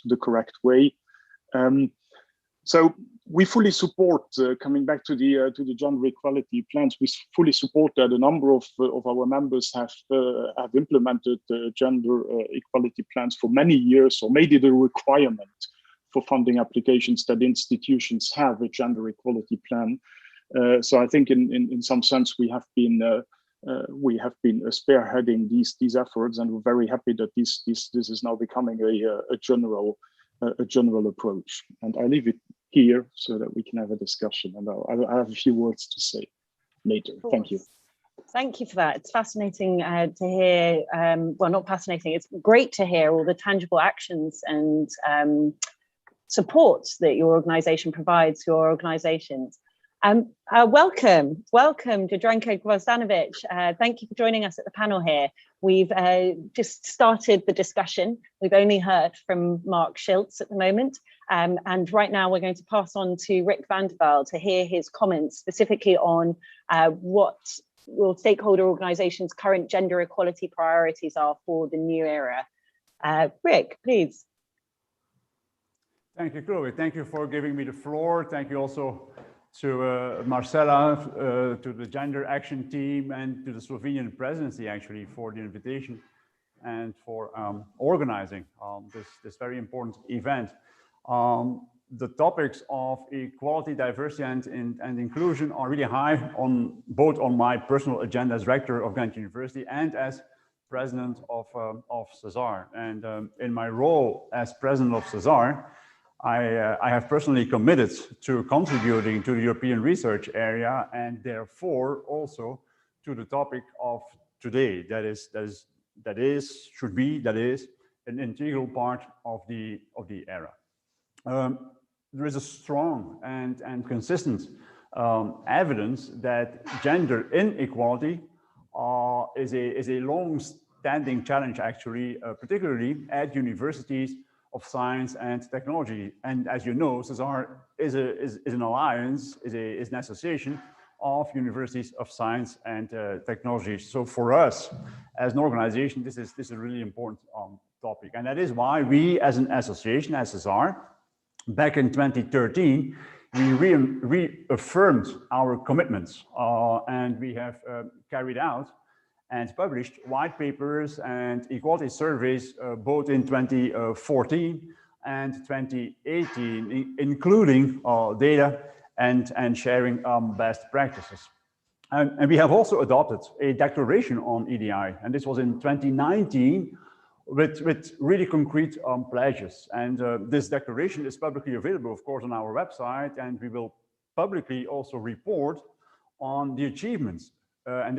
the correct way. So we fully support, coming back to the gender equality plans, we fully support that a number of our members have implemented gender equality plans for many years, or made it a requirement for funding applications that institutions have a gender equality plan. So I think in some sense we have been spearheading these efforts, and we're very happy that this is now becoming a general approach. And I leave it here so that we can have a discussion, and I have a few words to say later. Thank you. Thank you for that. It's fascinating to hear, well, not fascinating, it's great to hear all the tangible actions and support that your organization provides your organizations. Welcome, Jadranka Gvozdanovic. Thank you for joining us at the panel here. We've just started the discussion. We've only heard from Mark Schiltz at the moment. And right now we're going to pass on to Rick van der Waal to hear his comments specifically on what stakeholder organizations' current gender equality priorities are for the new era. Rick, please. Thank you, Chloe. Thank you for giving me the floor. Thank you also to Marcella, to the Gender Action Team, and to the Slovenian presidency, actually, for the invitation and for organizing this very important event. The topics of equality, diversity, and inclusion are really high on both on my personal agenda as rector of Ghent University and as president of CESAR. And in my role as president of CESAR, I have personally committed to contributing to the European research area, and therefore also to the topic of today. That is an integral part of the era. There is a strong and consistent evidence that gender inequality is a long-standing challenge, actually, particularly at universities of science and technology. And as you know, CESAR is an alliance, is an association of universities of science and technology. So for us, as an organization, this is a really important topic. And that is why we, as an association, as CESAR, back in 2013, we reaffirmed our commitments, and we have carried out and published white papers and equality surveys both in 2014 and 2018, including data and sharing best practices. And we have also adopted a declaration on EDI, and this was in 2019 with really concrete pledges. And this declaration is publicly available, of course, on our website, and we will publicly also report on the achievements. And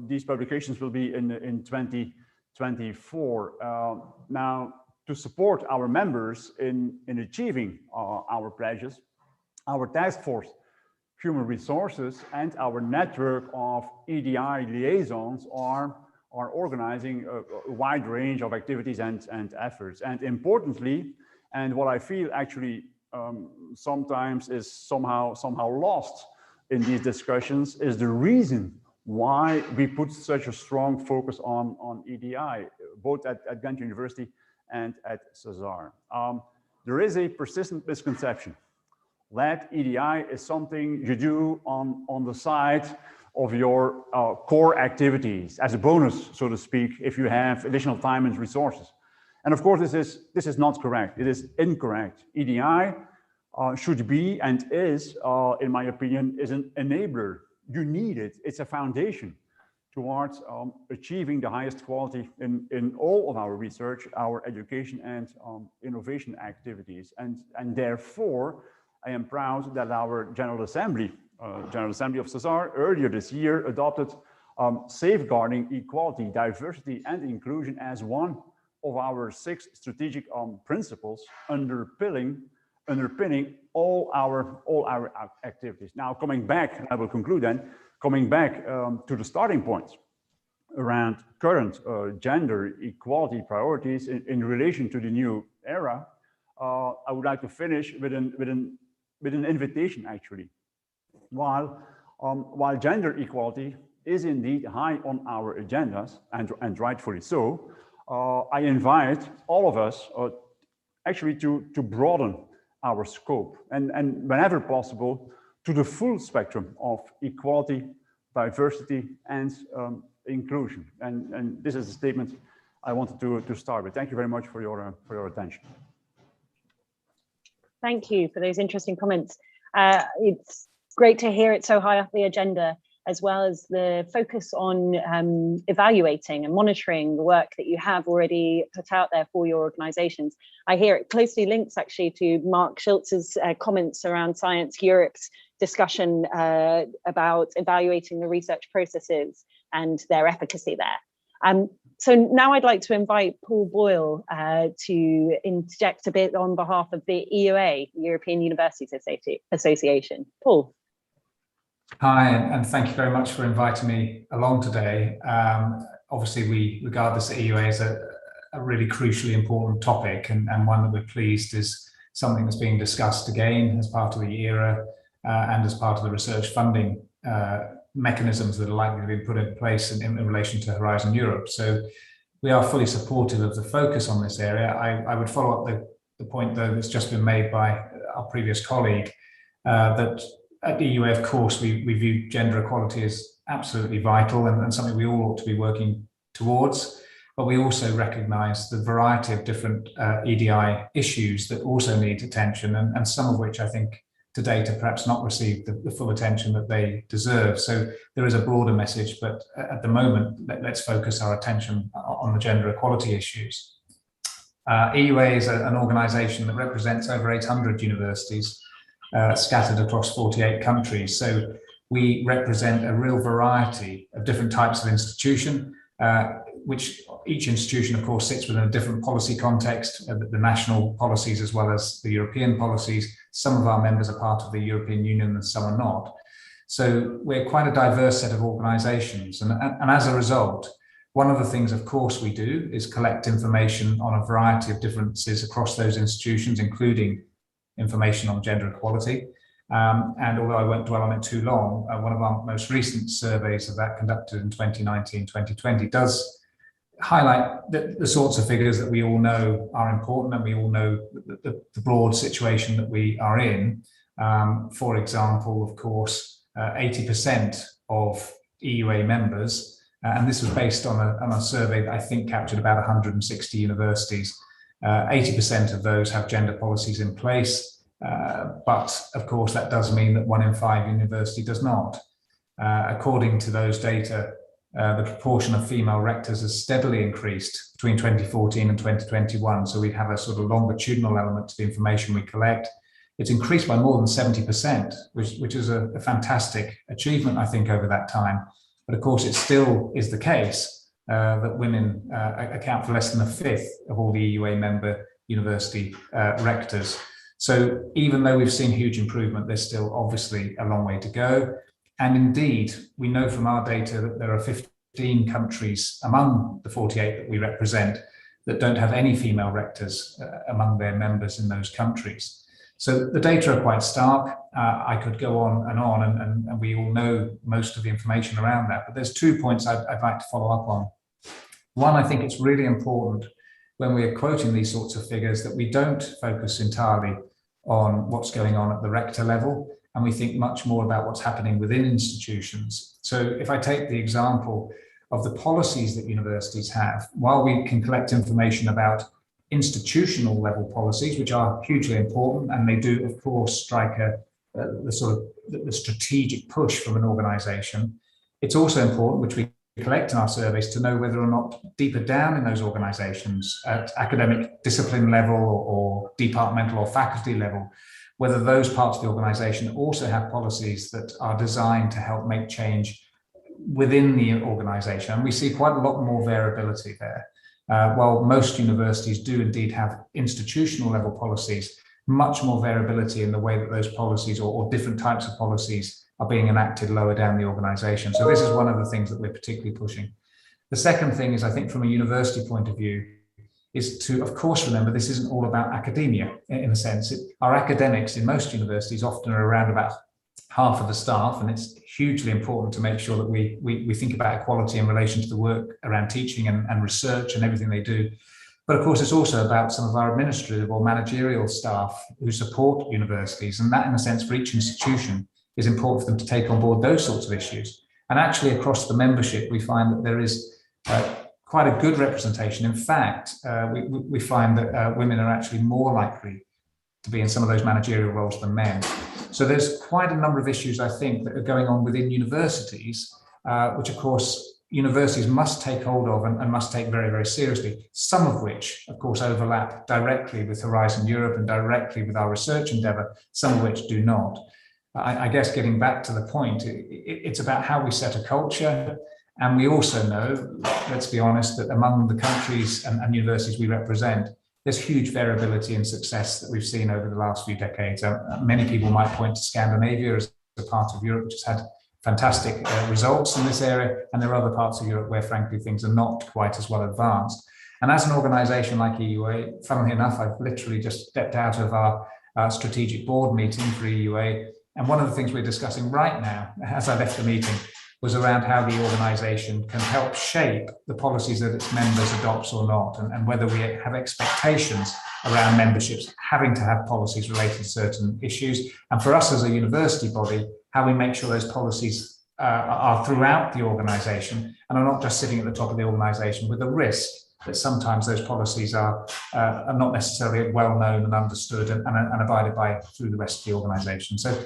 these publications will be in 2024. Now, to support our members in achieving our pledges, our task force, human resources, and our network of EDI liaisons are organizing a wide range of activities and efforts. And importantly, and what I feel actually sometimes is somehow lost in these discussions, is the reason why we put such a strong focus on EDI, both at Ghent University and at CESAR. There is a persistent misconception that EDI is something you do on the side of your core activities, as a bonus, so to speak, if you have additional time and resources. And of course, this is not correct. It is incorrect. EDI should be and is, in my opinion, is an enabler. You need it. It's a foundation towards achieving the highest quality in all of our research, our education, and innovation activities. And therefore, I am proud that our General Assembly of CESAR earlier this year adopted safeguarding equality, diversity, and inclusion as one of our 6 strategic principles underpinning all our activities. Now, coming back, and I will conclude then, coming back to the starting points around current gender equality priorities in relation to the new era, I would like to finish with an invitation, actually. While gender equality is indeed high on our agendas, and rightfully so, I invite all of us actually to broaden our scope and whenever possible to the full spectrum of equality, diversity, and inclusion. And this is a statement I wanted to start with. Thank you very much for your attention. Thank you for those interesting comments. It's great to hear it so high up the agenda, as well as the focus on evaluating and monitoring the work that you have already put out there for your organizations. I hear it closely links actually to Mark Schiltz's comments around Science Europe's discussion about evaluating the research processes and their efficacy there. So now I'd like to invite Paul Boyle to interject a bit on behalf of the EUA, European Universities Association. Paul. Hi, and thank you very much for inviting me along today. Obviously, we regard this EUA as a really crucially important topic, and one that we're pleased is something that's being discussed again as part of the ERA and as part of the research funding mechanisms that are likely to be put in place in relation to Horizon Europe. So we are fully supportive of the focus on this area. I would follow up the point, though, that's just been made by our previous colleague, that at the EUA, of course, we view gender equality as absolutely vital and something we all ought to be working towards. But we also recognise the variety of different EDI issues that also need attention, and some of which I think to date have perhaps not received the full attention that they deserve. So there is a broader message, but at the moment, let's focus our attention on the gender equality issues. EUA is an organisation that represents over 800 universities scattered across 48 countries. So we represent a real variety of different types of institution, which each institution, of course, sits within a different policy context, the national policies as well as the European policies. Some of our members are part of the European Union and some are not. So we're quite a diverse set of organisations. And as a result, one of the things, of course, we do is collect information on a variety of differences across those institutions, including information on gender equality. And although I won't dwell on it too long, one of our most recent surveys of that, conducted in 2019-2020, does highlight the sorts of figures that we all know are important, and we all know the broad situation that we are in. For example, of course, 80% of EUA members, and this was based on a survey that I think captured about 160 universities, 80% of those have gender policies in place, but of course that does mean that 1 in 5 university does not. According to those data, the proportion of female rectors has steadily increased between 2014 and 2021. So we have a sort of longitudinal element to the information we collect. It's increased by more than 70%, which is a fantastic achievement, I think, over that time. But of course, it still is the case that women account for less than a fifth of all the EUA member university rectors. So even though we've seen huge improvement, there's still obviously a long way to go. And indeed, we know from our data that there are 15 countries among the 48 that we represent that don't have any female rectors among their members in those countries. So the data are quite stark. I could go on, and we all know most of the information around that. But there's 2 points I'd like to follow up on. One, I think it's really important when we're quoting these sorts of figures that we don't focus entirely on what's going on at the rector level, and we think much more about what's happening within institutions. So if I take the example of the policies that universities have, while we can collect information about institutional level policies, which are hugely important, and they do, of course, strike the strategic push from an organization, it's also important, which we collect in our surveys, to know whether or not deeper down in those organizations at academic discipline level or departmental or faculty level, whether those parts of the organization also have policies that are designed to help make change within the organization. And we see quite a lot more variability there. While most universities do indeed have institutional level policies, much more variability in the way that those policies or different types of policies are being enacted lower down the organization. So this is one of the things that we're particularly pushing. The second thing is, I think from a university point of view, is to, of course, remember this isn't all about academia in a sense. Our academics in most universities often are around about half of the staff, and it's hugely important to make sure that we think about equality in relation to the work around teaching and research and everything they do. But of course, it's also about some of our administrative or managerial staff who support universities, and that, in a sense, for each institution is important for them to take on board those sorts of issues. And actually, across the membership, we find that there is quite a good representation. In fact, we find that women are actually more likely to be in some of those managerial roles than men. So there's quite a number of issues, I think, that are going on within universities, which, of course, universities must take hold of and must take very, very seriously, some of which, of course, overlap directly with Horizon Europe and directly with our research endeavour, some of which do not. I guess getting back to the point, it's about how we set a culture. And we also know, let's be honest, that among the countries and universities we represent, there's huge variability in success that we've seen over the last few decades. Many people might point to Scandinavia as a part of Europe which has had fantastic results in this area, and there are other parts of Europe where, frankly, things are not quite as well advanced. And as an organisation like EUA, funnily enough, I've literally just stepped out of our strategic board meeting for EUA, and one of the things we're discussing right now, as I left the meeting, was around how the organisation can help shape the policies that its members adopts or not, and whether we have expectations around memberships having to have policies related to certain issues. And for us as a university body, how we make sure those policies are throughout the organisation and are not just sitting at the top of the organisation, with the risk that sometimes those policies are not necessarily well known and understood and abided by through the rest of the organisation. So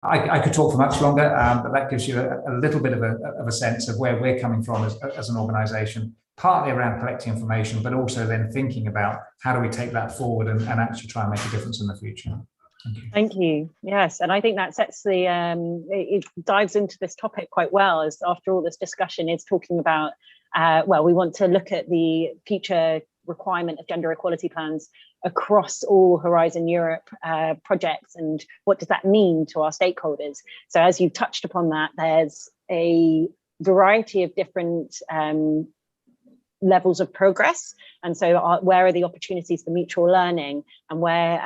I could talk for much longer, but that gives you a little bit of a sense of where we're coming from as an organisation, partly around collecting information, but also then thinking about how do we take that forward and actually try and make a difference in the future. Thank you. Yes, and I think that sets the, it dives into this topic quite well, as after all this discussion is talking about, well, we want to look at the future requirement of gender equality plans across all Horizon Europe projects, and what does that mean to our stakeholders. So as you've touched upon that, there's a variety of different levels of progress, and so where are the opportunities for mutual learning, and where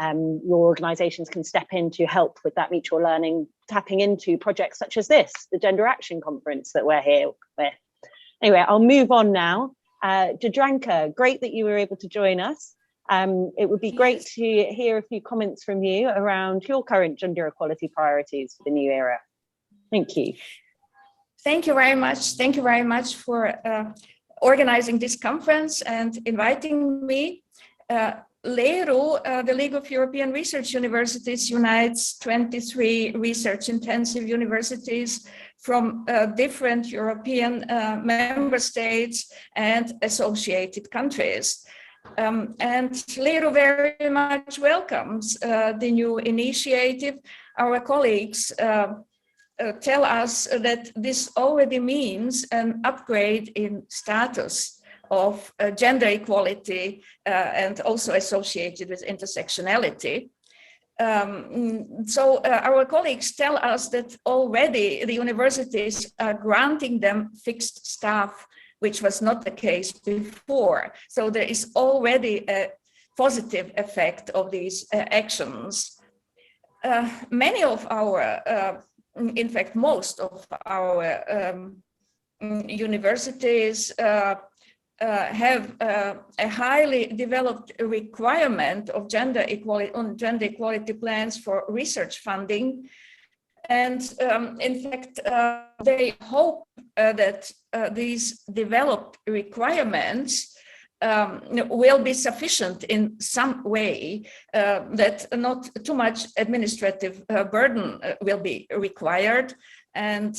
your organizations can step in to help with that mutual learning, tapping into projects such as this, the Gender Action Conference that we're here with. Anyway, I'll move on now. Jadranka, great that you were able to join us. It would be great to hear a few comments from you around your current gender equality priorities for the new era. Thank you. Thank you very much. Thank you very much for organizing this conference and inviting me. LERU, the League of European Research Universities, unites 23 research-intensive universities from different European member states and associated countries. And LERU very much welcomes the new initiative. Our colleagues tell us that this already means an upgrade in status of gender equality and also associated with intersectionality. So our colleagues tell us that already the universities are granting them fixed staff, which was not the case before. So there is already a positive effect of these actions. Many of our, in fact, most of our universities have a highly developed requirement of gender equality plans for research funding. And in fact, they hope that these developed requirements will be sufficient in some way, that not too much administrative burden will be required. And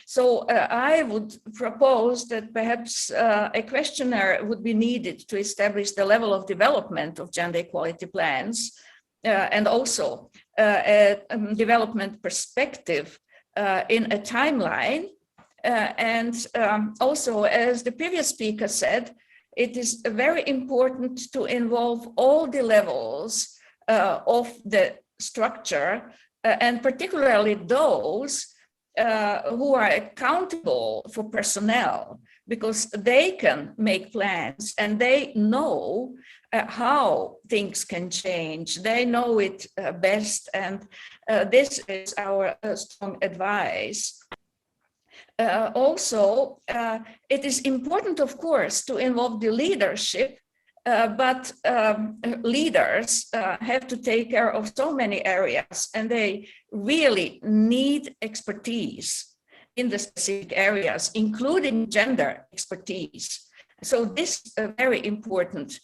so I would propose that perhaps a questionnaire would be needed to establish the level of development of gender equality plans, and also a development perspective in a timeline. And also, as the previous speaker said, it is very important to involve all the levels of the structure, and particularly those who are accountable for personnel, because they can make plans and they know how things can change. They know it best, and this is our strong advice. Also, it is important, of course, to involve the leadership, but leaders have to take care of so many areas, and they really need expertise in the specific areas, including gender expertise. So this is very important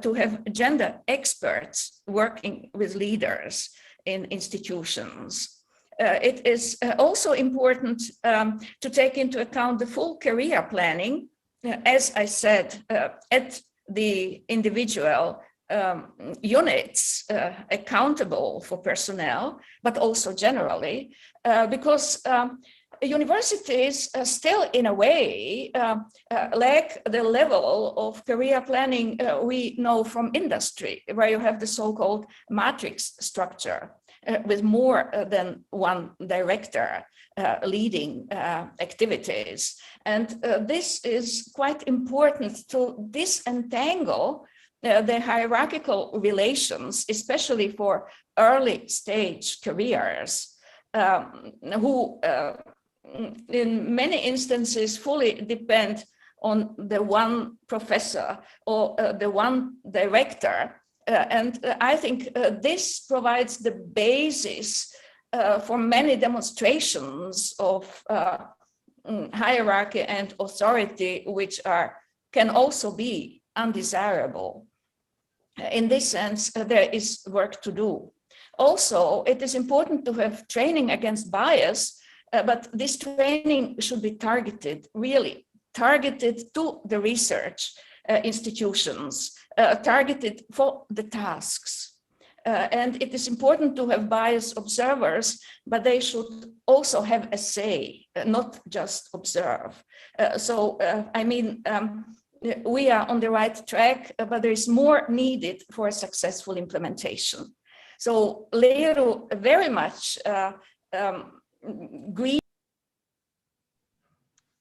to have gender experts working with leaders in institutions. It is also important to take into account the full career planning, as I said, at the individual units accountable for personnel, but also generally, because universities still, in a way, lack the level of career planning we know from industry, where you have the so-called matrix structure with more than one director. leading activities. And this is quite important to disentangle the hierarchical relations, especially for early stage careers, who in many instances fully depend on the one professor or the one director. And I think this provides the basis for many demonstrations of hierarchy and authority, which can also be undesirable. In this sense, there is work to do. Also, it is important to have training against bias, but this training should be targeted, really targeted to the research institutions, targeted for the tasks. And it is important to have biased observers, but they should also have a say, not just observe. We are on the right track, but there is more needed for a successful implementation. So Leero very much agree.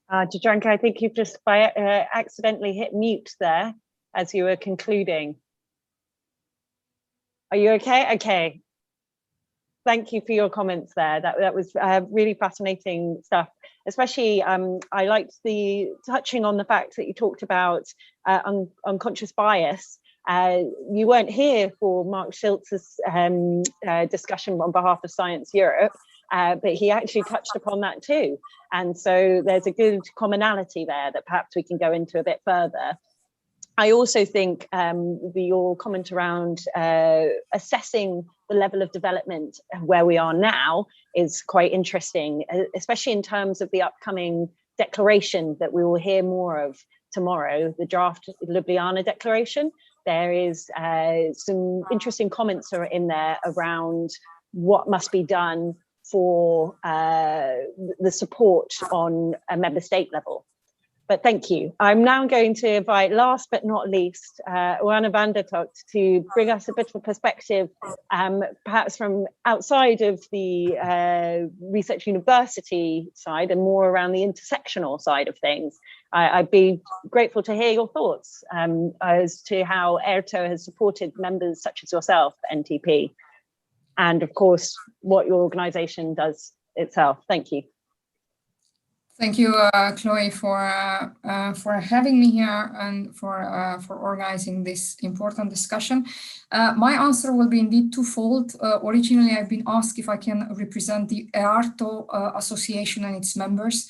Jadranka, I think you've just accidentally hit mute there as you were concluding. Are you okay? Okay. Thank you for your comments there. That was really fascinating stuff. Especially, I liked the touching on the fact that you talked about unconscious bias. You weren't here for Mark Schiltz's discussion on behalf of Science Europe, but he actually touched upon that too. And so there's a good commonality there that perhaps we can go into a bit further. I also think your comment around assessing the level of development where we are now is quite interesting, especially in terms of the upcoming declaration that we will hear more of tomorrow, the draft Ljubljana Declaration. There is some interesting comments are in there around what must be done for the support on a member state level. But thank you. I'm now going to invite, last but not least, Oana van der Togt to bring us a bit of a perspective, perhaps from outside of the research university side and more around the intersectional side of things. I'd be grateful to hear your thoughts as to how ERTO has supported members such as yourself, NTP, and of course, what your organization does itself. Thank you. Thank you, Chloe, for having me here and for organizing this important discussion. My answer will be indeed twofold. Originally, I've been asked if I can represent the EARTO Association and its members.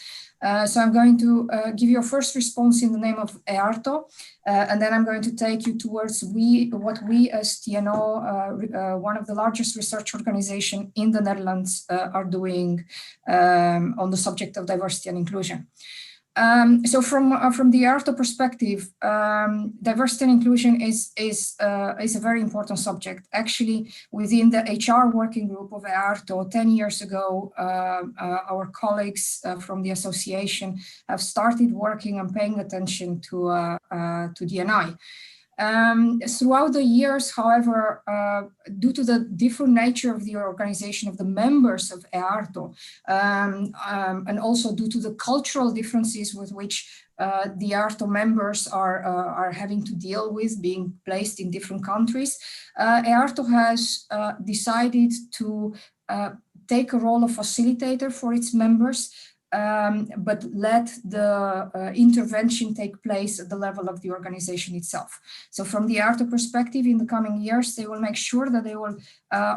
So I'm going to give you a first response in the name of EARTO, and then I'm going to take you towards what we as TNO, one of the largest research organizations in the Netherlands, are doing on the subject of diversity and inclusion. So from the EARTO perspective, diversity and inclusion is a very important subject. Actually, within the HR working group of EARTO 10 years ago, our colleagues from the association have started working and paying attention to D&I. Throughout the years, however, due to the different nature of the organization of the members of EARTO, and also due to the cultural differences with which the EARTO members are having to deal with, being placed in different countries, EARTO has decided to take a role of facilitator for its members, but let the intervention take place at the level of the organization itself. So from the EARTO perspective, in the coming years, they will make sure that they will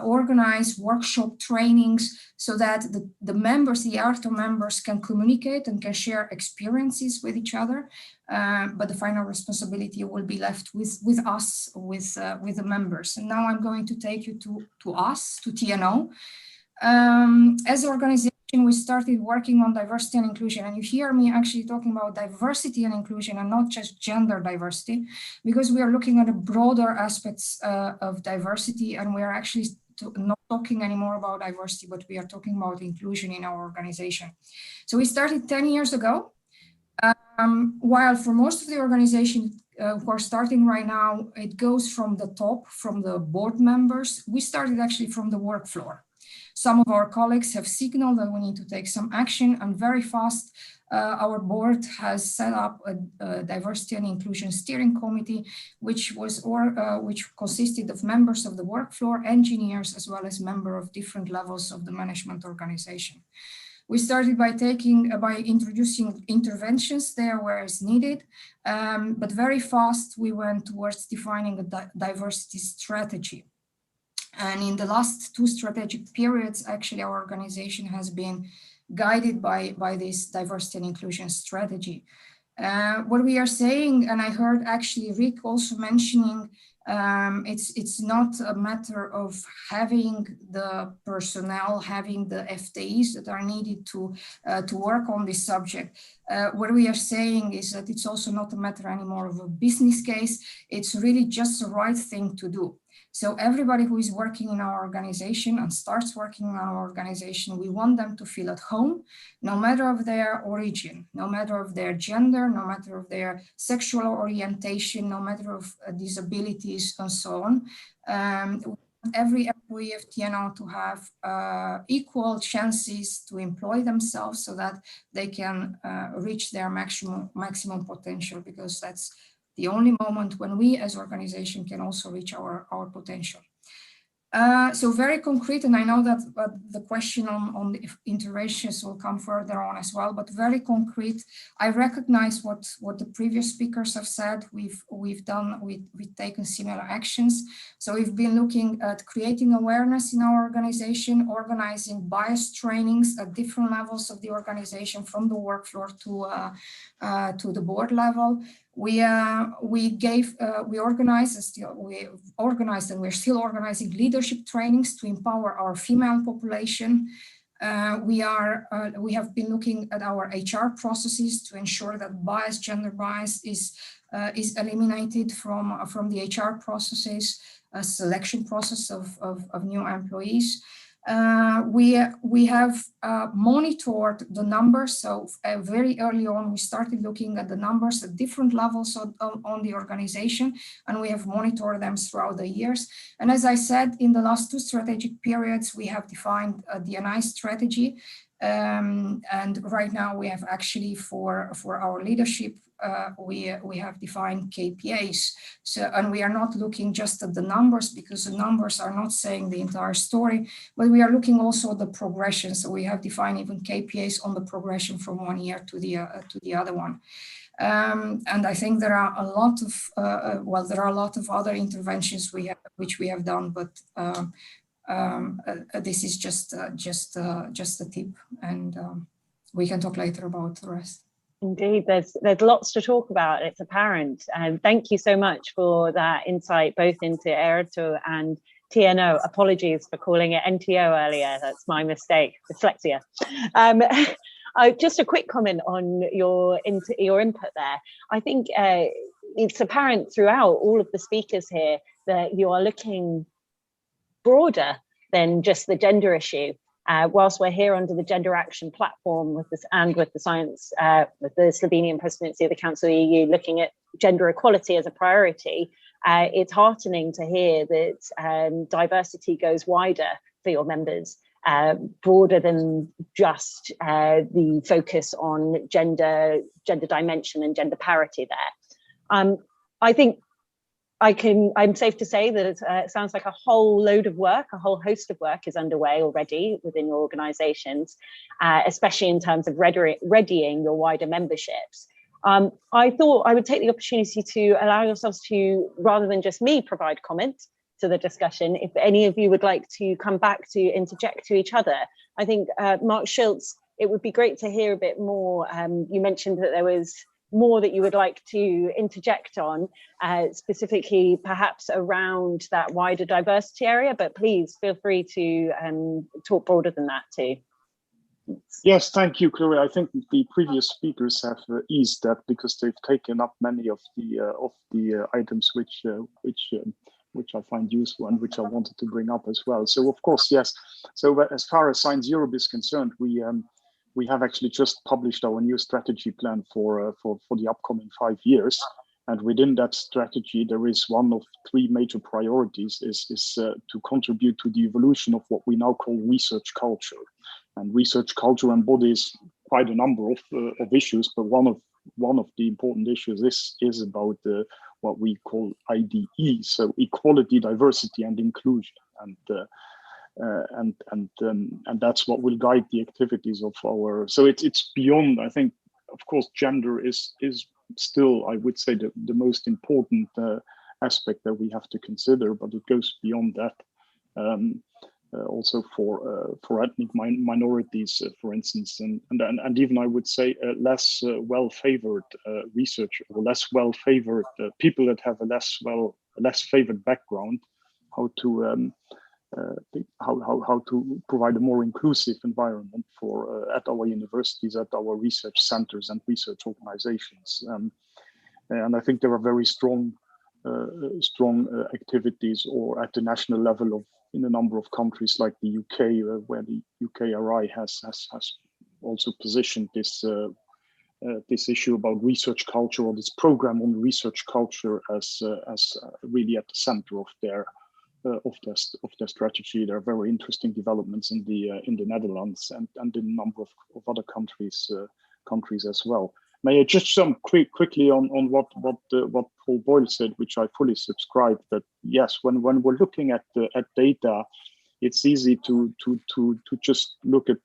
organize workshop trainings so that the members, the EARTO members, can communicate and can share experiences with each other. But the final responsibility will be left with us, with the members. And now I'm going to take you to us, to TNO. As an organization, we started working on diversity and inclusion, and you hear me actually talking about diversity and inclusion and not just gender diversity, because we are looking at the broader aspects of diversity, and we are actually not talking anymore about diversity, but we are talking about inclusion in our organization. So we started 10 years ago, while for most of the organization who are starting right now, it goes from the top, from the board members. We started actually from the work floor. Some of our colleagues have signaled that we need to take some action, and very fast our board has set up a diversity and inclusion steering committee, which consisted of members of the work floor, engineers, as well as members of different levels of the management organization. We started by introducing interventions there where it's needed, but very fast we went towards defining a diversity strategy. And in the last 2 strategic periods, actually our organization has been guided by this diversity and inclusion strategy. What we are saying, and I heard actually Rick also mentioning, it's not a matter of having the personnel, having the FTEs that are needed to work on this subject. What we are saying is that it's also not a matter anymore of a business case. It's really just the right thing to do. So everybody who is working in our organization and starts working in our organization, we want them to feel at home, no matter of their origin, no matter of their gender, no matter of their sexual orientation, no matter of disabilities and so on. Every employee of TNO to have equal chances to employ themselves so that they can reach their maximum potential, because that's the only moment when we as organization can also reach our potential. So very concrete, and I know that the question on the interventions will come further on as well, but very concrete. I recognize what the previous speakers have said. We've taken similar actions. So we've been looking at creating awareness in our organization, organizing bias trainings at different levels of the organization, from the work floor to the board level. We organized and we're still organizing leadership trainings to empower our female population. We have been looking at our HR processes to ensure that gender bias is eliminated from the HR processes, selection process of new employees. We have monitored the numbers. So very early on, we started looking at the numbers at different levels on the organization, and we have monitored them throughout the years. And as I said, in the last 2 strategic periods, we have defined a D&I strategy. And right now we have actually for our leadership, we have defined KPIs. So, and we are not looking just at the numbers, because the numbers are not saying the entire story, but we are looking also at the progression. So we have defined even KPIs on the progression from one year to the other one. And I think there are a lot of other interventions which we have done, but this is just a tip, and we can talk later about the rest. Indeed, there's lots to talk about. It's apparent, and thank you so much for that insight, both into ERTO and TNO. Apologies for calling it NTO earlier. That's my mistake. Dyslexia. Just a quick comment on your input there. I think it's apparent throughout all of the speakers here that you are looking broader than just the gender issue. Whilst we're here under the Gender Action Platform with the Slovenian presidency of the Council of the EU looking at gender equality as a priority, it's heartening to hear that diversity goes wider for your members, broader than just the focus on gender dimension and gender parity there. I think I'm safe to say that it sounds like a whole load of work, a whole host of work is underway already within your organisations, especially in terms of readying your wider memberships. I thought I would take the opportunity to allow yourselves to, rather than just me provide comment to the discussion, if any of you would like to come back to interject to each other. I think, Mark Schultz, it would be great to hear a bit more. You mentioned that there was more that you would like to interject on, specifically perhaps around that wider diversity area, but please feel free to talk broader than that too. Yes, thank you, Chloe. I think the previous speakers have eased that, because they've taken up many of the items which I find useful and which I wanted to bring up as well. So of course, yes. So as far as Science Europe is concerned, we have actually just published our new strategy plan for the upcoming 5 years. And within that strategy, there is one of three major priorities is to contribute to the evolution of what we now call research culture. And research culture embodies quite a number of issues, but one of the important issues is about what we call IDE, so equality, diversity, and inclusion. And that's what will guide the activities of our. So it's beyond. I think, of course, gender is still, I would say, the most important aspect that we have to consider, but it goes beyond that. Also for ethnic minorities, for instance, and even I would say less well-favored research, or less well-favored people that have a less favored background, how to provide a more inclusive environment for at our universities, at our research centers and research organizations. And I think there are very strong activities, or at the national level in a number of countries like the UK, where the UKRI has also positioned this issue about research culture, or this program on research culture as really at the center of their strategy. There are very interesting developments in the Netherlands and in a number of other countries as well. May I just jump quickly on what Paul Boyle said, which I fully subscribe, that yes, when we're looking at data, it's easy to just look at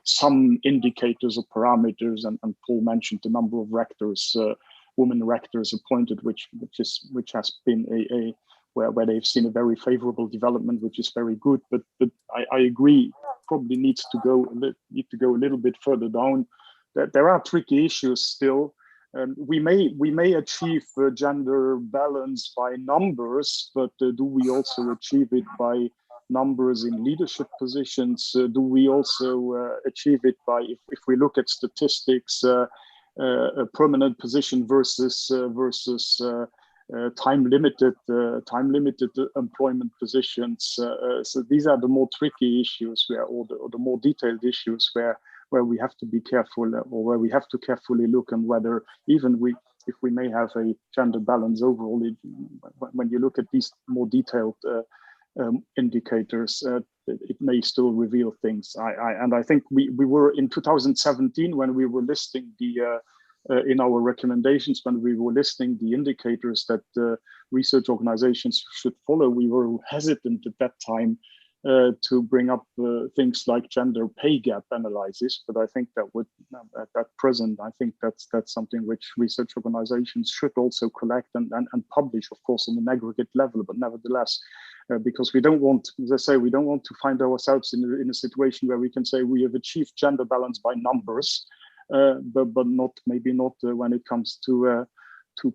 some indicators or parameters, and Paul mentioned the number of rectors, women rectors appointed, which has been where they've seen a very favorable development, which is very good. But I agree, probably need to go a little bit further down. That there are tricky issues still. We may achieve gender balance by numbers, but do we also achieve it by numbers in leadership positions? Do we also achieve it by, if we look at statistics, a permanent position versus time limited employment positions? So these are the more tricky issues, or the more detailed issues where we have to be careful, or where we have to carefully look, and whether even if we may have a gender balance overall, when you look at these more detailed indicators, it may still reveal things. And I think we were in 2017, when we were listing in our recommendations, when we were listing the indicators that research organizations should follow, we were hesitant at that time to bring up things like gender pay gap analysis, but I think that would, at present, I think that's something which research organizations should also collect and publish, of course, on an aggregate level. But nevertheless, because we don't want, as I say, we don't want to find ourselves in a situation where we can say we have achieved gender balance by numbers, but maybe not when it comes to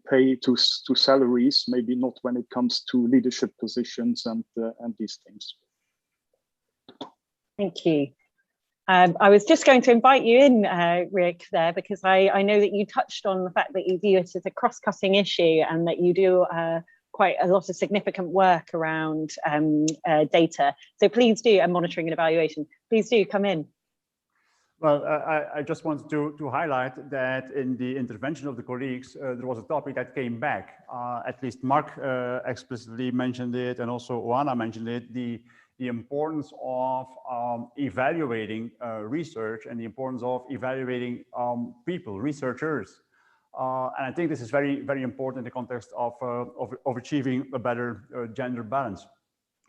pay, to salaries, maybe not when it comes to leadership positions and these things. Thank you. I was just going to invite you in, Rick, there, because I know that you touched on the fact that you view it as a cross-cutting issue, and that you do quite a lot of significant work around data. So please do, and monitoring and evaluation, please do come in. Well, I just wanted to highlight that in the intervention of the colleagues, there was a topic that came back. At least Mark explicitly mentioned it, and also Oana mentioned it, the importance of evaluating research, and the importance of evaluating people, researchers. And I think this is very, very important in the context of achieving a better gender balance.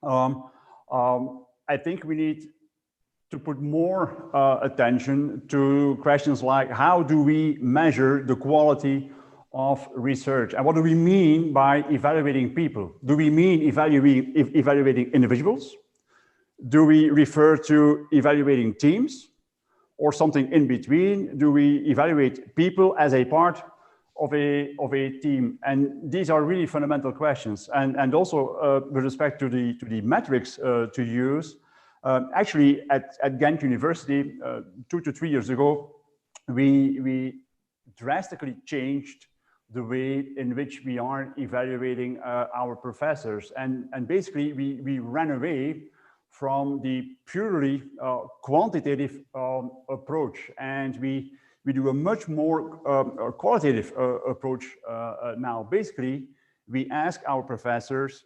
I think we need to put more attention to questions like, how do we measure the quality of research? And what do we mean by evaluating people? Do we mean evaluating individuals? Do we refer to evaluating teams, or something in between? Do we evaluate people as a part of a team? And these are really fundamental questions. And also with respect to the metrics to use, actually at Ghent University 2 to 3 years ago, we drastically changed the way in which we are evaluating our professors. And basically we ran away from the purely quantitative approach, and we we do a much more qualitative approach now. Basically, we ask our professors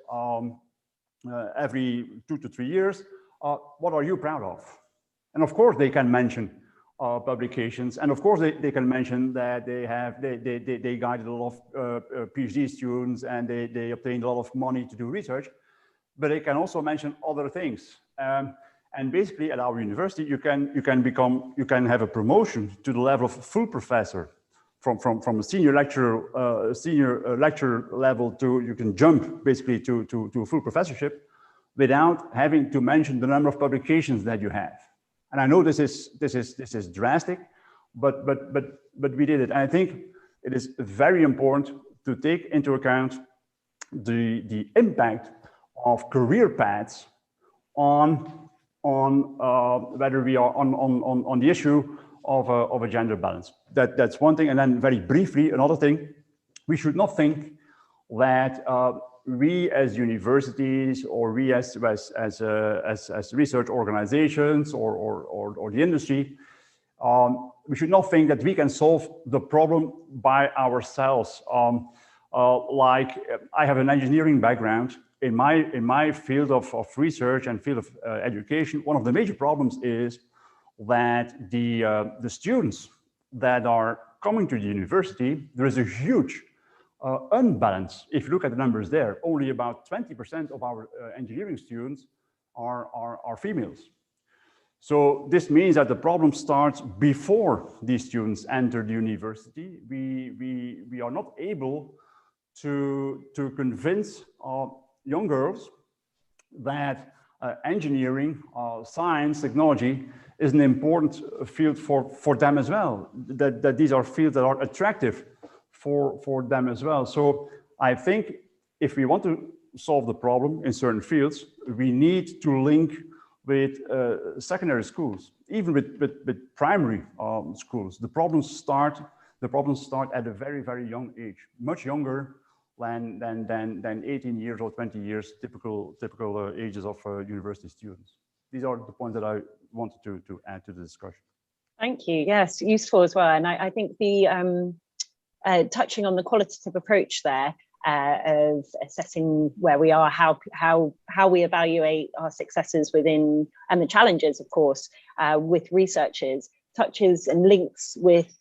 every 2 to 3 years, what are you proud of? And of course, they can mention publications, and of course, they can mention that they guided a lot of PhD students and they obtained a lot of money to do research, but they can also mention other things. And basically, at our university, you can have a promotion to the level of full professor, from a senior lecturer level to, you can jump basically to a full professorship without having to mention the number of publications that you have. And I know this is drastic, but we did it. And I think it is very important to take into account the impact of career paths on whether we are on the issue of a gender balance. That's one thing. And then very briefly, another thing, we should not think that we as universities or we as research organizations or the industry, we should not think that we can solve the problem by ourselves. Like I have an engineering background. In my field of research and field of education, one of the major problems is that the students that are coming to the university, there is a huge unbalance. If you look at the numbers there, only about 20% of our engineering students are females. So this means that the problem starts before these students enter the university. We are not able to convince young girls that engineering, science, technology is an important field for them as well, that these are fields that are attractive for them as well. So I think if we want to solve the problem in certain fields, we need to link with secondary schools, even with primary schools. The problems start at a very, very young age, much younger than 18 years or 20 years, typical ages of university students. These are the points that I wanted to add to the discussion. Thank you. Yes, useful as well. And I think the touching on the qualitative approach there of assessing where we are, how we evaluate our successes within, and the challenges, of course, with researchers, touches and links with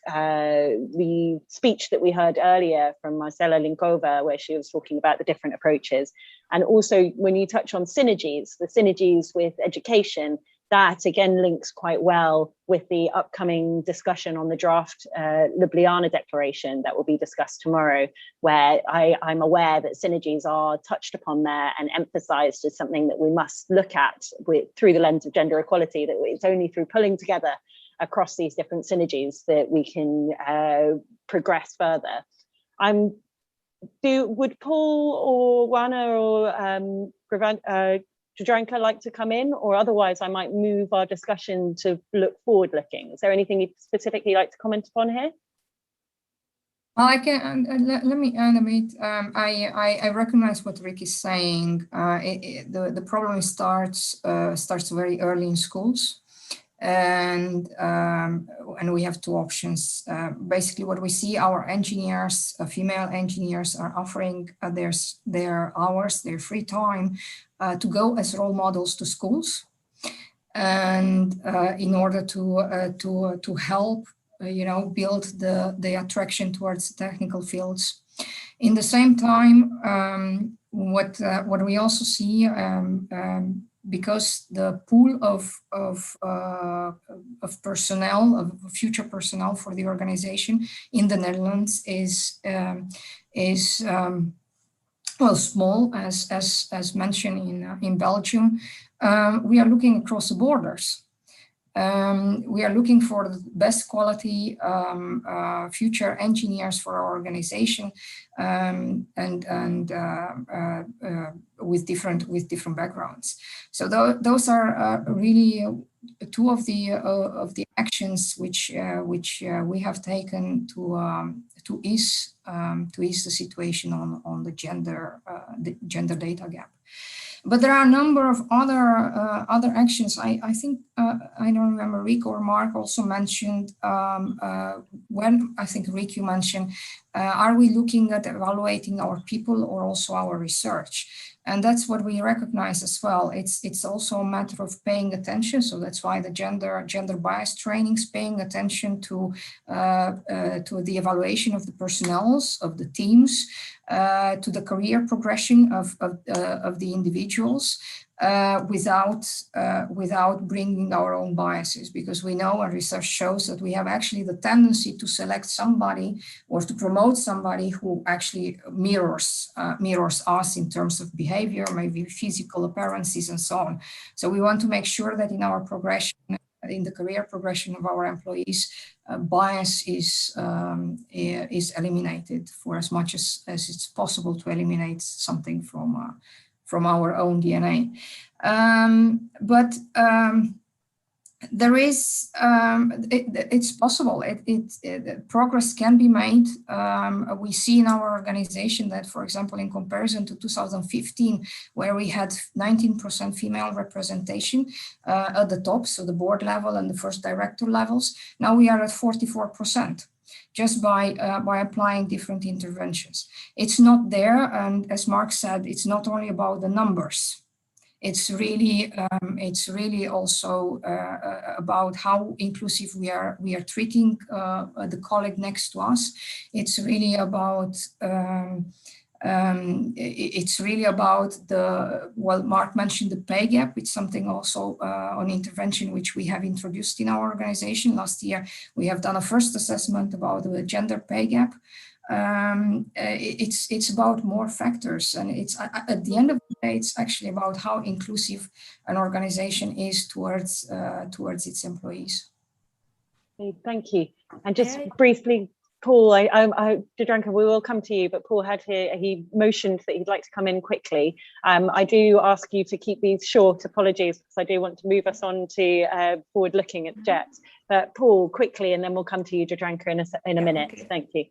the speech that we heard earlier from Marcela Linkova, where she was talking about the different approaches. And also when you touch on synergies, the synergies with education, that again links quite well with the upcoming discussion on the draft Ljubljana Declaration that will be discussed tomorrow, where I'm aware that synergies are touched upon there and emphasized as something that we must look at through the lens of gender equality, that it's only through pulling together across these different synergies that we can progress further. Would Paul or Wana or Jadranka like to come in, or otherwise I might move our discussion to look forward looking. Is there anything you'd specifically like to comment upon here? Well, I can, let me animate. I recognize what Rick is saying. The problem starts very early in schools. And we have two options. Basically, what we see, our engineers, female engineers, are offering their hours, their free time, to go as role models to schools, and in order to help, build the attraction towards technical fields. In the same time, what we also see, because the pool of personnel, of future personnel for the organization in the Netherlands is well, small, as mentioned in Belgium. We are looking across the borders. We are looking for the best quality future engineers for our organization, and with different backgrounds. So those are really two of the actions which we have taken to ease the situation on the gender data gap. But there are a number of other actions. I think, I don't remember, Rick or Mark also mentioned, when I think Rick, you mentioned, are we looking at evaluating our people or also our research? And that's what we recognize as well. It's also a matter of paying attention. So that's why the gender bias trainings, paying attention to the evaluation of the personnel, of the teams, to the career progression of the individuals, without bringing our own biases, because we know and research shows that we have actually the tendency to select somebody or to promote somebody who actually mirrors us in terms of behavior, maybe physical appearances and so on. So we want to make sure that in our progression, in the career progression of our employees, bias is eliminated for as much as it's possible to eliminate something from our own DNA. There is, it's possible, progress can be made. We see in our organization that, for example, in comparison to 2015, where we had 19% female representation at the top, so the board level and the first director levels, now we are at 44%. Just by applying different interventions. It's not there, and as Mark said, it's not only about the numbers. It's really also about how inclusive we are treating the colleague next to us. It's really about Mark mentioned the pay gap. It's something also on intervention which we have introduced in our organization. Last year, we have done a first assessment about the gender pay gap. It's about more factors, and it's at the end of the day, it's actually about how inclusive an organization is towards its employees. Okay, thank you. And just briefly, Paul, Jadranka, we will come to you, but Paul he motioned that he'd like to come in quickly. I do ask you to keep these short, apologies, because I do want to move us on to forward looking at JET. But Paul, quickly, and then we'll come to you, Jadranka, in a minute. Okay. Thank you.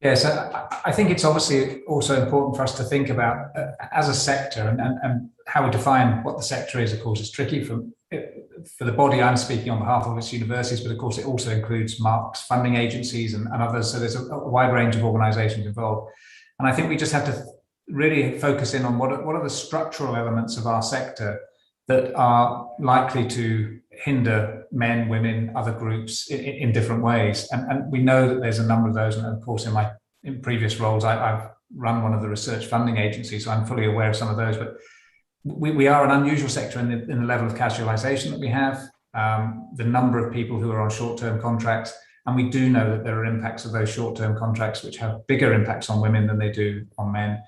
Yes, I think it's obviously also important for us to think about as a sector and how we define what the sector is. Of course, it's tricky for the body I'm speaking on behalf of, its universities, but of course it also includes Mark's funding agencies and others. So there's a wide range of organisations involved. And I think we just have to really focus in on what are the structural elements of our sector that are likely to hinder men, women, other groups in different ways. And we know that there's a number of those. And of course, in previous roles, I've run one of the research funding agencies, so I'm fully aware of some of those. But we are an unusual sector in the level of casualisation that we have, the number of people who are on short-term contracts. And we do know that there are impacts of those short-term contracts which have bigger impacts on women than they do on men.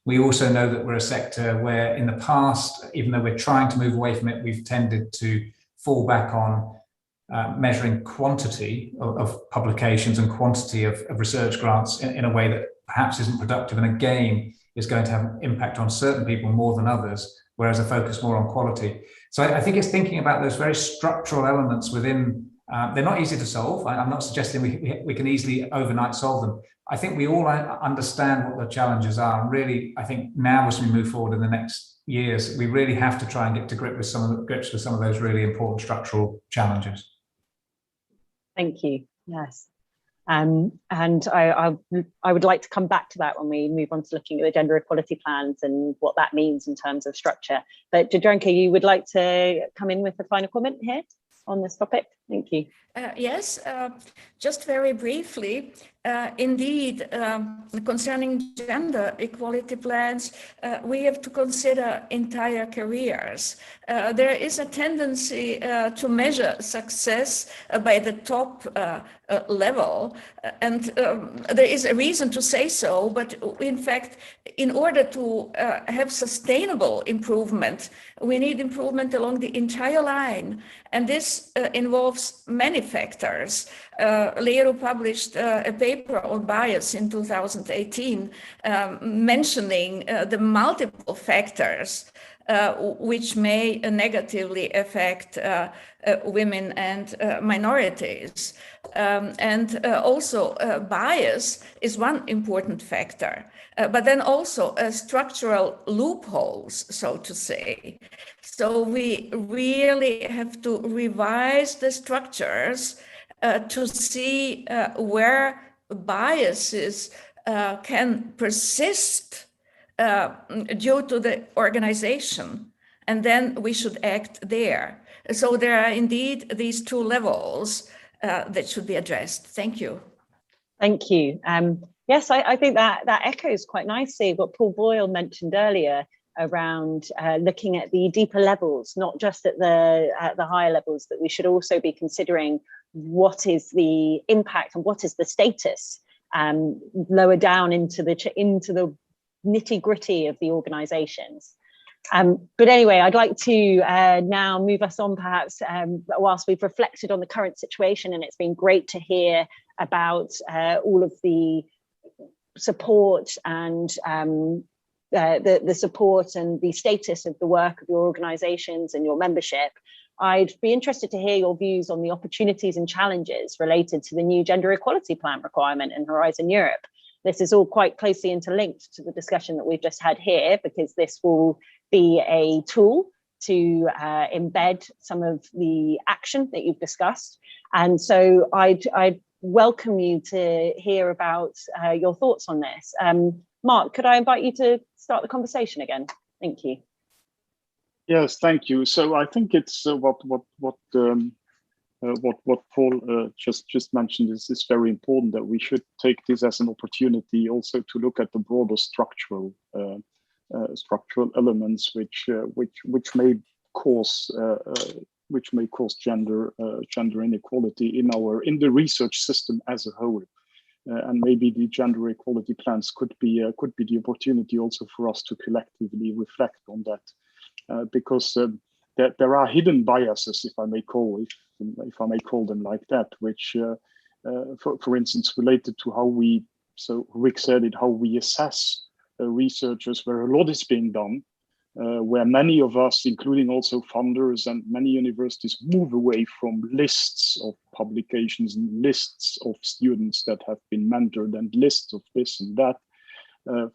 We also know that we're a sector where in the past, even though we're trying to move away from it, we've tended to fall back on measuring quantity of publications and quantity of research grants in a way that perhaps isn't productive, and again is going to have an impact on certain people more than others, whereas a focus more on quality. So I think it's thinking about those very structural elements within, they're not easy to solve. I'm not suggesting we can easily overnight solve them. I think we all understand what the challenges are, and really, I think now as we move forward in the next years, we really have to try and get to grips with some of those really important structural challenges. Thank you. Yes. And I would like to come back to that when we move on to looking at the gender equality plans and what that means in terms of structure. But Jadranka, you would like to come in with a final comment here on this topic? Thank you. Yes, just very briefly, indeed, concerning gender equality plans, we have to consider entire careers. There is a tendency to measure success by the top level, and there is a reason to say so, but in fact, in order to have sustainable improvement, we need improvement along the entire line, and this involves many factors. Lero published a paper on bias in 2018, mentioning the multiple factors which may negatively affect women and minorities. And also bias is one important factor, but then also structural loopholes, so to say. So we really have to revise the structures to see where biases can persist due to the organization, and then we should act there. So there are indeed these two levels that should be addressed. Thank you. Thank you. Yes, I think that echoes quite nicely what Paul Boyle mentioned earlier around looking at the deeper levels, not just at the higher levels, that we should also be considering what is the impact and what is the status lower down into the nitty-gritty of the organizations. But anyway, I'd like to now move us on, perhaps, whilst we've reflected on the current situation, and it's been great to hear about all of the support and the support and the status of the work of your organizations and your membership. I'd be interested to hear your views on the opportunities and challenges related to the new gender equality plan requirement in Horizon Europe. This is all quite closely interlinked to the discussion that we've just had here, because this will be a tool to embed some of the action that you've discussed. And so I'd welcome you to hear about your thoughts on this. Mark, could I invite you to start the conversation again? Thank you. Yes, thank you. So I think it's what Paul just mentioned is very important, that we should take this as an opportunity also to look at the broader structural elements which may cause gender inequality in the research system as a whole. And maybe the gender equality plans could be the opportunity also for us to collectively reflect on that. Because there are hidden biases, if I may call them like that, which, for instance, related to how we, so Rick said it, how we assess researchers, where a lot is being done, where many of us, including also funders and many universities, move away from lists of publications and lists of students that have been mentored and lists of this and that.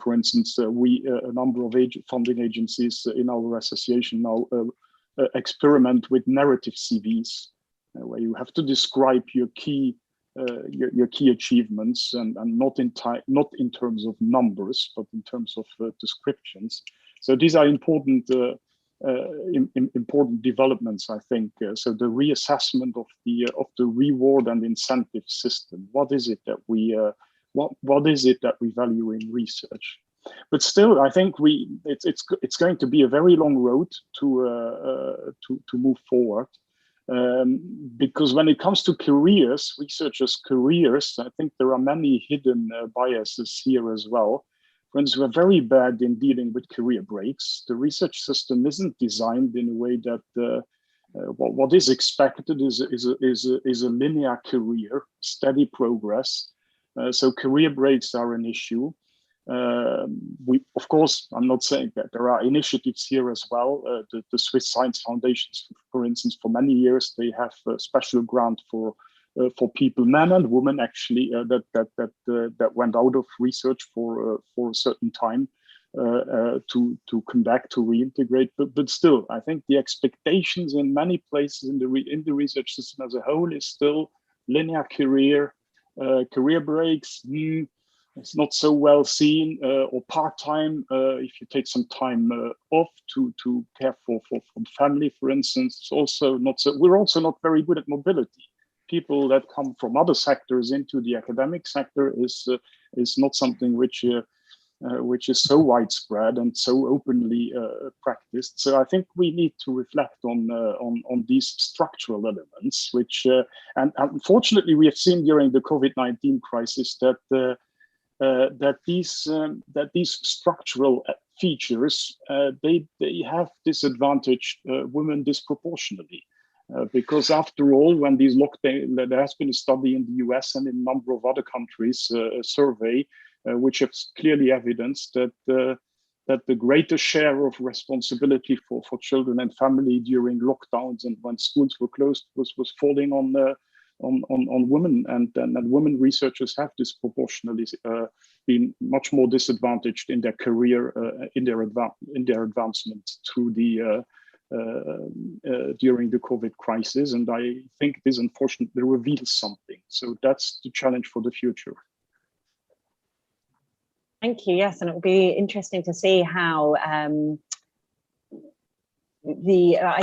For instance, a number of funding agencies in our association now experiment with narrative CVs, where you have to describe your key achievements, and not in terms of numbers, but in terms of descriptions. So these are important important developments, I think. So the reassessment of the reward and incentive system. What is it that we what is it that we value in research? But still, I think it's going to be a very long road to move forward, because when it comes to careers, researchers' careers, I think there are many hidden biases here as well. For instance, we're very bad in dealing with career breaks. The research system isn't designed in a way that what is expected is a linear career, steady progress. So career breaks are an issue. Of course, I'm not saying that there are initiatives here as well. The Swiss Science Foundations, for instance, for many years they have a special grant for people, men and women, actually, that went out of research for a certain time to come back, to reintegrate. But still, I think the expectations in many places in the research system as a whole is still linear career. Career breaks, it's not so well seen, or part-time, if you take some time off to care for family, for instance. It's also not so, we're also not very good at mobility. People that come from other sectors into the academic sector is not something which is so widespread and so openly practiced. So I think we need to reflect on these structural elements, which and unfortunately we have seen during the COVID-19 crisis that these structural features they have disadvantaged women disproportionately. Because after all, when these lockdown, there has been a study in the US and in a number of other countries, a survey which has clearly evidenced that that the greater share of responsibility for children and family during lockdowns and when schools were closed was falling on women, and women researchers have disproportionately been much more disadvantaged in their career, in their advancement through the during the COVID crisis. And I think this unfortunately reveals something. So that's the challenge for the future. Thank you. Yes, and it will be interesting to see how I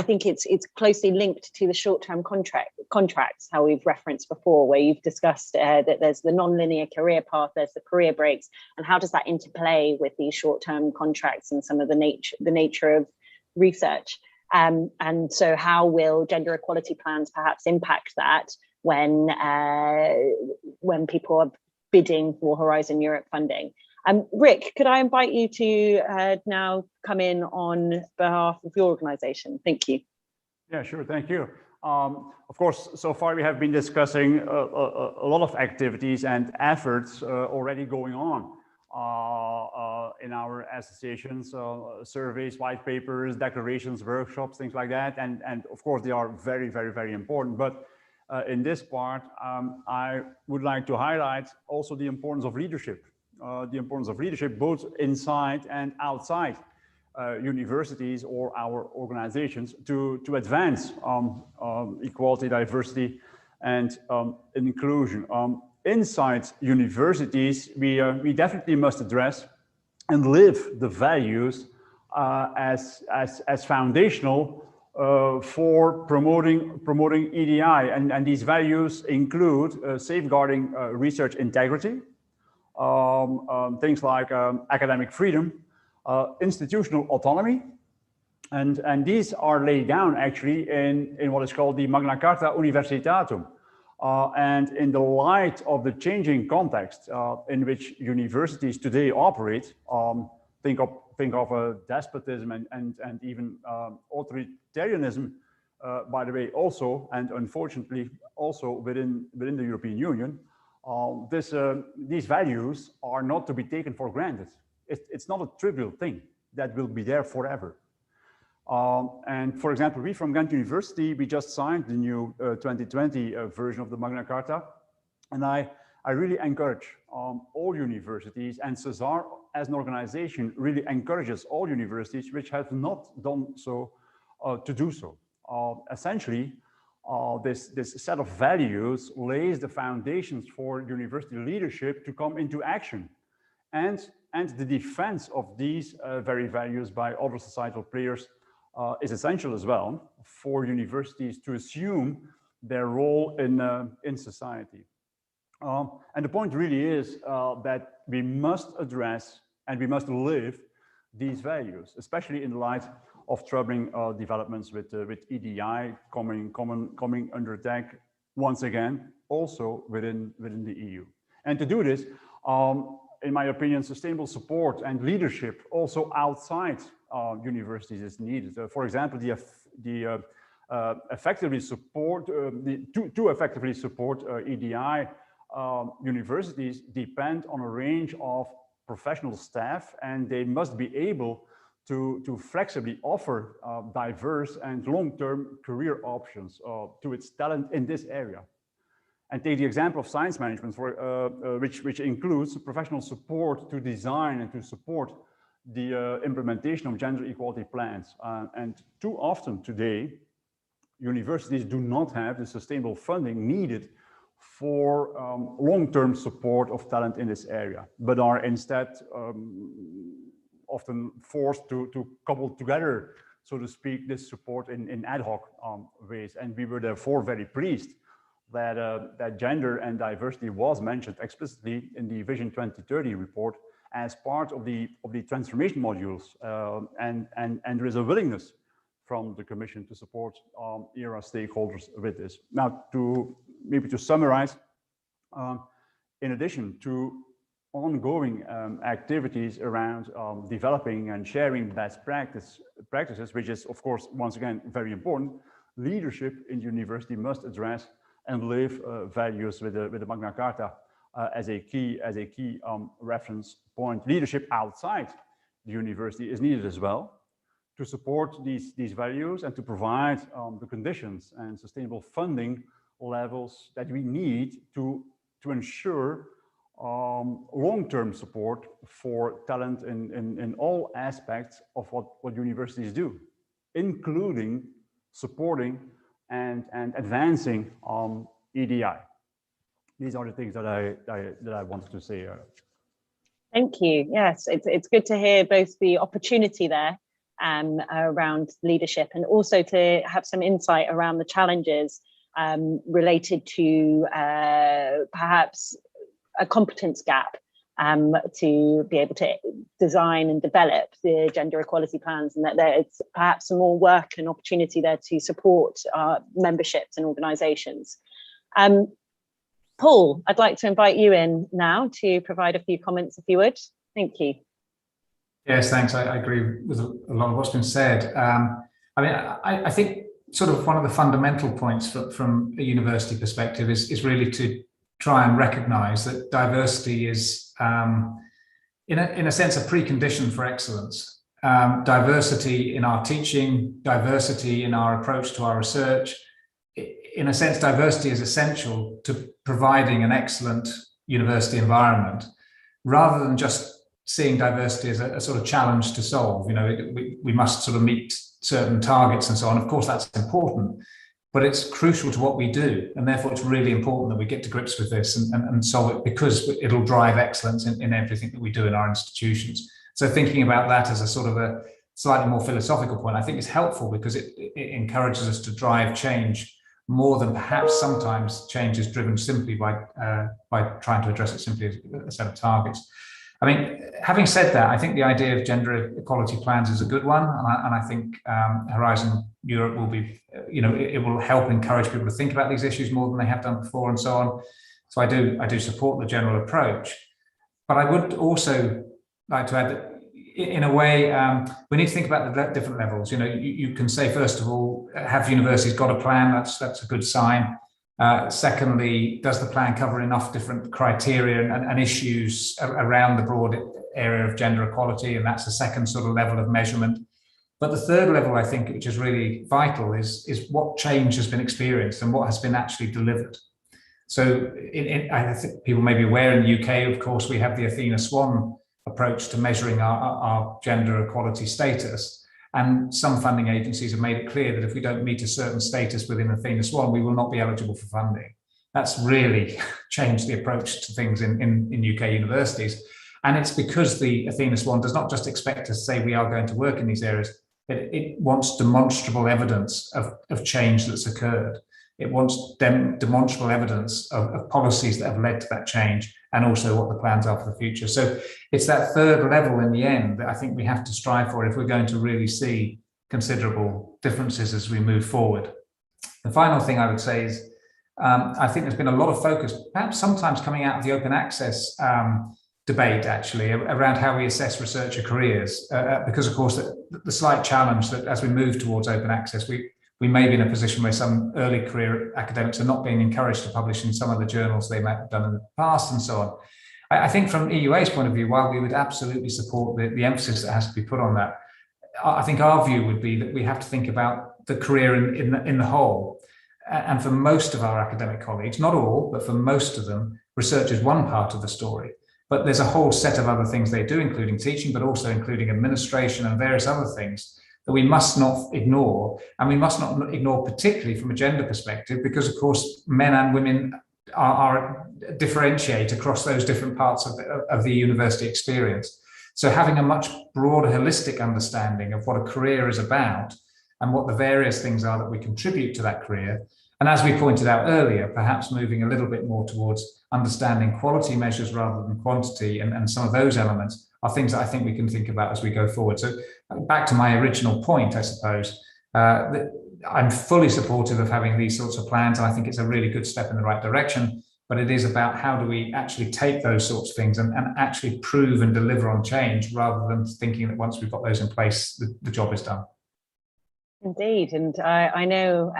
think it's closely linked to the short-term contracts, how we've referenced before, where you've discussed that there's the non-linear career path, there's the career breaks, and how does that interplay with these short-term contracts and some of the nature of research. And so how will gender equality plans perhaps impact that when people are bidding for Horizon Europe funding? Rick, could I invite you to now come in on behalf of your organisation? Thank you. Yeah, sure. Thank you. Of course, so far we have been discussing a lot of activities and efforts already going on in our associations, surveys, white papers, declarations, workshops, things like that. And of course, they are very, very, very important. But in this part, I would like to highlight also the importance of leadership. Both inside and outside universities or our organizations to advance equality, diversity, and inclusion. Inside universities, we definitely must address and live the values as foundational for promoting EDI, and these values include safeguarding research integrity, things like academic freedom, institutional autonomy, and these are laid down actually in what is called the Magna Carta Universitatum. And in the light of the changing context in which universities today operate, think of despotism and even authoritarianism, by the way, also, and unfortunately also within the European Union. These values are not to be taken for granted. It's not a trivial thing that will be there forever. And for example, we from Ghent University, we just signed the new 2020 version of the Magna Carta. And I really encourage all universities, and CESAR as an organization really encourages all universities which have not done so to do so. Essentially, this set of values lays the foundations for university leadership to come into action, and the defense of these very values by other societal players is essential as well for universities to assume their role in society. And the point really is that we must address and we must live these values, especially in light of troubling developments with EDI coming under attack once again, also within the EU. And to do this, in my opinion, sustainable support and leadership also outside universities is needed. For example, to effectively support EDI, universities depend on a range of professional staff, and they must be able to flexibly offer diverse and long-term career options to its talent in this area. And take the example of science management, which includes professional support to design and to support the implementation of gender equality plans. And too often today, universities do not have the sustainable funding needed for long-term support of talent in this area, but are instead often forced to couple together, so to speak, this support in ad hoc ways. And we were therefore very pleased that gender and diversity was mentioned explicitly in the Vision 2030 report as part of the transformation modules, and there is a willingness from the Commission to support ERA stakeholders with this. Now, to summarize, in addition to ongoing activities around developing and sharing best practices, which is, of course, once again, very important, leadership in university must address and live values with the Magna Carta as a key reference point. Leadership outside the university is needed as well to support these values and to provide the conditions and sustainable funding levels that we need to ensure long-term support for talent in all aspects of what universities do, including supporting and advancing EDI. These are the things that I wanted to say. Thank you. Yes, it's good to hear both the opportunity there around leadership and also to have some insight around the challenges related to perhaps a competence gap to be able to design and develop the gender equality plans, and that there's perhaps some more work and opportunity there to support our memberships and organisations. Paul, I'd like to invite you in now to provide a few comments, if you would. Thank you. Yes, thanks. I agree with a lot of what's been said. I mean, I think sort of one of the fundamental points from a university perspective is really to try and recognise that diversity is, in a sense, a precondition for excellence. Diversity in our teaching, diversity in our approach to our research. In a sense, diversity is essential to providing an excellent university environment, rather than just seeing diversity as a sort of challenge to solve. You know, we must sort of meet certain targets and so on. Of course, that's important, but it's crucial to what we do. And therefore, it's really important that we get to grips with this and solve it, because it'll drive excellence in everything that we do in our institutions. So thinking about that as a sort of a slightly more philosophical point, I think is helpful, because it encourages us to drive change more than perhaps sometimes change is driven simply by trying to address it simply as a set of targets. I mean, having said that, I think the idea of gender equality plans is a good one, and I think Horizon Europe will be, you know, it will help encourage people to think about these issues more than they have done before, and so on. So I do support the general approach, but I would also like to add that, in a way, we need to think about the different levels. You know, you can say, first of all, have universities got a plan? That's a good sign. Secondly, does the plan cover enough different criteria and issues around the broad area of gender equality? And that's the second sort of level of measurement. But the third level, I think, which is really vital, is what change has been experienced and what has been actually delivered. So I think people may be aware, in the UK, of course, we have the Athena Swan approach to measuring our gender equality status. And some funding agencies have made it clear that if we don't meet a certain status within Athena Swan, we will not be eligible for funding. That's really changed the approach to things in UK universities. And it's because the Athena Swan does not just expect us to say we are going to work in these areas, it wants demonstrable evidence of change that's occurred. It wants demonstrable evidence of policies that have led to that change, and also what the plans are for the future. So it's that third level in the end that I think we have to strive for if we're going to really see considerable differences as we move forward. The final thing I would say is, I think there's been a lot of focus, perhaps sometimes coming out of the open access debate, actually, around how we assess researcher careers, because of course the slight challenge that as we move towards open access, we may be in a position where some early career academics are not being encouraged to publish in some of the journals they might have done in the past, and so on. I think from EUA's point of view, while we would absolutely support the emphasis that has to be put on that, I think our view would be that we have to think about the career in the whole. And for most of our academic colleagues, not all, but for most of them, research is one part of the story. But there's a whole set of other things they do, including teaching, but also including administration and various other things that we must not ignore. And we must not ignore particularly from a gender perspective, because of course, men and women are differentiate across those different parts of the university experience. So having a much broader holistic understanding of what a career is about and what the various things are that we contribute to that career. And as we pointed out earlier, perhaps moving a little bit more towards understanding quality measures rather than quantity, and some of those elements are things that I think we can think about as we go forward. So back to my original point, I suppose, I'm fully supportive of having these sorts of plans, and I think it's a really good step in the right direction, but it is about how do we actually take those sorts of things and actually prove and deliver on change, rather than thinking that once we've got those in place, the job is done. Indeed, and I know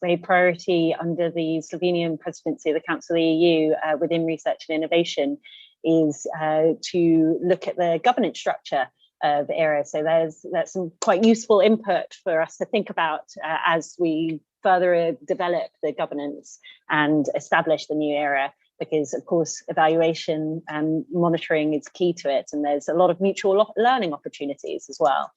a priority under the Slovenian presidency of the Council of the EU within research and innovation is to look at the governance structure of ERA. So that's some quite useful input for us to think about as we further develop the governance and establish the new ERA, because of course evaluation and monitoring is key to it, and there's a lot of mutual learning opportunities as well.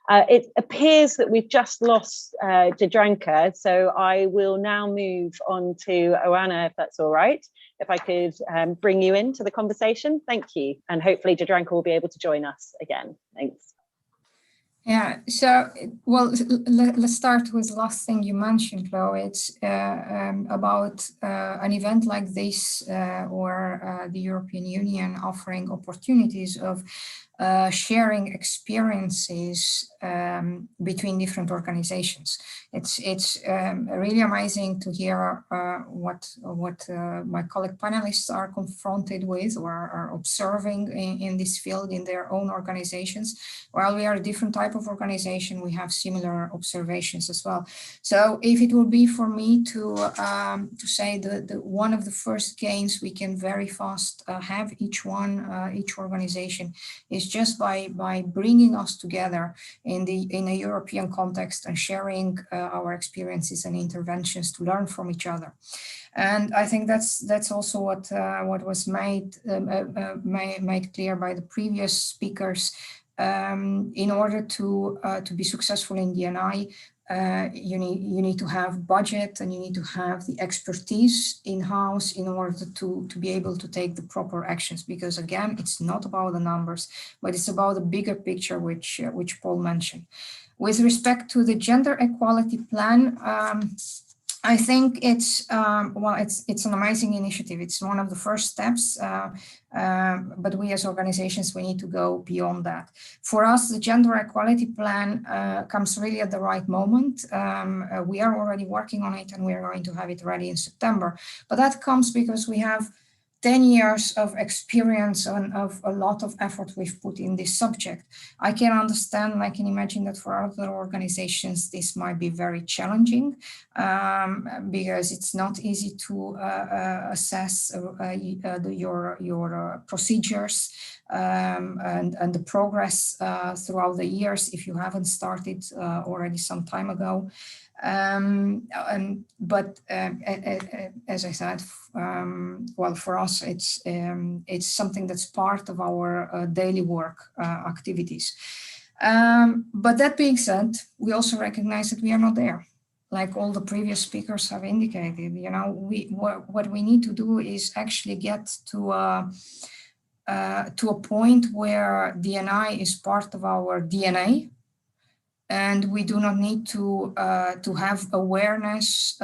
It appears that we've just lost Jadranka, so I will now move on to Oana, if that's all right. If I could bring you into the conversation, thank you. And hopefully Jadranka will be able to join us again. Thanks. Yeah, so, well, let's start with the last thing you mentioned, Chloe. It's about an event like this or the European Union offering opportunities of sharing experiences between different organizations. It's really amazing to hear what my colleague panelists are confronted with or are observing in this field in their own organizations. While we are a different type of organization, we have similar observations as well. So if it will be for me to say that one of the first gains we can very fast have each organization is just by bringing us together in a European context and sharing our experiences and interventions to learn from each other. And I think that's also what was made clear by the previous speakers. In order to be successful in D&I, you need to have budget and you need to have the expertise in-house in order to be able to take the proper actions. Because again, it's not about the numbers, but it's about the bigger picture, which Paul mentioned. With respect to the gender equality plan, I think it's an amazing initiative. It's one of the first steps, but we as organizations, we need to go beyond that. For us, the gender equality plan comes really at the right moment. We are already working on it and we are going to have it ready in September. But that comes because we have 10 years of experience and of a lot of effort we've put in this subject. I can understand and I can imagine that for other organizations, this might be very challenging because it's not easy to assess your procedures and the progress throughout the years if you haven't started already some time ago. But as I said, well, for us, it's something that's part of our daily work activities. But that being said, we also recognize that we are not there. Like all the previous speakers have indicated, you know, what we need to do is actually get to a point where D&I is part of our DNA. And we do not need to have awareness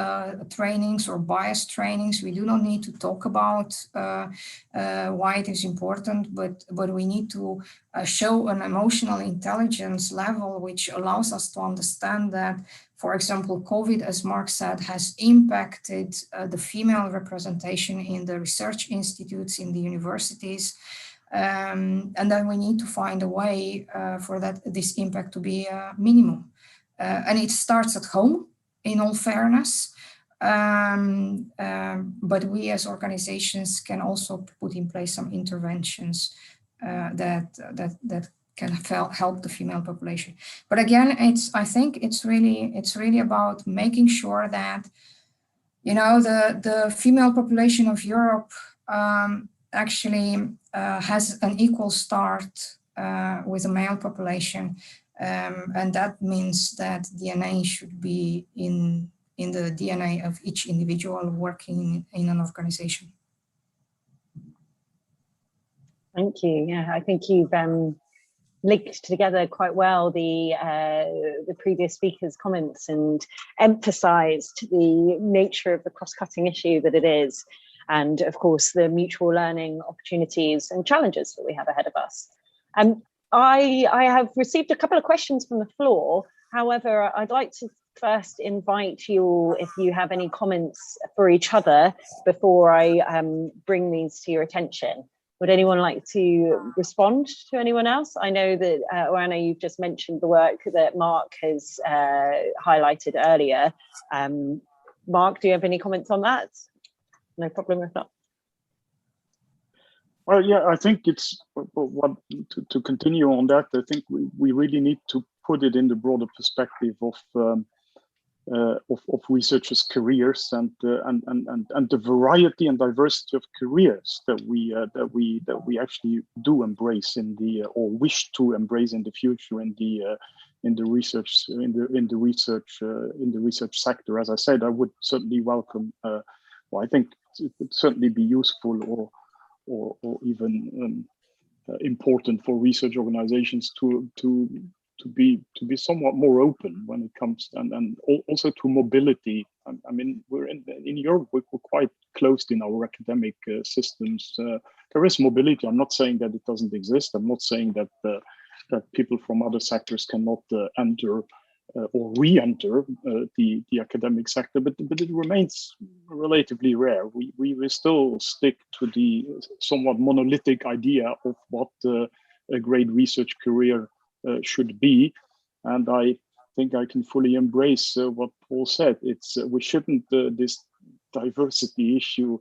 trainings or bias trainings. We do not need to talk about why it is important, but we need to show an emotional intelligence level which allows us to understand that, for example, COVID, as Mark said, has impacted the female representation in the research institutes, in the universities. And then we need to find a way for this impact to be minimum. And it starts at home, in all fairness. But we as organizations can also put in place some interventions that can help the female population. But again, I think it's really about making sure that, you know, the female population of Europe actually has an equal start with the male population. And that means that DNA should be in the DNA of each individual working in an organization. Thank you. Yeah, I think you've linked together quite well the previous speakers' comments and emphasized the nature of the cross-cutting issue that it is. And of course, the mutual learning opportunities and challenges that we have ahead of us. I have received a couple of questions from the floor. However, I'd like to first invite you, if you have any comments for each other before I bring these to your attention. Would anyone like to respond to anyone else? I know that, Oana, you've just mentioned the work that Mark has highlighted earlier. Mark, do you have any comments on that? No problem if not. Well, yeah, I think it's to continue on that. I think we really need to put it in the broader perspective of researchers' careers and the variety and diversity of careers that we actually do embrace in the or wish to embrace in the future in the research sector. As I said, I would certainly welcome. Well, I think it would certainly be useful or even important for research organizations to be somewhat more open when it comes and also to mobility. I mean, we're in Europe, we're quite closed in our academic systems. There is mobility. I'm not saying that it doesn't exist. I'm not saying that that people from other sectors cannot enter or re-enter the academic sector, but it remains relatively rare. We still stick to the somewhat monolithic idea of what a great research career should be, and I think I can fully embrace what Paul said. It's we shouldn't this diversity issue.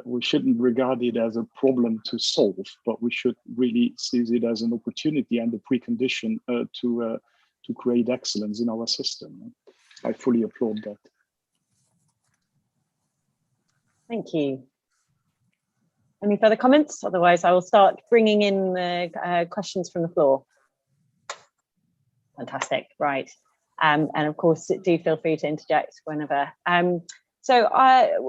We shouldn't regard it as a problem to solve, but we should really seize it as an opportunity and a precondition to create excellence in our system. I fully applaud that. Thank you. Any further comments? Otherwise, I will start bringing in the questions from the floor. Fantastic, right. And of course, do feel free to interject whenever. So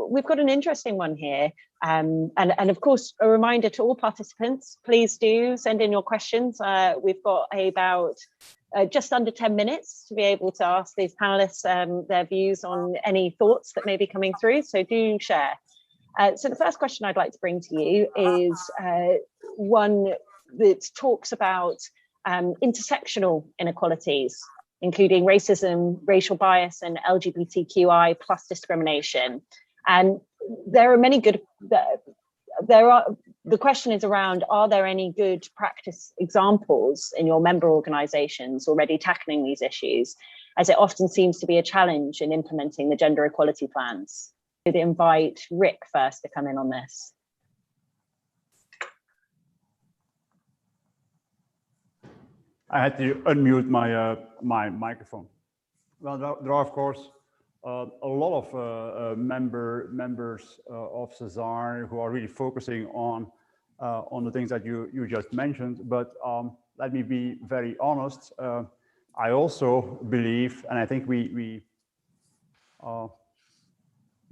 we've got an interesting one here. And of course, a reminder to all participants, please do send in your questions. We've got about just under 10 minutes to be able to ask these panelists their views on any thoughts that may be coming through, so do share. So the first question I'd like to bring to you is one that talks about intersectional inequalities, including racism, racial bias, and LGBTQI plus discrimination. And there are many good, the question is around, are there any good practice examples in your member organizations already tackling these issues, as it often seems to be a challenge in implementing the gender equality plans? I'd invite Rick first to come in on this. I had to unmute my my microphone. Well, there are of course a lot of members of CESAR who are really focusing on the things that you just mentioned. But let me be very honest. I also believe, and I think we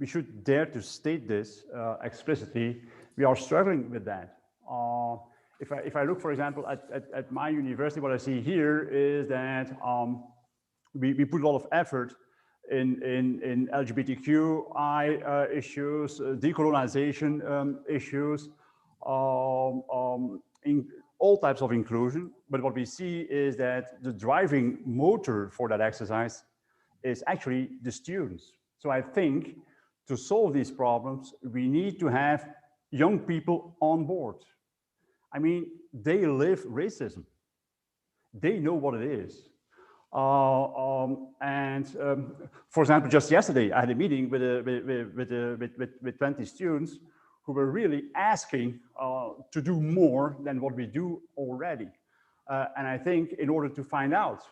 should dare to state this explicitly. We are struggling with that. If I look, for example, at my university, what I see here is that we put a lot of effort in LGBTQI issues, decolonization issues, in all types of inclusion. But what we see is that the driving motor for that exercise is actually the students. So I think to solve these problems, we need to have young people on board. I mean, they live racism. They know what it is. For example, just yesterday, I had a meeting with 20 students who were really asking to do more than what we do already. And I think in order to find out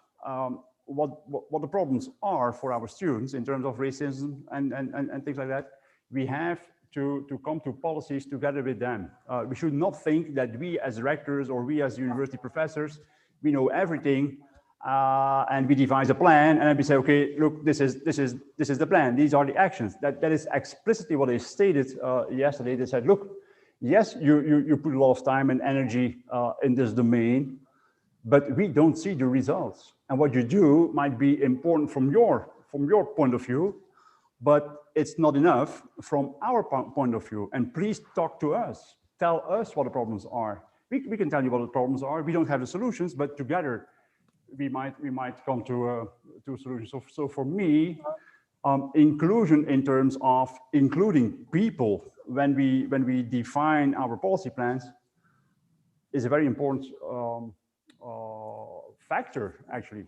what the problems are for our students in terms of racism and things like that, we have to come to policies together with them. We should not think that we as rectors or we as university professors, we know everything and we devise a plan and then we say, okay, look, this is the plan. These are the actions. That is explicitly what they stated yesterday. They said, look, yes, you put a lot of time and energy in this domain, but we don't see the results. And what you do might be important from your point of view, but it's not enough from our point of view. And please talk to us. Tell us what the problems are. We can tell you what the problems are. We don't have the solutions, but together we might come to a solution. So for me, inclusion in terms of including people when we define our policy plans is a very important factor, actually,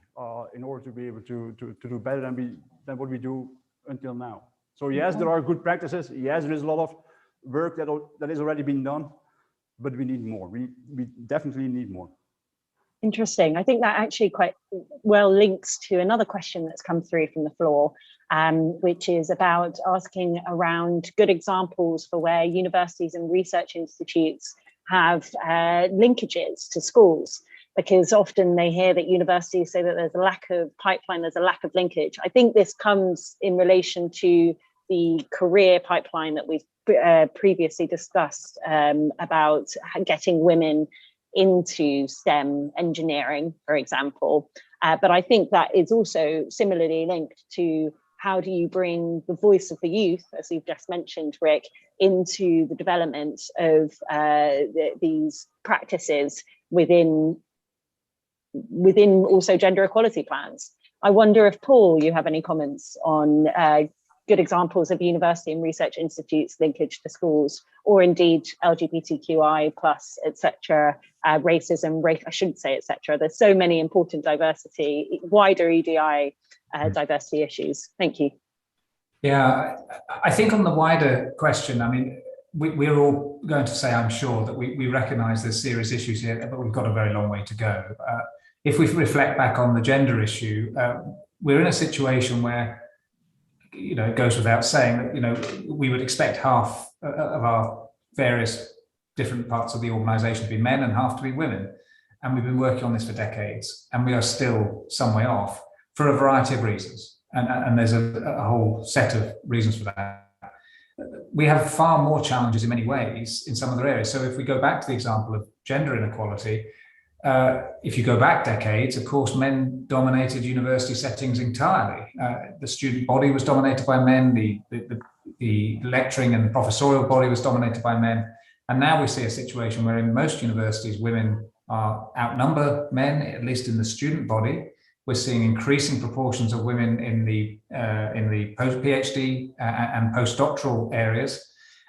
in order to be able to do better than what we do until now. So yes, there are good practices. Yes, there is a lot of work that has already been done, but we need more. We definitely need more. Interesting. I think that actually quite well links to another question that's come through from the floor, which is about asking around good examples for where universities and research institutes have linkages to schools, because often they hear that universities say that there's a lack of pipeline, there's a lack of linkage. I think this comes in relation to the career pipeline that we've previously discussed about getting women into STEM engineering, for example. But I think that is also similarly linked to how do you bring the voice of the youth, as you've just mentioned, Rick, into the development of these practices within also gender equality plans. I wonder if, Paul, you have any comments on good examples of university and research institutes linkage to schools, or indeed LGBTQI plus, etc., racism, I shouldn't say etc. There's so many important diversity, wider EDI diversity issues. Thank you. Yeah, I think on the wider question, I mean, we're all going to say, I'm sure, that we recognise there's serious issues here, but we've got a very long way to go. If we reflect back on the gender issue, we're in a situation where, you know, it goes without saying that, you know, we would expect half of our various different parts of the organisation to be men and half to be women. And we've been working on this for decades, and we are still some way off for a variety of reasons. And there's a whole set of reasons for that. We have far more challenges in many ways in some other areas. So if we go back to the example of gender inequality, if you go back decades, of course, men dominated university settings entirely. The student body was dominated by men, the lecturing and professorial body was dominated by men. And now we see a situation where in most universities, women outnumber men, at least in the student body. We're seeing increasing proportions of women in the post-PhD and postdoctoral areas.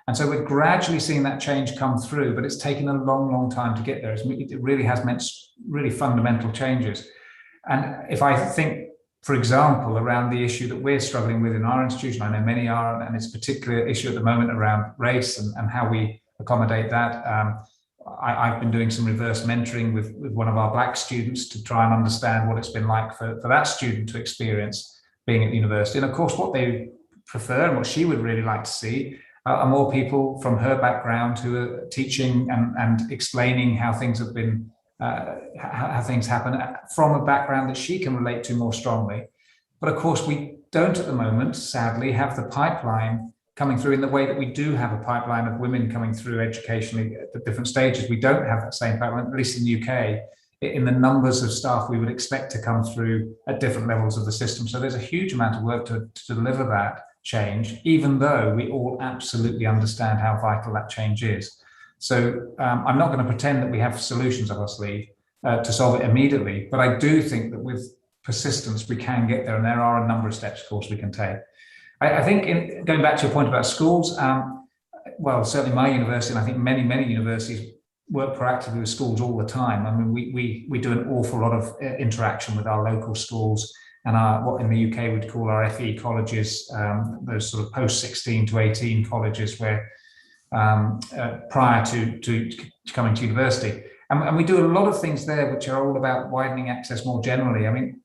And so we're gradually seeing that change come through, but it's taken a long, long time to get there. It really has meant really fundamental changes. And if I think, for example, around the issue that we're struggling with in our institution, I know many are, and it's a particular issue at the moment around race and how we accommodate that. I've been doing some reverse mentoring with one of our Black students to try and understand what it's been like for that student to experience being at university. And of course, what they prefer and what she would really like to see are more people from her background who are teaching and explaining how things have been, how things happen from a background that she can relate to more strongly. But of course, we don't at the moment, sadly, have the pipeline coming through in the way that we do have a pipeline of women coming through educationally at the different stages. We don't have that same pipeline, at least in the UK, in the numbers of staff we would expect to come through at different levels of the system. So there's a huge amount of work to deliver that change, even though we all absolutely understand how vital that change is. So I'm not going to pretend that we have solutions up our sleeve to solve it immediately, but I do think that with persistence we can get there, and there are a number of steps, of course, we can take. I think going back to your point about schools, well, certainly my university, and I think many universities work proactively with schools all the time. I mean, we do an awful lot of interaction with our local schools and what in the UK we'd call our FE colleges, those sort of post-16 to 18 colleges where prior to coming to university. And we do a lot of things there which are all about widening access more generally. I mean,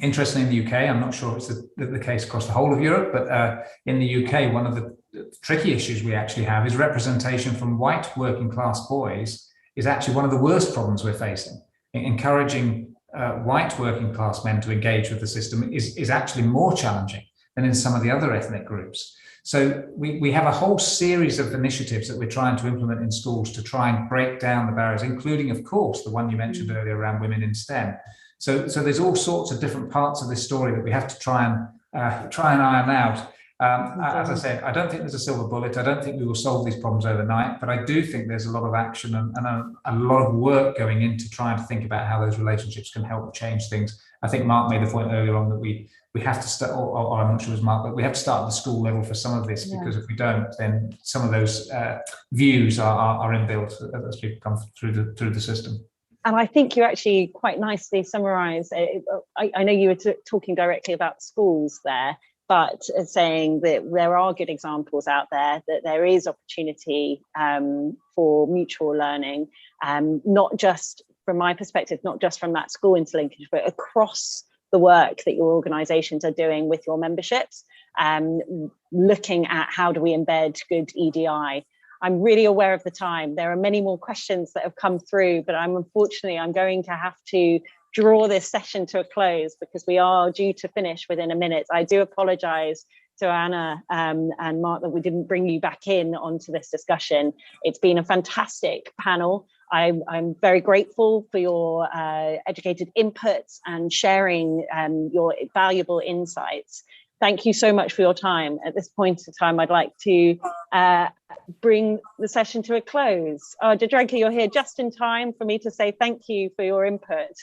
interestingly, in the UK, I'm not sure if it's the case across the whole of Europe, but in the UK, one of the tricky issues we actually have is representation from white working class boys is actually one of the worst problems we're facing. Encouraging white working class men to engage with the system is actually more challenging than in some of the other ethnic groups. So we have a whole series of initiatives that we're trying to implement in schools to try and break down the barriers, including, of course, the one you mentioned earlier around women in STEM. So there's all sorts of different parts of this story that we have to try and iron out. As I said, I don't think there's a silver bullet. I don't think we will solve these problems overnight, but I do think there's a lot of action and a lot of work going into trying to think about how those relationships can help change things. I think Mark made the point earlier on that we have to start, or I'm not sure it was Mark, but we have to start at the school level for some of this, because if we don't, then some of those views are inbuilt as people come through the system. And I think you actually quite nicely summarised. I know you were talking directly about schools there, but saying that there are good examples out there, that there is opportunity for mutual learning, not just from my perspective, not just from that school interlinkage, but across the work that your organisations are doing with your memberships, looking at how do we embed good EDI. I'm really aware of the time. There are many more questions that have come through, but I'm going to have to draw this session to a close because we are due to finish within a minute. I do apologise to Anna and Mark that we didn't bring you back in onto this discussion. It's been a fantastic panel. I'm very grateful for your educated inputs and sharing your valuable insights. Thank you so much for your time. At this point in time, I'd like to bring the session to a close. Jadranka, you're here just in time for me to say thank you for your input.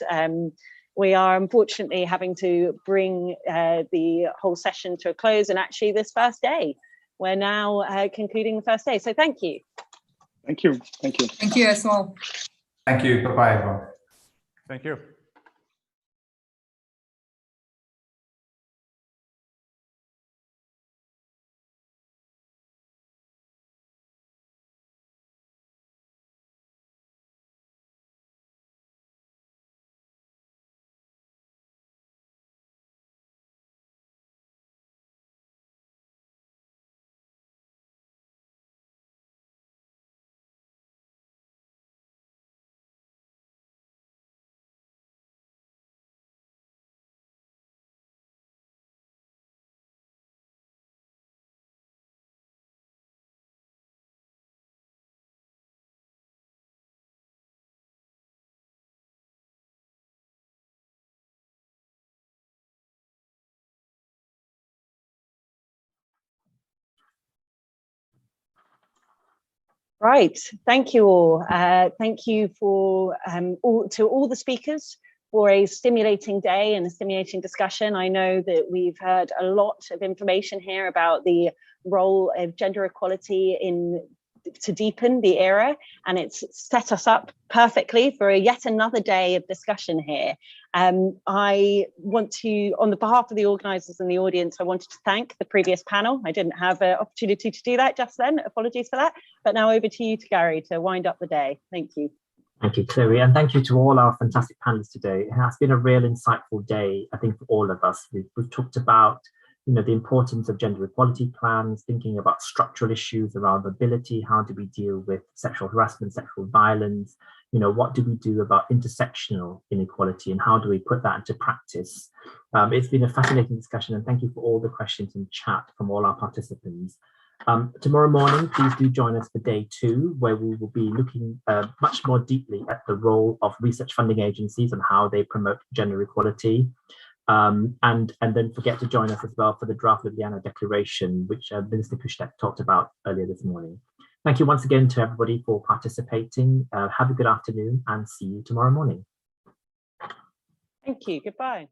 We are unfortunately having to bring the whole session to a close, and actually this first day. We're now concluding the first day, so thank you. Thank you. Thank you. Thank you as well. Thank you. Bye-bye, everyone. Thank you. Right, thank you all. Thank you for all the speakers for a stimulating day and a stimulating discussion. I know that we've heard a lot of information here about the role of gender equality to deepen the era, and it's set us up perfectly for yet another day of discussion here. I want to, on the behalf of the organisers and the audience, I wanted to thank the previous panel. I didn't have an opportunity to do that just then, apologies for that, but now over to you, Gary, to wind up the day. Thank you. Thank you, Chloe, and thank you to all our fantastic panelists today. It has been a real insightful day, I think, for all of us. We've talked about the importance of gender equality plans, thinking about structural issues around mobility, how do we deal with sexual harassment, sexual violence, what do we do about intersectional inequality and how do we put that into practice? It's been a fascinating discussion, and thank you for all the questions in chat from all our participants. Tomorrow morning, please do join us for day 2, where we will be looking much more deeply at the role of research funding agencies and how they promote gender equality. And don't forget to join us as well for the draft Ljubljana Declaration, which Minister Kuštek talked about earlier this morning. Thank you once again to everybody for participating. Have a good afternoon and see you tomorrow morning. Thank you. Goodbye.